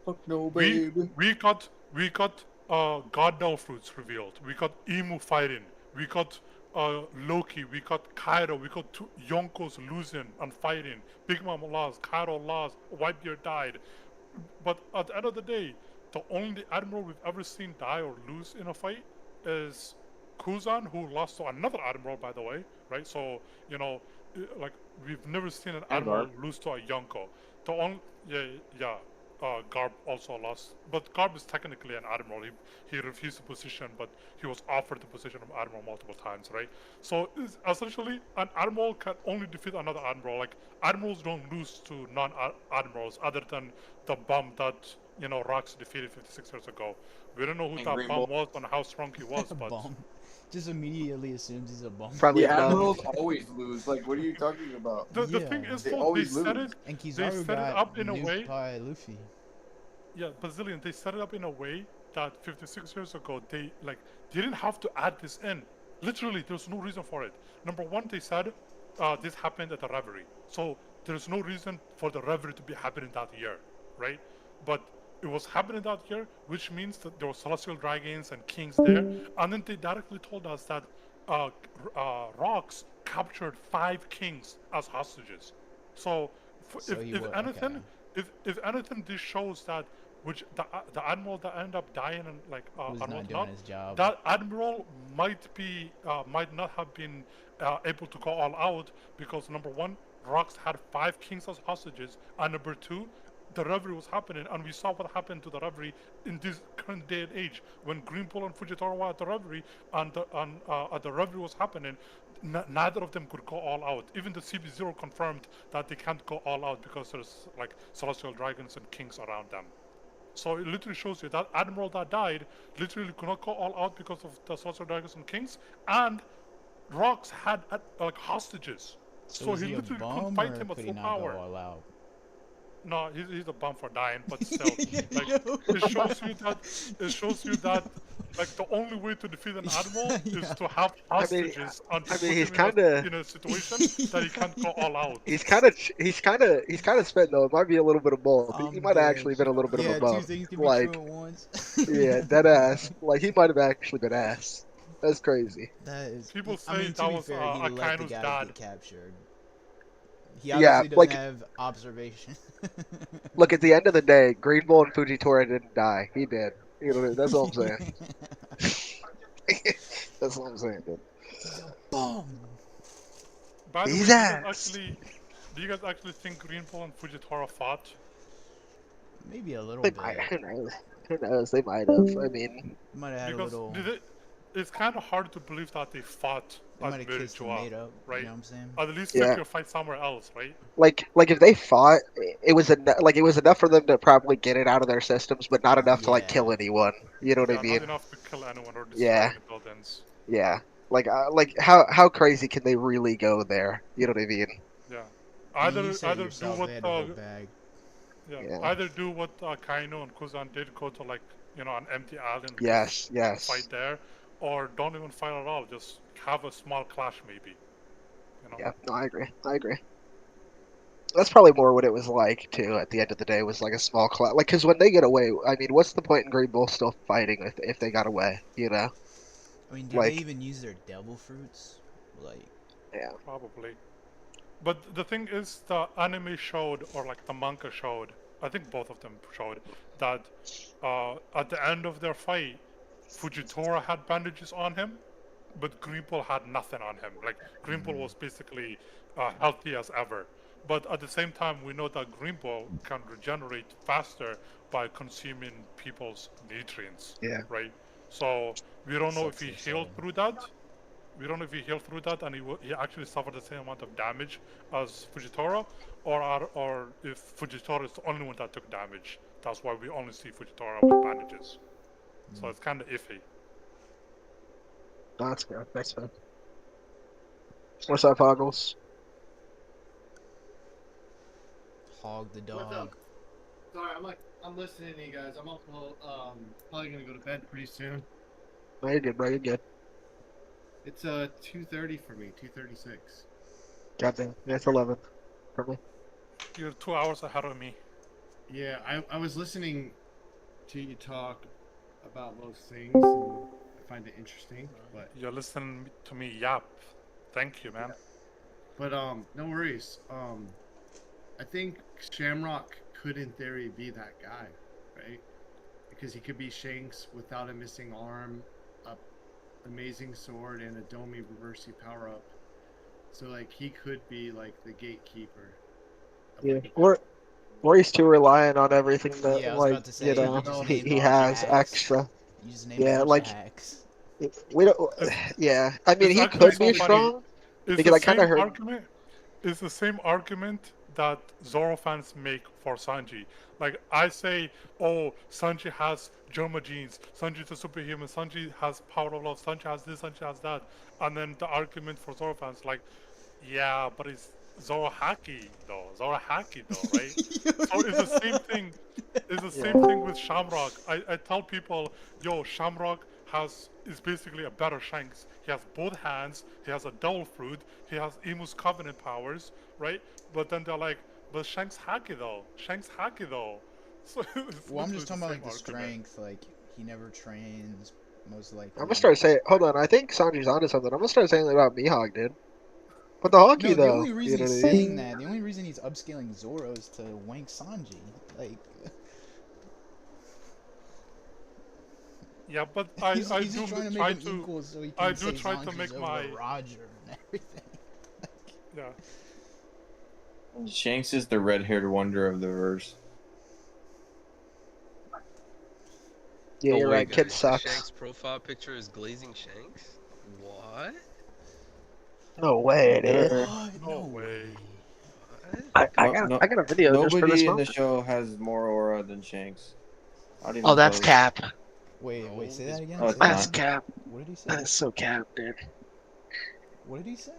Fuck no, We baby. we got God devil fruits revealed. We got Emu fighting. We got Loki. We got Kaido. We got two Yonkos losing and fighting. Big Mom lost. Kaido lost. Whitebeard died. But at the end of the day, the only admiral we've ever seen die or lose in a fight is Kuzan, who lost to another admiral, by the way, right? So, you know, like, we've never seen an And admiral Garp. lose to a Yonko. The only, yeah. Garb also lost, but Garb is technically an admiral. He refused the position, but he was offered the position of admiral multiple times, right? So essentially, an admiral can only defeat another admiral. Like, admirals don't lose to non-admirals, other than the bum that, you know, Rox defeated 56 years ago. We don't know who And that Green bum Bull. was and how strong he was, but Bum. Just immediately assumes he's a bum. Friendly The enough. admirals always lose. Like, what are you talking about? the thing Yeah. is, They though, always lose. And they Kizaru set it got up in a nuked way. by Luffy. Yeah, Bazillion, they set it up in a way that 56 years ago they didn't have to add this in. Literally, there's no reason for it. Number one, they said this happened at the Reverie, so there's no reason for the Reverie to be happening that year, right? But it was happening that year, which means that there were celestial dragons and kings there, and then they directly told us that Rox captured 5 kings as hostages. So, So he if was anything, if anything, this shows that which the admiral that ended up dying and was and not doing whatnot, his job. that admiral might not have been able to go all out because number one, Rox had 5 kings as hostages, and number two, the Reverie was happening, and we saw what happened to the Reverie in this current day and age when Green Bull and Fujitora were at the Reverie, and the Reverie was happening. Neither of them could go all out. Even the CB0 confirmed that they can't go all out because there's like celestial dragons and kings around them. So it literally shows you that admiral that died literally could not go all out because of the celestial dragons and kings, and Rox had like hostages. So So is he he a literally couldn't bum, fight or him at could he full not go power. all out? No, he's a bum for dying, but still, like it shows you that like the only way to defeat an admiral is to have hostages and to I put mean, he's him kind of in a situation that he can't go all out. he's kind of spent though. It might be a little bit of both. He I'm might have dead. actually been a little bit of a Yeah, two bum. things can be Like, true at once. yeah, dead ass. Like he might have actually been ass. That's crazy. That is. People I say mean, to that be was fair, he let the Akaino's guy dad. get captured. He Yeah, obviously doesn't like have observation. look at the end of the day, Green Bull and Fujitora didn't die. He did. You know, that's all I'm saying. That's all I'm saying, dude. He's a bum. By the way, He's do you guys ass. actually think Green Bull and Fujitora fought? Maybe a little They bit. might. Who knows? Who knows? They might have. I mean, Might have had Because a little. it's kind of hard to believe that they fought They might at have kissed and Merijua, made up. right? You know what I'm saying? At least yeah. pick your fight somewhere else, right? Like if they fought, it was enough for them to probably get it out of their systems, but not enough to like kill Yeah. anyone. You know what I Yeah, not mean? enough to kill anyone or destroy Yeah. any buildings. Yeah. Like how crazy can they really go there? You know what I mean? Yeah. I mean, you Either said it do yourself. what They had the whole bag. Yeah. either do what Kaino and Kuzan did, go to like an empty island and Yes. fight there, or don't even fight at all. Just have a small clash maybe. You know. Yeah. No, I agree. That's probably more what it was like too. At the end of the day, was like a small class. Like, because when they get away, I mean, what's the point in Green Bull still fighting if they got away? You know? I mean, do Like- they even use their devil fruits? Like, Yeah. Probably. But the thing is, the anime showed, or like the manga showed, I think both of them showed, that at the end of their fight, Fujitora had bandages on him, but Greenpool had nothing on him. Like, Greenpool was basically healthy as ever. But at the same time, we know that Greenpool can regenerate faster by consuming people's nutrients. Yeah. Right? So, we don't know if Sucks he or healed something. through that. We don't know if he healed through that and he actually suffered the same amount of damage as Fujitora, or if Fujitora is the only one that took damage. That's why we only see Fujitora with bandages. So it's kind of iffy. No, that's fair. That's fair. What's up, Hoggles? hog the What's dog. up? Sorry, I'm listening to you guys. I'm also probably gonna go to bed pretty soon. No, you're good, bro. You're good. It's 2:30 for me. 2:36. Goddamn. Yeah, it's 11 for me. You're 2 hours ahead of me. Yeah, I was listening to you talk about those things, and I find it interesting. But You're listening to me yap. Thank you, man. but no worries. I think Shamrock could, in theory, be that guy, right? Because he could be Shanks without a missing arm, a amazing sword, and a Domi reverse power up. So like he could be like the gatekeeper. of, Yeah. like, Or he's too reliant on everything that, Yeah, I was like, about to say, you just named he all the has hacks. extra. You just named Yeah, a bunch like, of hacks. we don't. Yeah, I mean, It's he actually could so be funny. strong It's because the I kind of same heard. argument. It's the same argument that Zoro fans make for Sanji. Like I say, oh, Sanji has Germa genes. Sanji's a superhuman. Sanji has power of love. Sanji has this. Sanji has that. And then the argument for Zoro fans, like, yeah, but it's Zoro Haki though. Zoro Haki though, right? So it's the same thing. It's the same thing with Shamrock. I tell people, yo, Shamrock is basically a better Shanks. He has both hands. He has a double fruit. He has Imu's covenant powers, right? But then they're like, but Shanks Haki though. Shanks Haki though. So it's Well, I'm literally just talking about like same the argument. strength. Like he never trains, most likely. I'm gonna start saying. Hold on, I think Sanji's onto something. I'm gonna start saying that about Mihawk, dude. But the hockey, No, the though. only reason he's saying that, the only reason he's upscaling Zoro is to wank Sanji. Like, Yeah, but I he's do just trying to make try him to equal so he I can do say try to Sanji's make over my Roger and everything. yeah. Shanks is the red-haired wonder of the verse. Yeah, Oh you're wait, right. Kid guys, the sucks. Shanks profile picture is glazing Shanks. What? No way, dude. No way. What? I got a video just for this Nobody in the moment. show has more aura than Shanks. Not Oh, even that's close. cap. Wait, say that again? Oh, Say it's that That's not. again? cap. What did he say? That's so cap, dude. What did he say?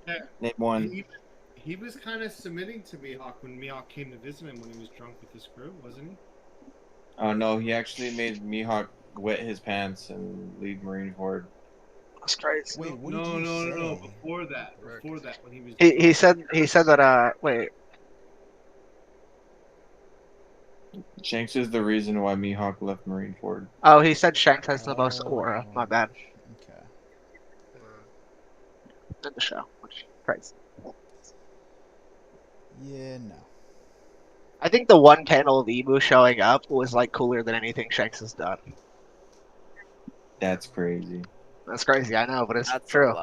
Yeah, Name one. he was kind of submitting to Mihawk when Mihawk came to visit him when he was drunk with his crew, wasn't he? Oh no, he actually made Mihawk wet his pants and leave Marineford. That's crazy. Wait, what no, did you no, say? no, no. Before that, when he was. He said that wait. Shanks is the reason why Mihawk left Marineford. Oh, he said Shanks has the most aura. My bad. Okay. In the show, which crazy. Yeah, no. I think the one panel of Emu showing up was like cooler than anything Shanks has done. That's crazy. That's crazy, I know, but it's That's true.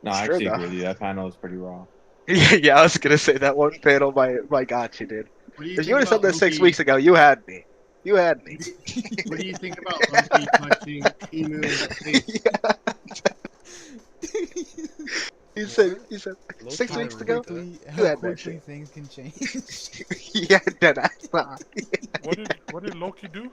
No, I true, actually though. agree with you. That panel is pretty raw. Yeah, I was gonna say that one panel my got you, dude. What do you If you think would have said about that 6 Loki? weeks ago, you had me. You had me. What do you think about Loki punching Emu in the face? He said Low 6 key weeks never ago. heard that. You How had that quickly shit. things can change. Yeah, dead ass. What did Loki do?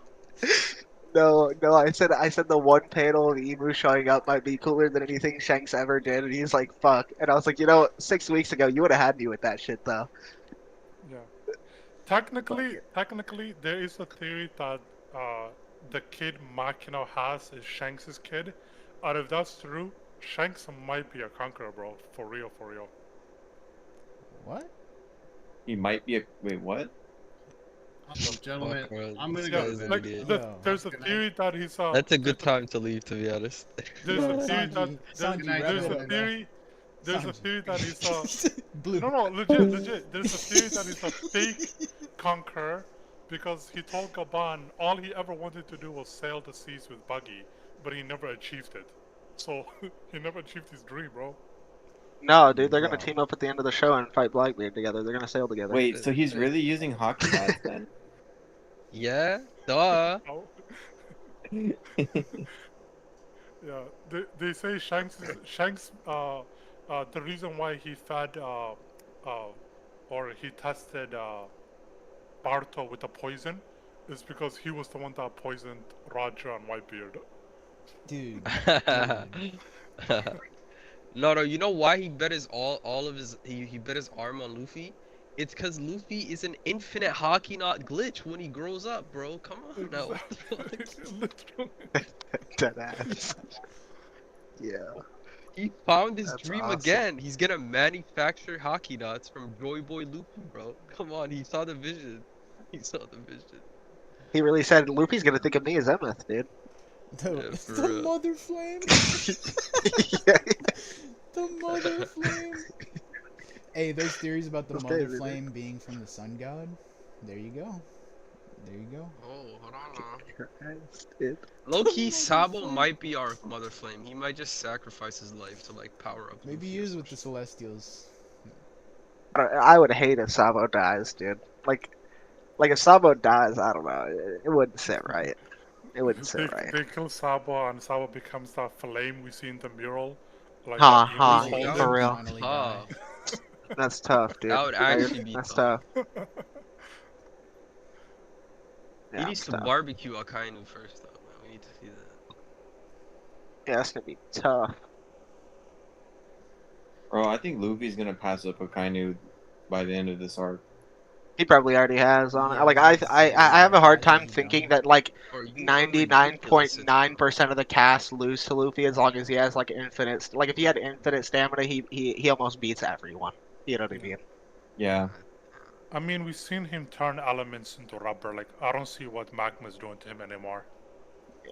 No, I said the one panel of Emu showing up might be cooler than anything Shanks ever did, and he's like, "Fuck!" And I was like, 6 weeks ago, you would have had me with that shit, though. Yeah. Technically, there is a theory that the kid Makino has is Shanks' kid. And if that's true, Shanks might be a conqueror, bro. For real, for real. What? He might be a wait. What? Gentlemen, Fuck, bro. I'm This gonna guy's go. an Like, idiot. there's a theory that he's That's a good time to leave, to be honest. there's a Yo, theory that Sanji, there's wrap it a up. theory there's a Sanji. theory that he's Blue. no, legit. There's a theory that he's a fake conqueror because he told Gaban all he ever wanted to do was sail the seas with Buggy, but he never achieved it. So he never achieved his dream, bro. No, dude, they're gonna Bro. team up at the end of the show and fight Blackbeard together. They're gonna sail together. Wait, so he's really using hockey hats then? Yeah, duh. Oh. Yeah, they say Shanks the reason why he fed or he tested Barto with the poison is because he was the one that poisoned Roger and Whitebeard. Dude. No, you know why he bet his all of his he bet his arm on Luffy? It's because Luffy is an infinite hockey knot glitch when he grows up, bro. Come on now. What the fuck? Literally. Deadass. Yeah. He found his That's dream awesome. again. He's gonna manufacture hockey knots from Joy Boy Luffy, bro. Come on, he saw the vision. He saw the vision. He really said Luffy's gonna think of me as Emeth, dude. Yeah, for The real. mother flame. Yeah. The mother flame. Hey, those theories about the That's mother crazy, dude. flame being from the sun god. There you go. There you go. Oh, hold on now. Christ, dude. Low-key, Mother Sabo flame. might be our mother flame. He might just sacrifice his life to like power up. Maybe Luffy he or is some with the shit. Celestials. I would hate if Sabo dies, dude. Like if Sabo dies, I don't know. It wouldn't sit right. It wouldn't sit right. They kill Sabo and Sabo becomes that flame we see in the mural, like Ha that ha. Ibu That That holding. For would be real. finally tough. That's tough, dude. That would actually be That's tough. tough. He Yeah, needs it's to tough. barbecue Akainu first, though. Man. We need to see that. Yeah, that's gonna be tough. Bro, I think Luffy's gonna pass up Akainu by the end of this arc. He probably already has on Yeah, it. I Like was about to say, I have a yeah, hard I think time he's thinking done. that like Or you are ridiculous. 99.9% of the cast lose to Luffy as long as he has like infinite. Like if he had infinite stamina, he almost beats everyone. You know what I mean? Yeah. I mean, we've seen him turn elements into rubber. Like, I don't see what magma's doing to him anymore.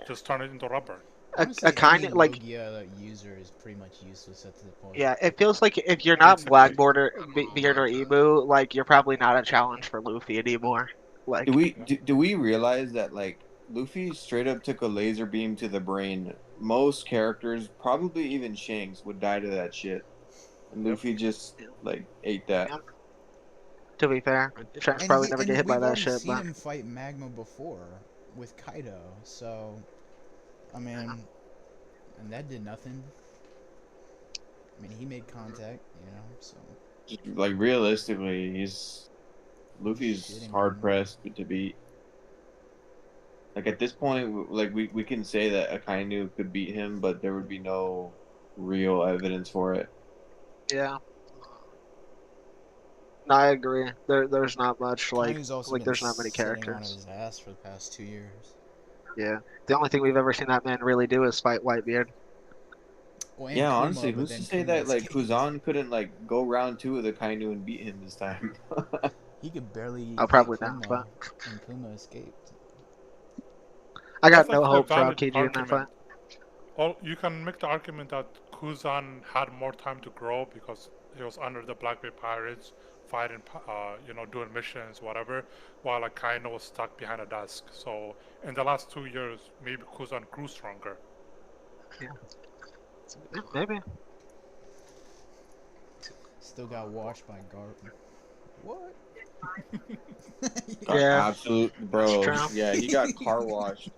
Just turn it into rubber. Honestly, A kind any of like Logia user is pretty much useless at this point. yeah, it feels like if you're not Basically. Blackboard or I don't know Beard or about that. Ibu, like you're probably not a challenge for Luffy anymore. Like Do we realize that like Luffy straight up took a laser beam to the brain? Most characters, probably even Shanks, would die to that shit. And Luffy just like ate that. yeah. To be fair, I think Shanks And probably never get hit by we've that already shit, seen but him fight Magma before with Kaido, so I mean, and that did nothing. I mean, he made contact, you know. So Just, like realistically, Luffy's Shitting hard him. pressed to beat. Like at this point, like we can say that Akainu could beat him, but there would be no real evidence for it. yeah. No, I agree. There's not much Kainu's also been there's not many sitting on characters. his ass for the past 2 years. Yeah. The only thing we've ever seen that man really do is fight Whitebeard. Well, and Yeah, Kuma, honestly, but who's then to say Kuma that like escaped. Kuzan couldn't like go round two with Akainu and beat him this time? He could barely Oh, hit probably Kuma, not, but and Kuma escaped. I got That's no actually a hope for valid Aokiji in that fight. argument. Well, you can make the argument that Kuzan had more time to grow because he was under the Black Bay Pirates, fighting, doing missions, whatever, while Akainu was stuck behind a desk. So in the last 2 years, maybe Kuzan grew stronger. Yeah, maybe. Still got washed by Garp. What? Yeah, Absolute that's bro. true. Yeah, he got car washed.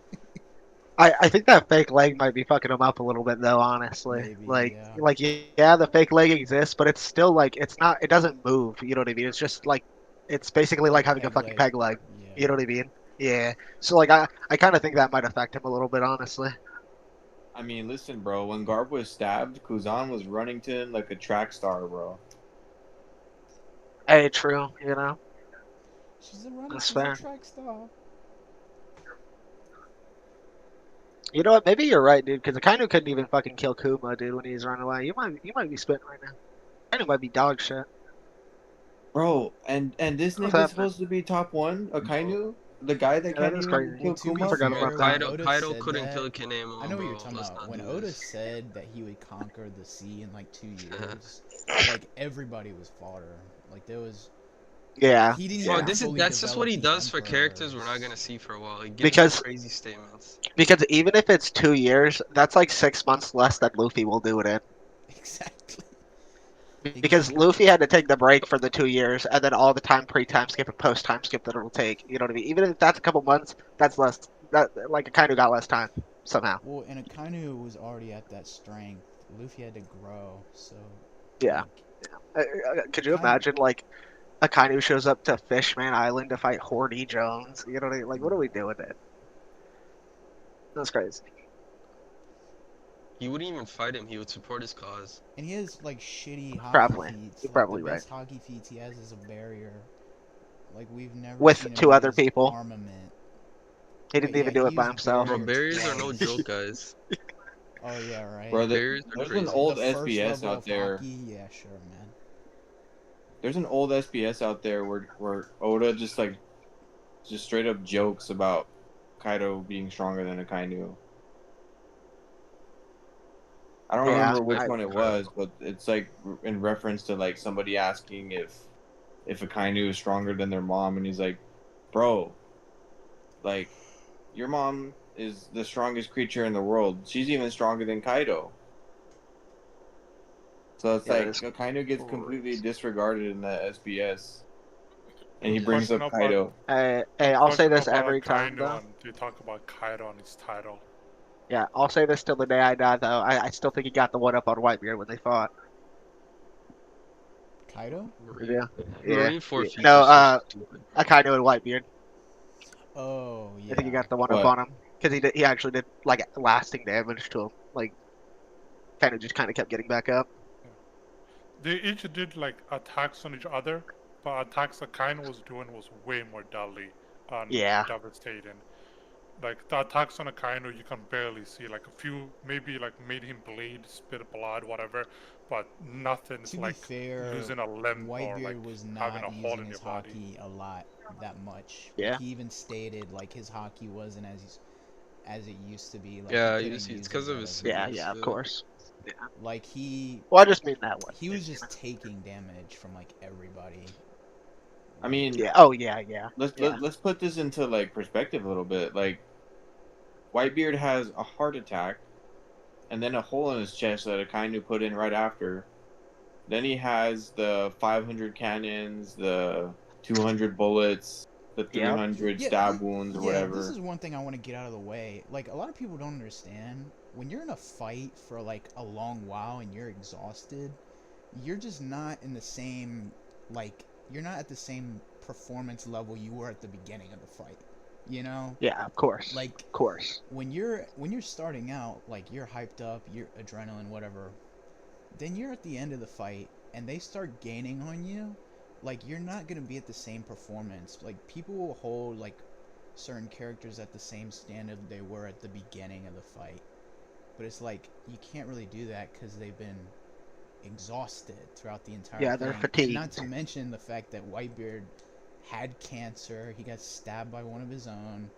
I think that fake leg might be fucking him up a little bit though, honestly. Maybe, yeah. Like yeah, the fake leg exists, but it's still like it doesn't move, you know what I mean? It's just like it's basically like having a fucking peg leg. Yeah. You know what I mean? Yeah. So like I kinda think that might affect him a little bit, honestly. I mean, listen, bro. When Garp was stabbed, Kuzan was running to him like a track star, bro. Hey, true, you know? She's a runner, That's she's fair. a track star. You know what? Maybe you're right, dude. Because Akainu couldn't even fucking kill Kuma, dude, when he's running away. You might be spitting right now. Akainu might be dog shit. Bro, and this What's nigga's happening? supposed to be top one, Akainu, the guy that Yeah, can't that is even crazy. kill Well, to be Kuma. forgot fair, about that. when Oda Kaido said couldn't that, kill Kanemo, I know what you're bro. talking Let's about. not When do Oda this. said that he would conquer the sea in like 2 years, like everybody was fodder. Like there was. Yeah. He didn't Bro, even that's fully just what develop he the does for characters we're not emperors. gonna see for a while. He gives Because them crazy statements. because even if it's 2 years, that's like 6 months less than Luffy will do it in. Exactly. Because Luffy had to take the break for the 2 years, and then all the time pre-time skip and post-time skip that it'll take. You know what I mean? Even if that's a couple months, that's less. That like Akainu got less time somehow. Well, and Akainu was already at that strength. Luffy had to grow, so. Yeah. Like, Could you imagine like Akainu shows up to Fishman Island to fight Horny Jones? You know what I mean? Like, what are we doing, it? That's crazy. He wouldn't even fight him. He would support his cause. And he has like shitty hockey Probably. feats. You're Like the probably right. best hockey feats he has is a barrier. Like we've never With seen him 2 other use people. armament. He didn't Wait, even yeah, do he it by used himself. Bro, barrier barriers are no twice. joke, guys. Oh yeah, right. Bro, Barriers are there's crazy. an old The first SBS level out of there. hockey, yeah, sure, man. There's an old SBS out there where Oda just straight up jokes about Kaido being stronger than Akainu. I don't Yeah, remember which I- one it was, but it's like in reference to like somebody asking if Akainu is stronger than their mom, and he's like, bro, like your mom is the strongest creature in the world. She's even stronger than Kaido. So it's Yeah, like that is Akainu gets completely crazy. disregarded in the SBS, and he The brings up question Kaido. Hey, The I'll say question this about every time Akainu though. and they talk about Kaido and his title. Yeah, I'll say this till the day I die though. I still think he got the one up on Whitebeard when they fought. Kaido? Yeah. Marine Four feats No, are so stupid. Akainu and Whitebeard. Oh yeah. I think he got the one up What? on him because he actually did like lasting damage to him. Like, kind of kept getting back up. They each did like attacks on each other, but attacks Akainu was doing was way more deadly and Yeah. devastating. Like the attacks on Akainu, you can barely see. Like a few, maybe like made him bleed, spit blood, whatever, but nothing's To be like fair, losing a limb or Whitebeard like was having not a hole using in his your body. hockey a lot that much. Yeah. Like, he even stated like his hockey wasn't as it used to be. Like Yeah, he it's couldn't use it because of whatever. his Yeah, sickness. yeah, of course. Yeah. Like Well, I just mean that one. he was just taking damage from like everybody. I mean, Yeah. Oh yeah, yeah. let's put this into like perspective a little bit. Like, Whitebeard has a heart attack, and then a hole in his chest that Akainu put in right after. Then he has the 500 cannons, the 200 bullets, the 300 stab wounds or whatever. This is one thing I want to get out of the way. Like, a lot of people don't understand, when you're in a fight for like a long while and you're exhausted, you're just not in the same, like, you're not at the same performance level you were at the beginning of the fight. You know? Yeah, of course. Like, of course. When you're starting out, like, you're hyped up, you're adrenaline, whatever. Then you're at the end of the fight and they start gaining on you. Like, you're not gonna be at the same performance. Like, people will hold like certain characters at the same standard they were at the beginning of the fight. But it's like you can't really do that because they've been exhausted throughout the entire thing. they're And fatigued. not to mention the fact that Whitebeard had cancer. He got stabbed by one of his own.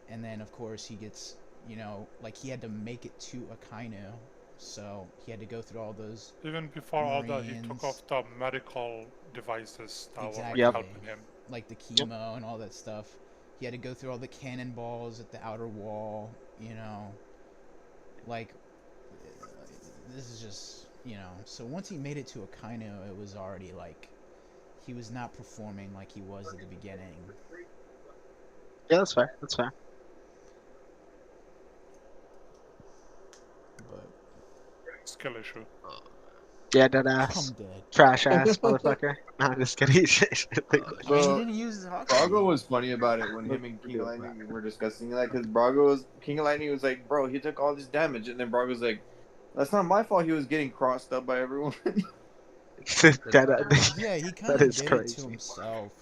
And then, of course, he gets, you know, like, he had to make it to Akainu. So he had to go through all those. Even before all that, he took Marines. off the medical devices that Exactly. were like helping him. Like the chemo and all that stuff. He had to go through all the cannonballs at the outer wall, you know. Like, this is just, you know. So once he made it to Akainu, it was already like, he was not performing like he was at the beginning. Yeah, that's fair. That's fair. But Skill issue. Yeah, dead ass. I'm dead. Trash ass motherfucker. No, I'm just kidding. He didn't use his hockey. Brago was funny about it when him and King of Lightning were discussing that, because King of Lightning was like, bro, he took all this damage, and then Brago's like, that's not my fault he was getting crossed up by everyone. Dead ass. Yeah, he kind That of is did it crazy. to himself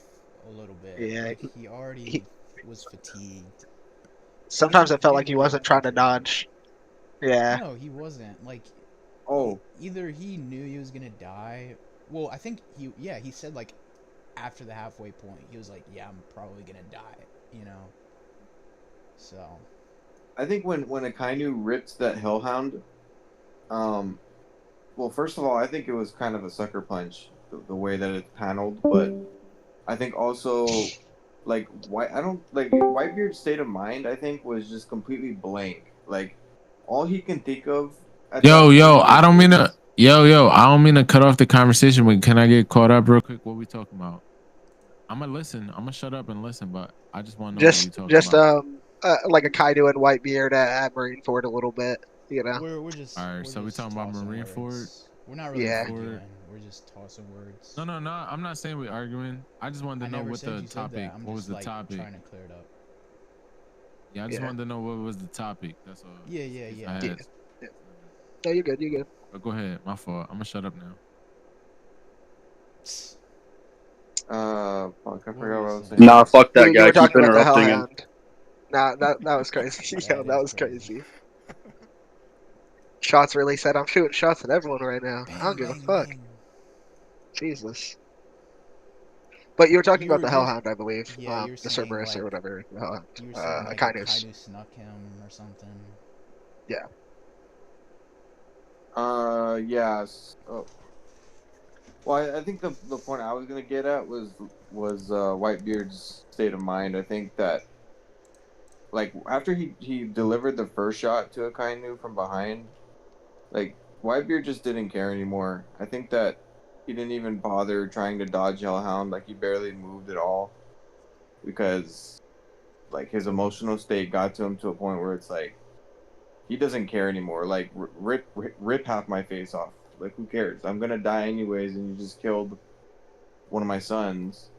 a little bit. Yeah, Like, he already was fatigued. Sometimes it felt like he wasn't trying to dodge. Yeah. No, he wasn't. Like, Oh. Either he knew he was gonna die. Well, I think he said, like, after the halfway point, he was like, yeah, I'm probably gonna die, you know? So. I think when Akainu ripped that Hellhound, well, first of all, I think it was kind of a sucker punch, the way that it's paneled, but I think also, like, Whitebeard's state of mind, I think, was just completely blank. Like, all he can think of. Yo, I don't mean to. I don't mean to cut off the conversation, but can I get caught up real quick? What we talking about? I'm gonna listen. I'm gonna shut up and listen, but I just want to know what we talking about. Like a Kaido and Whitebeard at Marineford a little bit, you know. We're just. All right, so we talking about Marineford. We're not really Yeah. arguing. We're just tossing words. No. I'm not saying we're arguing. I just wanted to know what the topic. What was the topic? Trying to clear it up. Yeah, I just wanted to know what was the topic. That's all. Yeah. I had. No, you're good. You're good. Oh, go ahead. My fault. I'm gonna shut up now. Fuck, I What forgot were what you I was saying? saying. Nah, fuck that You guy. were Keep talking about the interrupting him. Hellhound. Nah, that was crazy. Yo, That that is was crazy. crazy. Shots really said, I'm shooting shots at everyone right now. I Bang, don't give a bang, fuck. bang. Jesus. But you were talking about the You're Hellhound, I believe. yeah, you're The saying Cerberus or like whatever. The Hellhound. you were saying like Akainus. Kaido snuck him or something. Yeah. Yes. Oh. Well, I think the point I was gonna get at was Whitebeard's state of mind. I think that like after he delivered the first shot to Akainu from behind, like Whitebeard just didn't care anymore. I think that he didn't even bother trying to dodge Hellhound. Like he barely moved at all because like his emotional state got to him to a point where it's like he doesn't care anymore. Like rip half my face off. Like who cares? I'm gonna die anyways, and you just killed one of my sons.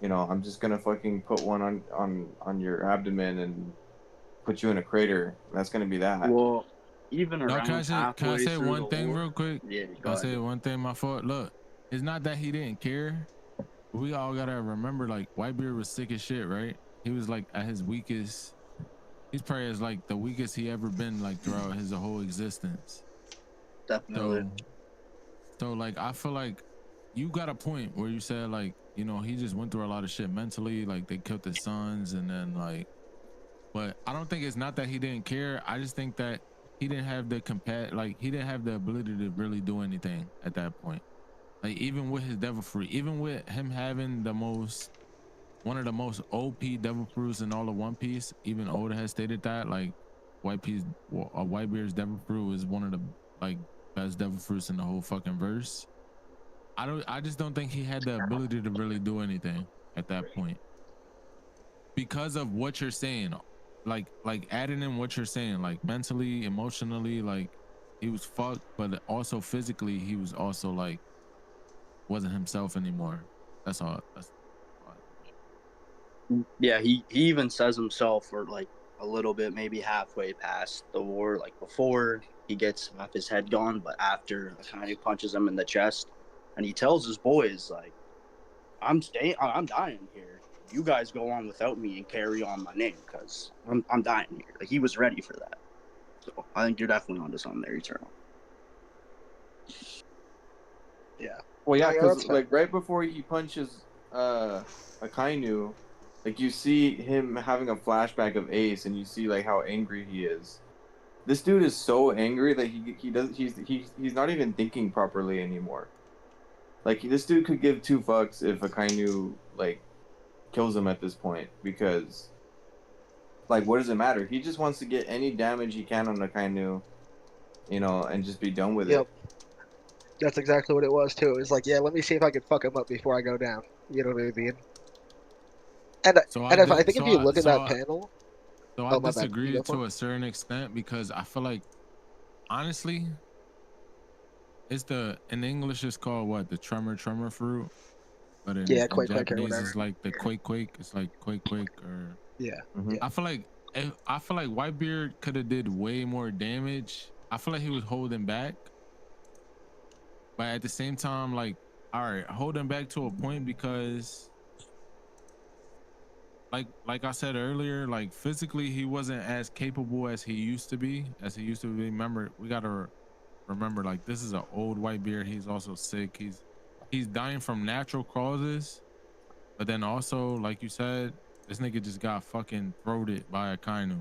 You know, I'm just gonna fucking put one on your abdomen and put you in a crater. That's gonna be that. Well, even No, around can I halfway say through one the thing war. real quick? Yeah, Can go I ahead. say one thing? My fault. Look, it's not that he didn't care. We all gotta remember, like, Whitebeard was sick as shit, right? He was like at his weakest. He's probably as like the weakest he ever been, like throughout his whole existence. Definitely. So like I feel like you got a point where you said like, you know, he just went through a lot of shit mentally, like they killed his sons and then like, but I don't think it's not that he didn't care. I just think that he didn't have the like he didn't have the ability to really do anything at that point. Like even with his devil fruit, even with him having one of the most OP devil fruits in all of One Piece, even Oda has stated that like Whitebeard's devil fruit is one of the like best devil fruits in the whole fucking verse. I just don't think he had the ability to really do anything at that point because of what you're saying, like adding in what you're saying, like mentally, emotionally, like he was fucked, but also physically he was also like wasn't himself anymore. That's all. That's all. Yeah, he even says himself, or like a little bit, maybe halfway past the war, like before he gets half his head gone, but after Akainu punches him in the chest, and he tells his boys like, I'm dying here. You guys go on without me and carry on my name because I'm dying here. Like he was ready for that. So I think you're definitely onto something there, Eternal. Yeah. Well, yeah, Yeah, because that's like right before he punches Akainu, like you see him having a flashback of Ace, and you see like how angry he is. This dude is so angry that he's not even thinking properly anymore. Like this dude could give two fucks if Akainu like kills him at this point because like what does it matter? He just wants to get any damage he can on Akainu, you know, and just be done with Yep. it. That's exactly what it was too. It was like, yeah, let me see if I can fuck him up before I go down. You know what I mean? And I think if you look at that panel, So I disagree to a certain extent because I feel like honestly, it's in English it's called what, the tremor fruit, but in quake or Japanese whatever. it's like the quake. It's like quake or yeah. I feel like Whitebeard could have did way more damage. I feel like he was holding back, but at the same time, like, all right, holding back to a point because like I said earlier, like physically he wasn't as capable as he used to be. Remember, we gotta remember, like, this is an old Whitebeard. He's also sick. He's dying from natural causes, but then also, like you said, this nigga just got fucking throated by a Akainu.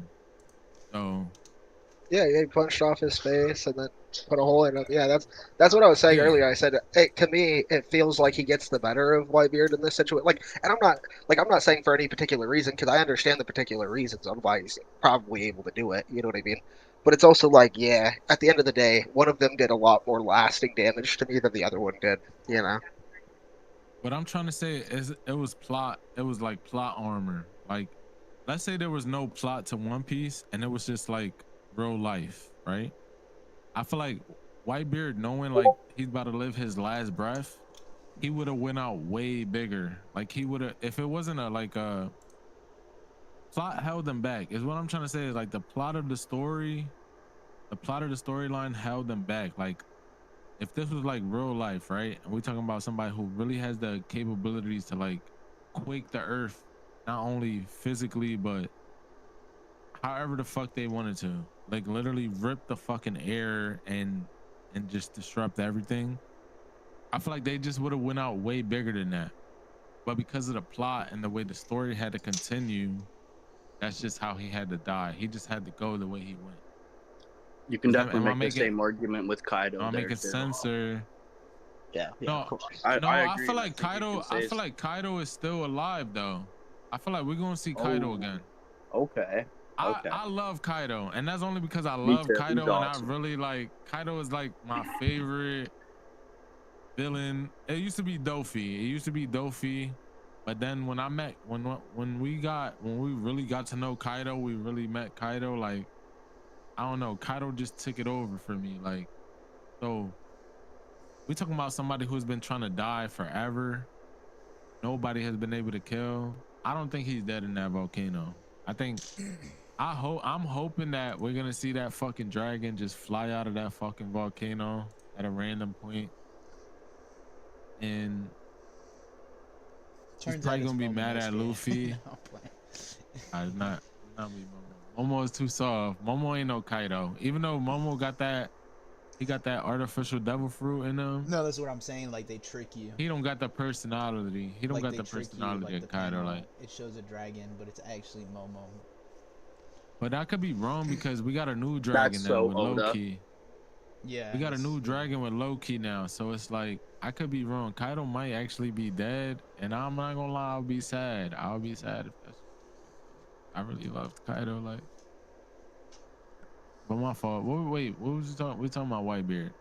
So Yeah, he punched off his face and then put a hole in him. Yeah, that's what I was saying earlier. I said, to me, it feels like he gets the better of Whitebeard in this situation. Like, and I'm not saying for any particular reason because I understand the particular reasons on why he's probably able to do it. You know what I mean? But it's also like, yeah, at the end of the day, one of them did a lot more lasting damage to me than the other one did. You know? what I'm trying to say is it was plot. It was like plot armor. Like, let's say there was no plot to One Piece and it was just like real life, right? I feel like Whitebeard, knowing like he's about to live his last breath, he would have went out way bigger. Like he would have, if it wasn't a plot held him back. Is what I'm trying to say. Is like the plot of the story, the plot of the storyline held them back. Like, if this was like real life, right? And we're talking about somebody who really has the capabilities to like quake the earth, not only physically, but however the fuck they wanted to. Like literally rip the fucking air and just disrupt everything. I feel like they just would have went out way bigger than that. But because of the plot and the way the story had to continue, that's just how he had to die. He just had to go the way he went. You can definitely Am I make the same argument with Kaido. Am I there making too. sense or? Yeah. No, I I agree, feel and I like think you Kaido. can say I feel like Kaido is still alive though. I feel like we're gonna see Kaido Oh, again. Okay. Okay. I love Kaido, and that's only because I Me love too. He's Kaido, and I awesome. really like Kaido is like my favorite villain. It used to be Dofi. But then when I met when we really got to know Kaido, we really met Kaido. Like, I don't know, Kaido just took it over for me. Like, so we talking about somebody who's been trying to die forever. Nobody has been able to kill. I don't think he's dead in that volcano. I'm hoping that we're gonna see that fucking dragon just fly out of that fucking volcano at a random point, and he's Turns probably out it's gonna be mad at Momonosuke. Luffy. No, I'm playing. It's not me, Momo. Momo is too soft. Momo ain't no Kaido. Even though Momo got that, he got that artificial devil fruit in him. No, that's what I'm saying. Like they trick you. He don't got the personality. He don't Like got they the trick you. personality Like the of Kaido. panel, Like, it shows a dragon, but it's actually Momo. but I could be wrong because we got a new That's dragon now so with Oda. Loki. Yeah. We got a new dragon with Loki now, so it's like I could be wrong. Kaido might actually be dead, and I'm not gonna lie, I'll be sad. I'll be sad if that's. I really loved Kaido, like. But my fault. Wait, what was you talking? We talking about Whitebeard.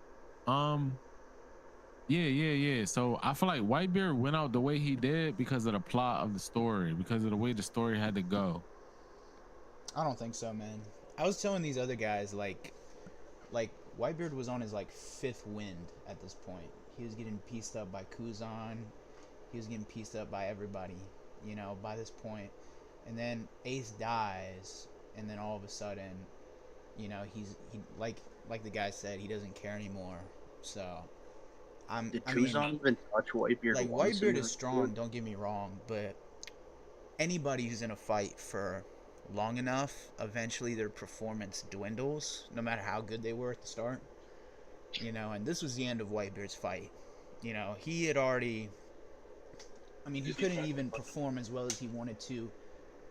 Yeah. So I feel like Whitebeard went out the way he did because of the plot of the story, because of the way the story had to go. I don't think so, man. I was telling these other guys like Whitebeard was on his like 5th wind at this point. He was getting pieced up by Kuzan. He was getting pieced up by everybody, you know, by this point. And then Ace dies, and then all of a sudden, you know, he like the guy said, he doesn't care anymore. So Did Kuzan even touch Whitebeard? Like once in Whitebeard the is strong, don't get me wrong, but anybody who's in a fight for long enough, eventually their performance dwindles, no matter how good they were at the start. You know, and this was the end of Whitebeard's fight. You know, he had already, I mean, he couldn't even perform as well as he wanted to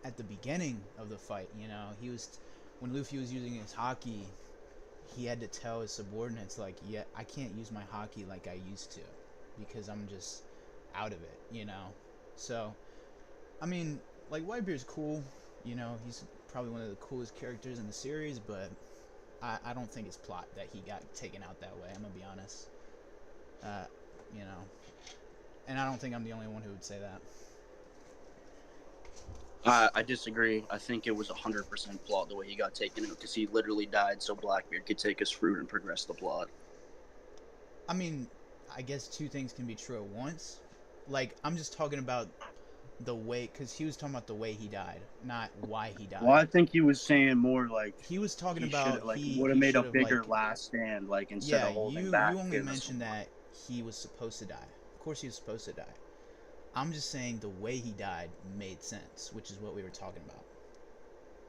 at the beginning of the fight. You know, he was, when Luffy was using his haki, he had to tell his subordinates, like, yeah, I can't use my haki like I used to because I'm just out of it, you know. So, I mean, like, Whitebeard's cool, you know, he's probably one of the coolest characters in the series, but I don't think it's plot that he got taken out that way, I'm gonna be honest. You know, and I don't think I'm the only one who would say that. I disagree. I think it was 100% plot the way he got taken out, because he literally died so Blackbeard could take his fruit and progress the plot. I mean, I guess two things can be true at once. Like, I'm just talking about the way, because he was talking about the way he died, not why he died. Well, I think he was saying more like he was talking about like he would have made a should've, bigger like, last stand, like instead yeah, of holding you back. only give us mentioned that he was supposed to die. Of course he was supposed to die. I'm just saying the way he died made sense, which is what we were talking about.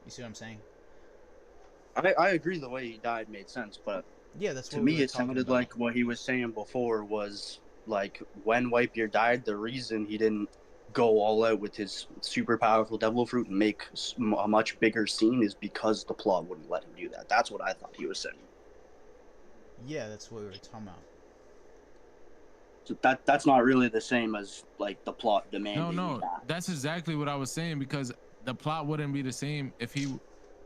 You see what I'm saying? I agree the way he died made sense, but yeah, that's to what we me were it talking sounded about. like what he was saying before was like when Whitebeard died, the reason he didn't go all out with his super powerful devil fruit and make a much bigger scene is because the plot wouldn't let him do that. That's what I thought he was saying. Yeah, that's what we were talking about. So that's not really the same as like the plot demanding. No, that's exactly what I was saying, because the plot wouldn't be the same if he,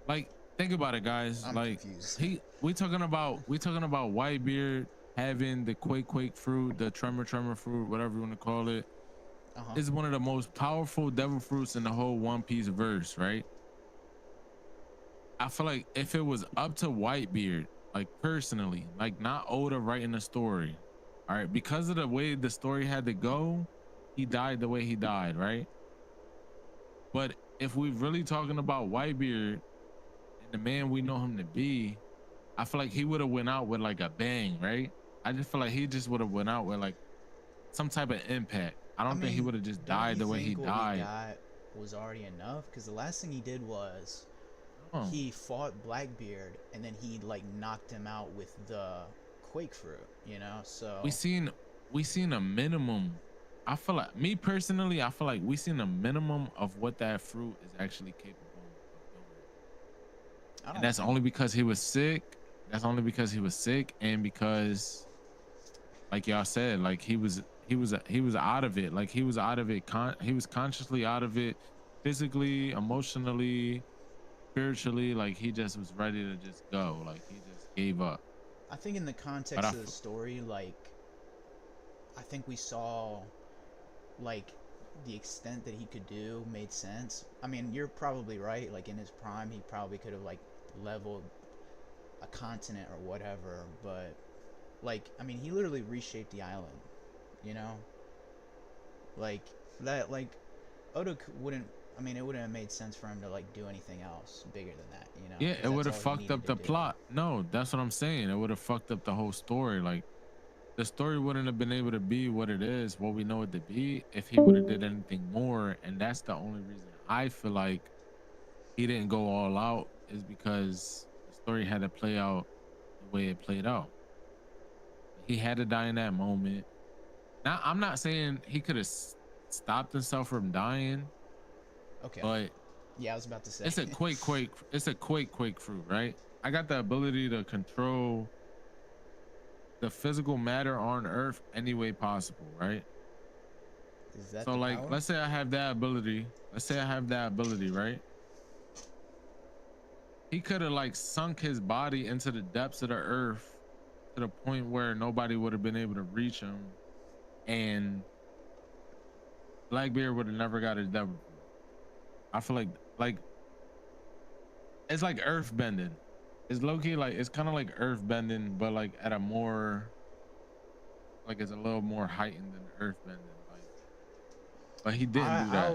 like, think about it, guys. I'm like confused. we talking about Whitebeard having the quake fruit, the tremor fruit, whatever you want to call it. Is one of the most powerful devil fruits in the whole One Piece verse, right? I feel like if it was up to Whitebeard, like personally, like not Oda writing the story, all right, because of the way the story had to go, he died the way he died, right? But if we're really talking about Whitebeard and the man we know him to be, I feel like he would have went out with like a bang, right? I just feel like he just would have went out with like some type of impact. I don't think he would have just don't died you the way he think what we died. got was already enough? Because the last thing he did was Oh. he fought Blackbeard and then he like knocked him out with the quake fruit, you know? So we seen a minimum. I feel like, me personally, I feel like we seen a minimum of what that fruit is actually capable of doing. And that's only because he was sick. That's only because he was sick, and because, like y'all said, like he was out of it. Like he was out of it. He was consciously out of it, physically, emotionally, spiritually. Like he just was ready to just go. Like he just gave up. I think in the context of the story, like I think we saw like the extent that he could do made sense. I mean, you're probably right. Like in his prime, he probably could have like leveled a continent or whatever. But like, I mean, he literally reshaped the island. You know, like that. Like Oda wouldn't. I mean, it wouldn't have made sense for him to like do anything else bigger than that. You know? Yeah, it would have fucked up the plot. No, that's what I'm saying. It would have fucked up the whole story. Like the story wouldn't have been able to be what it is, what we know it to be, if he would have did anything more. And that's the only reason I feel like he didn't go all out, is because the story had to play out the way it played out. He had to die in that moment. Now, I'm not saying he could have stopped himself from dying. Okay. But yeah, I was about to say it's a quake fruit, right? I got the ability to control the physical matter on Earth any way possible, right? Is that so like power? let's say I have that ability. Right? He could have like sunk his body into the depths of the earth to the point where nobody would have been able to reach him, and Blackbeard would have never got his devil fruit. I feel like it's like earth bending. It's low-key like, it's kind of like earth bending, but like at a more, like it's a little more heightened than earth bending. Like, but he didn't do that.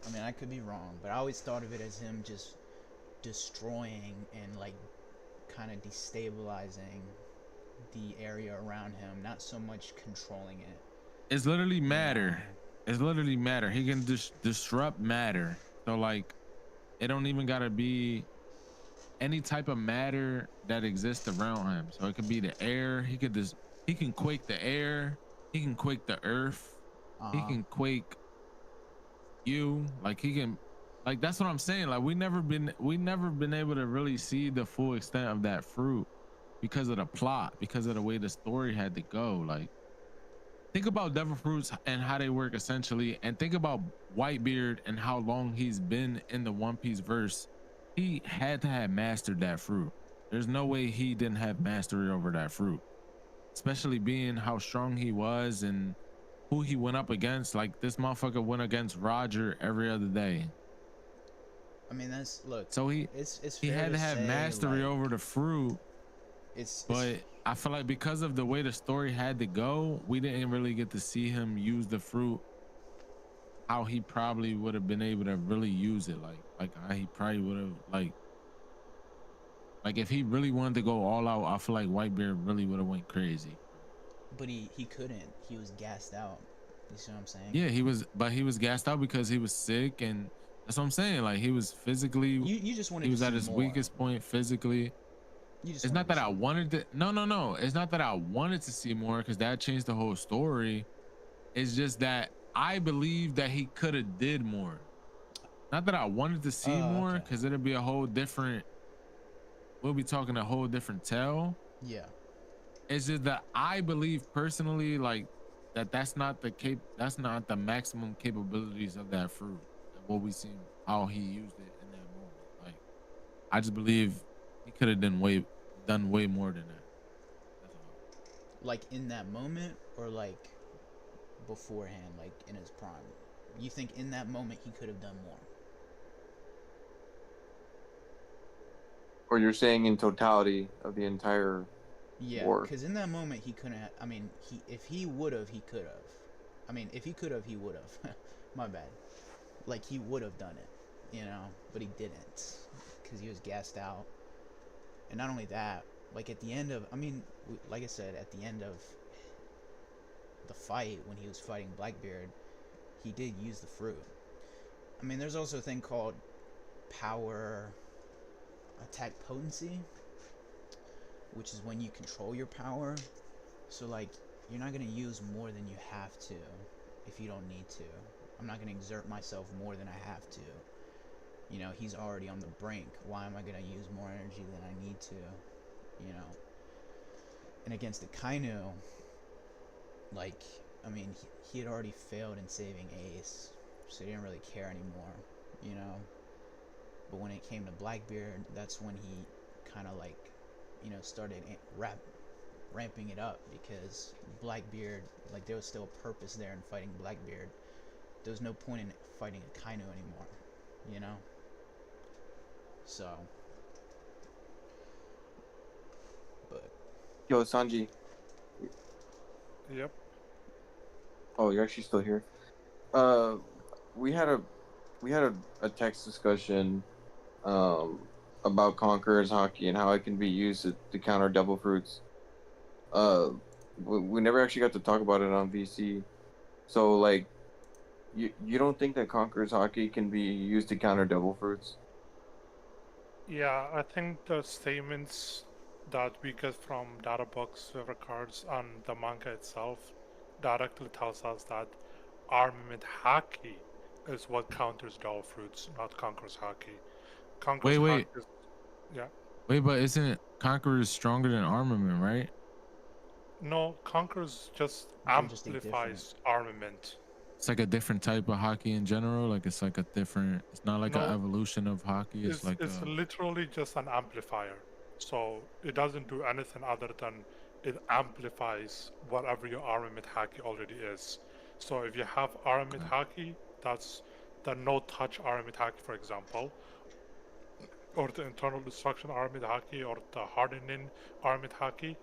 I mean, I could be wrong, but I always thought of it as him just destroying and like kind of destabilizing the area around him, not so much controlling it. It's literally matter. It's literally matter. He can disrupt matter. So like, it don't even gotta be any type of matter that exists around him. So it could be the air. He can quake the air. He can quake the earth. He can quake you. Like he can, like that's what I'm saying. Like we never been able to really see the full extent of that fruit because of the plot, because of the way the story had to go. Like think about devil fruits and how they work essentially, and think about Whitebeard and how long he's been in the One Piece verse. He had to have mastered that fruit. There's no way he didn't have mastery over that fruit, especially being how strong he was and who he went up against. Like this motherfucker went against Roger every other day. I mean, that's, look, so he had to have mastery over the fruit. But I feel like because of the way the story had to go, we didn't really get to see him use the fruit how he probably would have been able to really use it. Like how he probably would have, like if he really wanted to go all out, I feel like Whitebeard really would have went crazy. But he couldn't. He was gassed out. You see what I'm saying? Yeah, he was gassed out because he was sick, and that's what I'm saying. Like he was physically, you just wanted he was to at see his more. weakest point physically. It's not that I wanted to, no, it's not that I wanted to see more, because that changed the whole story. It's just that I believe that he could have did more. Not that I wanted to see more, because it'll be a whole different, we'll be talking a whole different tale. Yeah. It's just that I believe personally, like that's not the maximum capabilities of that fruit. What we seen, how he used it in that moment. Like I just believe he could have done way more than that. That's all. Like in that moment, or like beforehand, like in his prime? You think in that moment he could have done more? Or you're saying in totality of the entire war? Because in that moment he couldn't. I mean, if he would have, he could have. I mean, if he could have, he would have. My bad. Like he would have done it, you know, but he didn't because he was gassed out. And not only that, like at the end of, I mean, like I said, at the end of the fight when he was fighting Blackbeard, he did use the fruit. I mean, there's also a thing called power attack potency, which is when you control your power. So like, you're not gonna use more than you have to if you don't need to. I'm not gonna exert myself more than I have to. You know, he's already on the brink. Why am I gonna use more energy than I need to? You know. And against the Kainu, like, I mean, he had already failed in saving Ace, so he didn't really care anymore, you know. But when it came to Blackbeard, that's when he kind of like, you know, started ramping it up, because Blackbeard, like, there was still a purpose there in fighting Blackbeard. There was no point in fighting a Kainu anymore, you know. So, but Yo, Sanji. Yep. Oh, you're actually still here. Uh, we had a text discussion, um, about Conqueror's hockey and how it can be used to counter devil fruits. Uh, we never actually got to talk about it on VC. So like, you don't think that Conqueror's hockey can be used to counter devil fruits? Yeah, I think the statements that we get from data books with regards on the manga itself directly tells us that armament haki is what counters dull fruits, not Conqueror's haki. Conqueror's Wait. haki is, yeah. Wait, but isn't Conqueror stronger than Armament, right? No, Conqueror's just they're just a different. amplifies armament. It's like a different type of hockey in general. Like it's like a different. It's not like an No, evolution of hockey. It's like it's a. literally just an amplifier. So it doesn't do anything other than it amplifies whatever your armament haki already is. So if you have armament haki, that's the no touch armament haki, for example, or the internal destruction armament haki, or the hardening armament haki,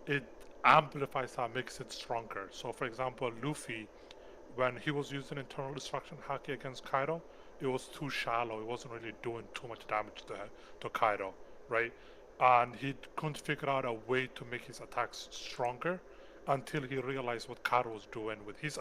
it amplifies that, makes it stronger. So for example, Luffy, when he was using internal destruction haki against Kaido, it was too shallow. It wasn't really doing too much damage to Kaido, right? And he couldn't figure out a way to make his attacks stronger until he realized what Kaido was doing with his